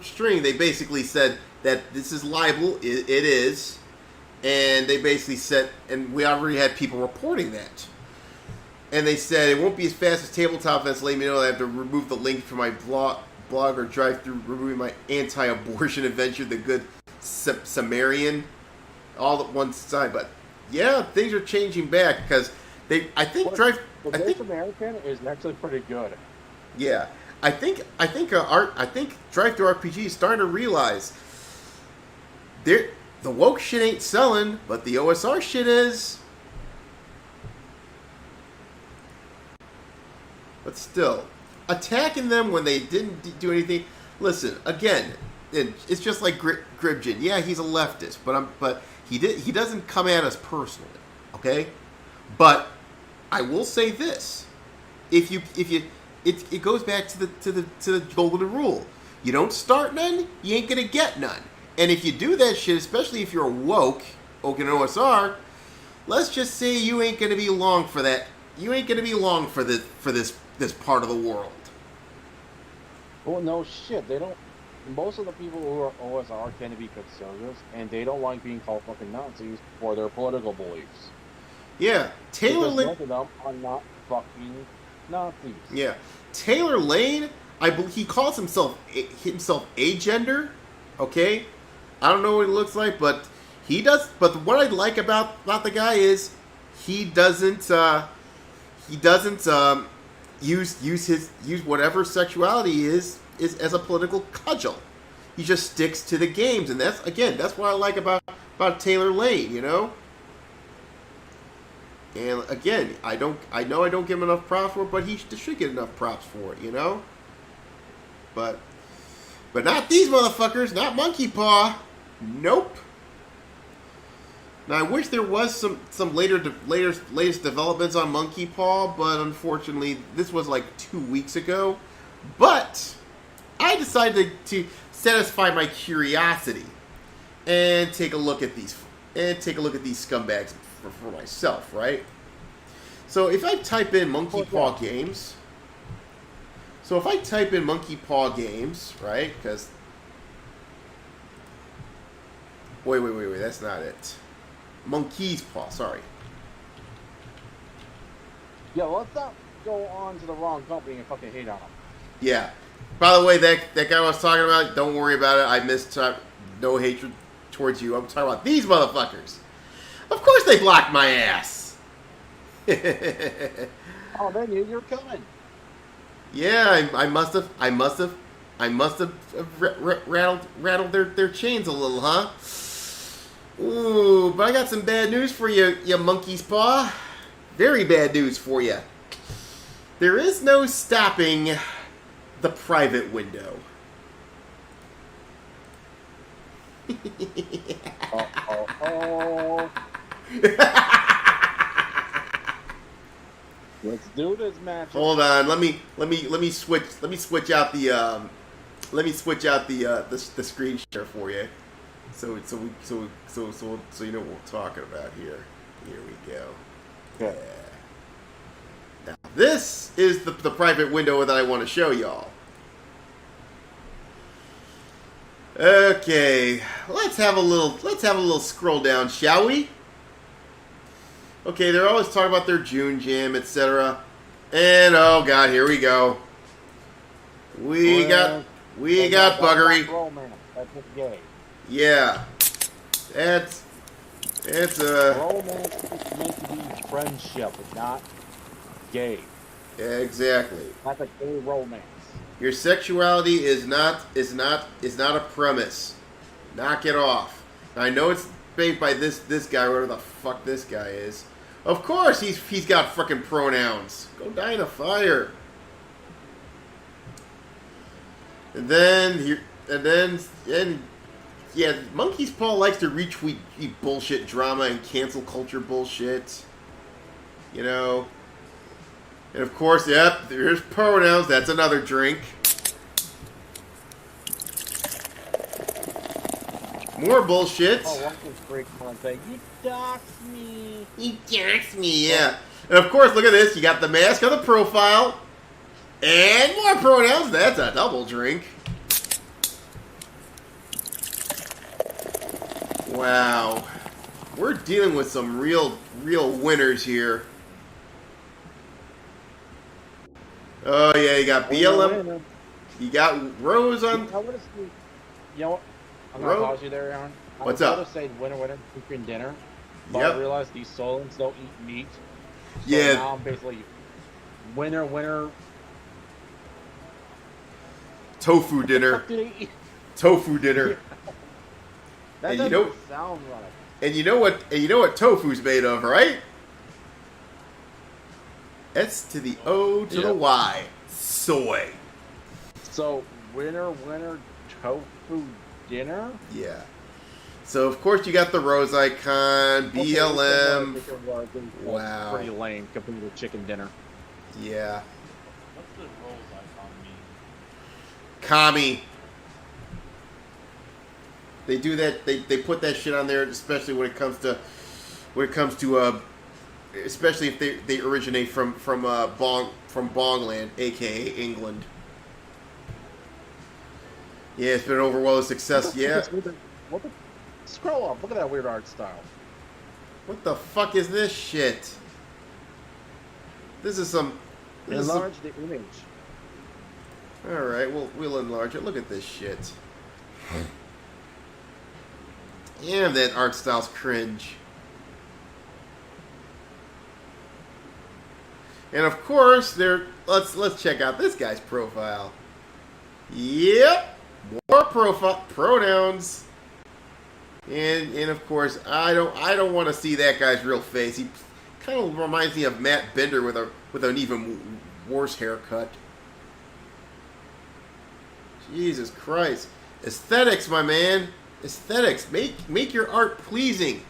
string, they basically said that this is libel. It is. And they basically said, and we already had people reporting that. And they said, it won't be as fast as Tabletop Events. Let me know I have to remove the link from my blog or drive through removing my anti-abortion adventure, The Good Samaritan, all at one side. But yeah, things are changing back because The Good Samaritan is actually pretty good. Yeah, I think Drive Through RPG is starting to realize the woke shit ain't selling, but the OSR shit is. But still, attacking them when they didn't do anything. Listen, again, it's just like Gribjin. Yeah, he's a leftist, but he doesn't come at us personally, okay? But I will say this: it goes back to the golden rule. You don't start none, you ain't gonna get none. And if you do that shit, especially if you're woke in OSR, let's just say you ain't gonna be long for that. You ain't gonna be long for this part of the world. Well, no shit. They don't. Most of the people who are OSR tend to be conservatives, and they don't like being called fucking Nazis for their political beliefs. Yeah, Taylor Most of them are not fucking Nazis. Yeah. Taylor Lane, I believe he calls himself agender. Okay? I don't know what he looks like, but he does. But what I like about the guy is he doesn't use whatever sexuality is as a political cudgel. He just sticks to the games, and that's what I like about Taylor Lane, you know. And again, I know I don't give him enough props for it, but he should get enough props for it, you know. But not these motherfuckers, not Monkey Paw. Nope. Now I wish there was some latest developments on Monkey Paw, but unfortunately this was like 2 weeks ago. But I decided to satisfy my curiosity and take a look at these scumbags for myself, right? So if I type in Monkey Paw Games, right? Because wait, that's not it. Monkey's Paw, sorry. Yeah, let's not go on to the wrong company and fucking hate on them. Yeah. By the way, that guy I was talking about, don't worry about it. I missed no hatred towards you. I'm talking about these motherfuckers. Of course they blocked my ass. Oh, they knew you were coming. Yeah, I must have rattled their chains a little, huh? Ooh, but I got some bad news for you, you monkey's paw. Very bad news for you. There is no stopping the private window. Let's do this match. Hold on, let me switch out the screen share for you, so you know what we're talking about here. Here we go. Okay. Yeah. Now this is the private window that I want to show y'all. Okay, let's have a little scroll down, shall we? Okay, they're always talking about their June Jam, etc. And oh god, here we go. We got buggery. Romance. That's just gay. Yeah, it's romance is meant to be friendship, it's not gay. exactly. That's a gay romance. Your sexuality is not a premise. Knock it off. I know it's made by this guy, whatever the fuck this guy is. Of course he's got fucking pronouns. Go die in a fire. And yeah, Monkey's Paw likes to retweet bullshit drama and cancel culture bullshit. You know. And of course, yep, there's pronouns. That's another drink. More bullshit. Oh, one was great one thing. You dox me. You dox me. Yeah. And of course, look at this. You got the mask on the profile. And more pronouns. That's a double drink. Wow. We're dealing with some real winners here. Oh, yeah, you got BLM. You got Rose on. You know what? I'm going to pause you there, Aaron. What's up? I up? was going to say winner, chicken dinner. But Yep. I realized these Solons don't eat meat. So Yeah. now I'm basically winner. Tofu dinner. Tofu dinner. That And doesn't you know- sound right. And you know what tofu's made of, right? S to the O to the Y. Soy. So, winner, tofu dinner? Yeah. So, of course, you got the Rose icon, BLM. Wow. Pretty lame compared to chicken dinner. Yeah. What's the rose icon mean? Kami. They do that. They put that shit on there, especially when it comes to especially if they originate from Bongland, aka England. Yeah, it's been an overwhelming success. Yeah. Scroll up. Look at that weird art style. What the fuck is this shit? This is some Enlarge the image. All right, we'll enlarge it. Look at this shit. Damn, that art style's cringe. And of course, let's check out this guy's profile. Yep, more pronouns. And of course, I don't want to see that guy's real face. He kind of reminds me of Matt Bender with an even worse haircut. Jesus Christ. Aesthetics, my man. Aesthetics. Make your art pleasing.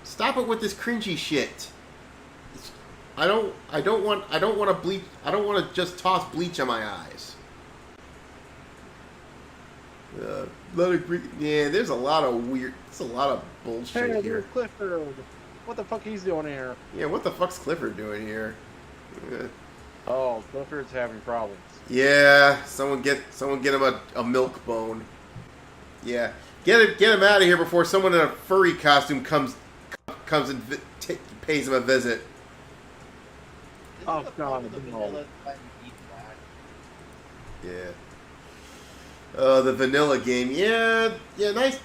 Stop it with this cringy shit. I don't want to bleach. I don't want to just toss bleach on my eyes. Yeah, there's a lot of bullshit Hey, here. Clifford. What the fuck he's doing here? Yeah, what the fuck's Clifford doing here? Oh, Clifford's having problems. Yeah, someone get him a milk bone. Yeah, get him out of here before someone in a furry costume comes and pays him a visit. Oh God, no. Yeah. The vanilla game. Yeah, nice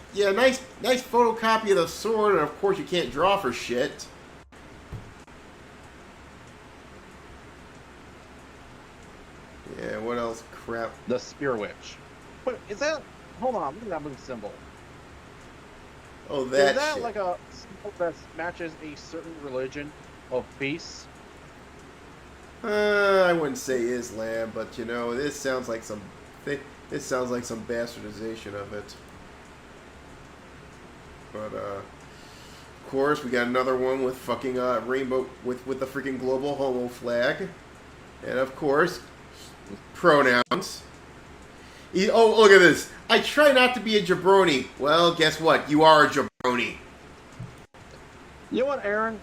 photocopy of the sword, and of course you can't draw for shit. Yeah, what else? Crap. The Spear Witch. Wait, is that? Hold on, look at that blue symbol. Oh, that is that shit. like a symbol that matches a certain religion of beasts? I wouldn't say Islam, but you know, this sounds like some bastardization of it. But of course, we got another one with fucking rainbow with the freaking global homo flag, and of course, pronouns. Oh, look at this! I try not to be a jabroni. Well, guess what? You are a jabroni. You know what, Aaron?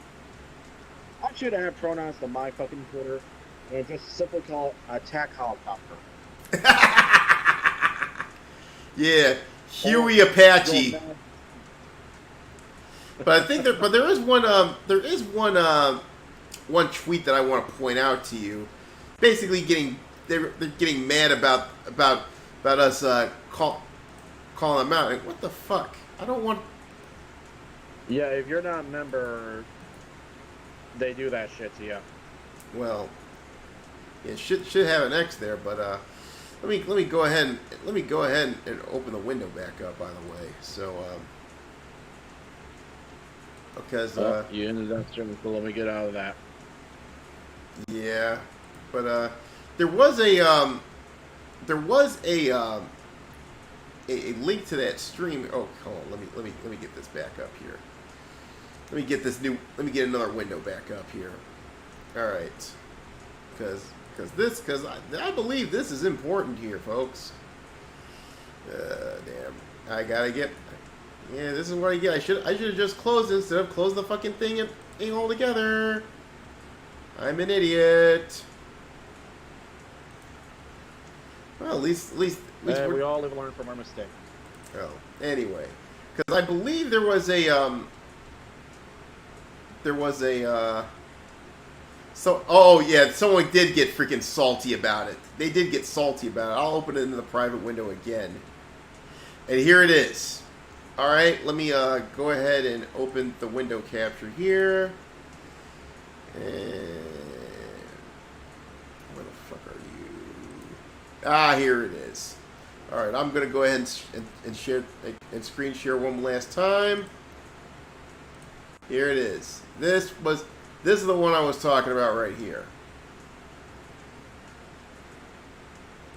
I should add pronouns to my fucking Twitter and just simply call it attack helicopter. Yeah, Huey Apache. But I think there is one tweet that I want to point out to you. Basically, they're getting mad about us calling them out. Like, what the fuck? I don't want. Yeah, if you're not a member, they do that shit to you. Well, it should have an X there, but let me go ahead and open the window back up. By the way, so because you ended that stream, so let me get out of that. Yeah, but there was a link to that stream. Oh, hold on, let me get this back up here. Let me get another window back up here. All right, because I believe this is important here, folks. Damn, I gotta get. Yeah, this is what I get. I should have just closed it instead of closed the fucking thing altogether. I'm an idiot. Well, at least we all live and learn from our mistake. Oh, anyway, because I believe there was a someone did get freaking salty about it. They did get salty about it. I'll open it in the private window again, and here it is. All right, let me go ahead and open the window capture here. And where the fuck are you? Ah, here it is. All right, I'm gonna go ahead and share and screen share one last time. Here it is. This is the one I was talking about right here.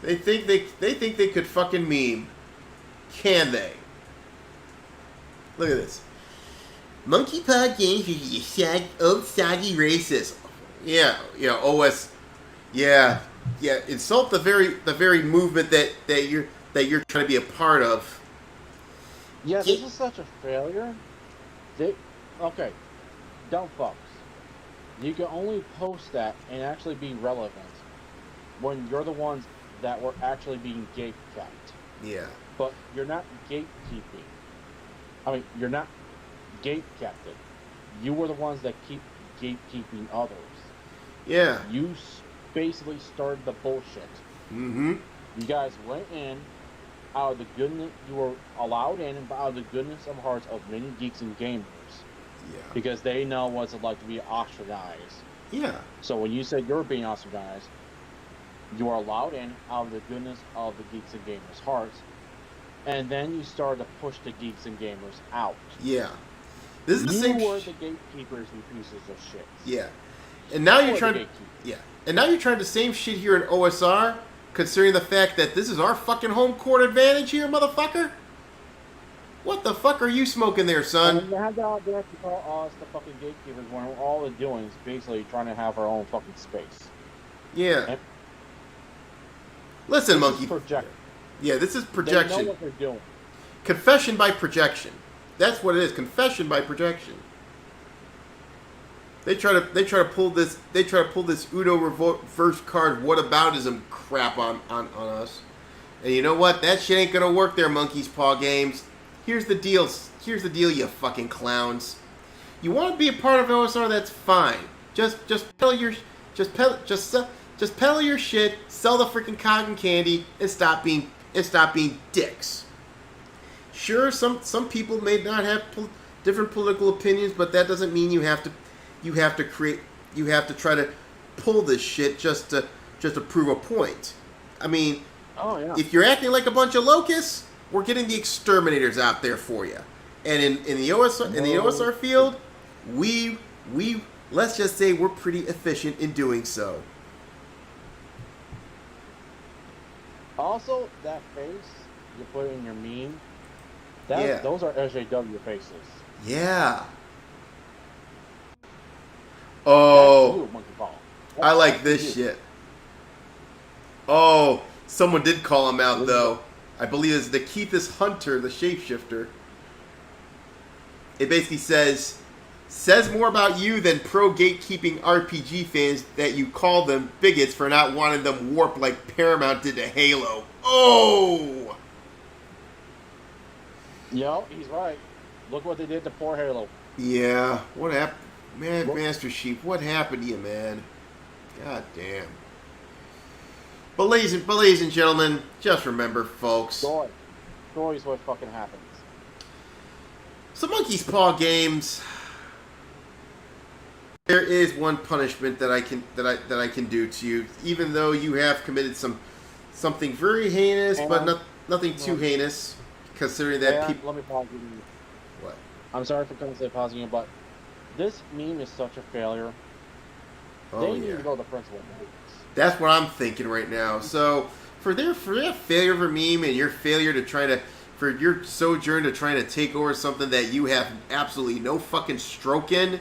They think they could fucking meme. Can they? Look at this. Monkey Paw Games is old soggy racist. Yeah, OS. Yeah. Insult the very movement that you're trying to be a part of. Yeah, this is such a failure. Okay, dumb fucks. You can only post that and actually be relevant when you're the ones that were actually being gatekept. Yeah. But you're not gatekeeping. I mean, you're not gate-kept. You were the ones that keep gatekeeping others. Yeah. You basically started the bullshit. Mm-hmm. You guys went in out of the goodness, you were allowed in out of the goodness of hearts of many geeks and gamers. Yeah. Because they know what it's like to be ostracized. Yeah. So when you said you're being ostracized, you are allowed in out of the goodness of the geeks and gamers' hearts. And then you started to push the geeks and gamers out. Yeah. This is the same. You were the gatekeepers, you pieces of shit. Yeah. And now you're trying to. Yeah. And now you're trying the same shit here in OSR, considering the fact that this is our fucking home court advantage here, motherfucker. What the fuck are you smoking there, son? And you have the audacity to call us the fucking gatekeepers when all we're doing is basically trying to have our own fucking space. Yeah. And listen, this monkey. Is project. Yeah, this is projection. They know what they're doing. Confession by projection. That's what it is. Confession by projection. They try to pull this Uno reverse card whataboutism crap on us. And you know what? That shit ain't gonna work there, Monkey's Paw Games. Here's the deal. Here's the deal, you fucking clowns. You want to be a part of OSR? That's fine. Just peddle your shit. Sell the freaking cotton candy and stop being dicks. Sure, some people may not have different political opinions, but that doesn't mean you have to try to pull this shit just to prove a point. I mean, if you're acting like a bunch of locusts, we're getting the exterminators out there for you. And in the OSR field, we let's just say we're pretty efficient in doing so. Also, that face you put in your meme, those are SJW faces. Yeah. Oh, I like this shit. Oh, someone did call him out, though. I believe it's the Keithus Hunter, the shapeshifter. It basically says more about you than pro-gatekeeping RPG fans that you call them bigots for not wanting them warped like Paramount did to Halo. Oh! Yo, he's right. Look what they did to poor Halo. Yeah, what happened? Man, Master Chief, what happened to you, man? God damn. But ladies and gentlemen, just remember, folks. Story's what fucking happens. So Monkey's Paw Games. There is one punishment that I can do to you, even though you have committed something very heinous, but nothing too heinous, considering that people. Let me pause you. What? I'm sorry for pausing you, but this meme is such a failure. Oh, they need to go to the principal. That's what I'm thinking right now. So for their failure of a meme and your failure for your sojourn to trying to take over something that you have absolutely no fucking stroke in,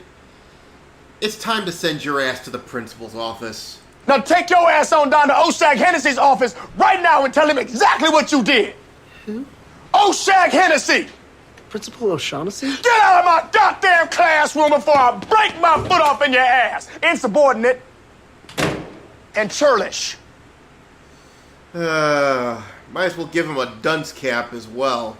it's time to send your ass to the principal's office. Now take your ass on down to Oshag Hennessy's office right now and tell him exactly what you did. Who? Oshag Hennessy! Principal O'Shaughnessy? Get out of my goddamn classroom before I break my foot off in your ass! Insubordinate and churlish. Might as well give him a dunce cap as well.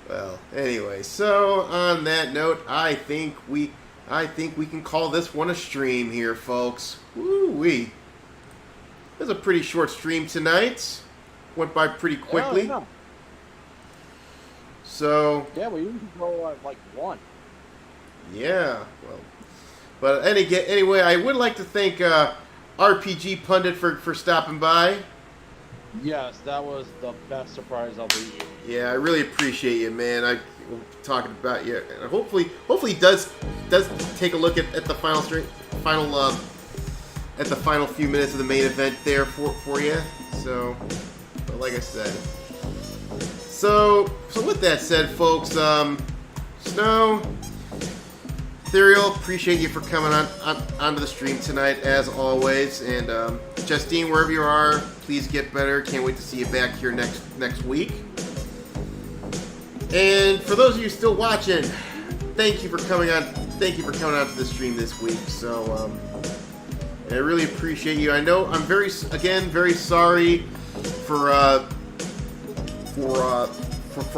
Well, anyway, so on that note, I think we can call this one a stream here, folks. Woo-wee. It was a pretty short stream tonight. Went by pretty quickly. Yeah. So. Yeah, we usually go at like 1. Yeah, well. But anyway, I would like to thank RPG Pundit for stopping by. Yes, that was the best surprise of the year. Yeah, I really appreciate you, man. I will talking about you. And hopefully he does take a look at the final few minutes of the main event there for you. So, but like I said. So with that said, folks, Snow, Ethereal, appreciate you for coming onto the stream tonight, as always. And Justine, wherever you are, please get better. Can't wait to see you back here next week. And for those of you still watching, thank you for coming on. Thank you for coming on to the stream this week. So I really appreciate you. I know I'm very sorry for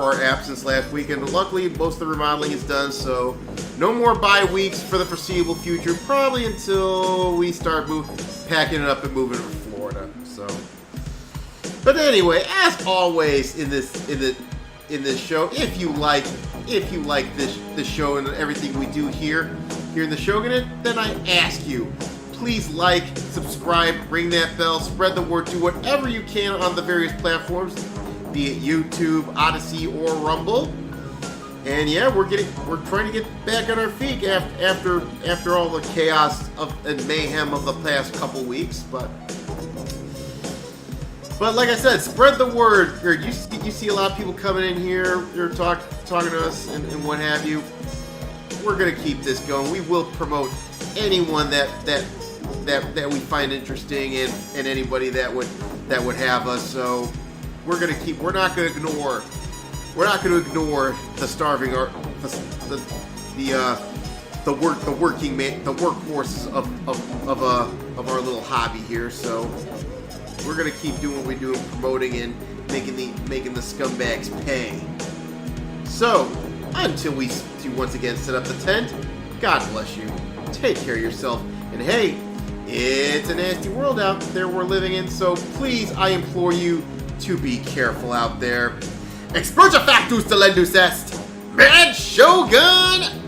our absence last week, and luckily most of the remodeling is done, so No more bye weeks for the foreseeable future, probably until we start packing it up and moving to Florida. So, but anyway, as always in this show, if you like this show and everything we do here in the Shogun, then I ask you, please like, subscribe, ring that bell, spread the word, do whatever you can on the various platforms, be it YouTube, Odyssey, or Rumble. And yeah, we're trying to get back on our feet after all the chaos and mayhem of the past couple weeks. But like I said, spread the word. You see a lot of people coming in here, they're talking to us and what have you. We're gonna keep this going. We will promote anyone that we find interesting and anybody that would have us. So we're not gonna ignore the starving the workforce of our little hobby here. So we're gonna keep doing what we do, promoting and making the scumbags pay. So until we once again set up the tent, God bless you. Take care of yourself, and hey, it's a nasty world out there we're living in. So please, I implore you to be careful out there. Expurga factus delendus est, Mad Shogun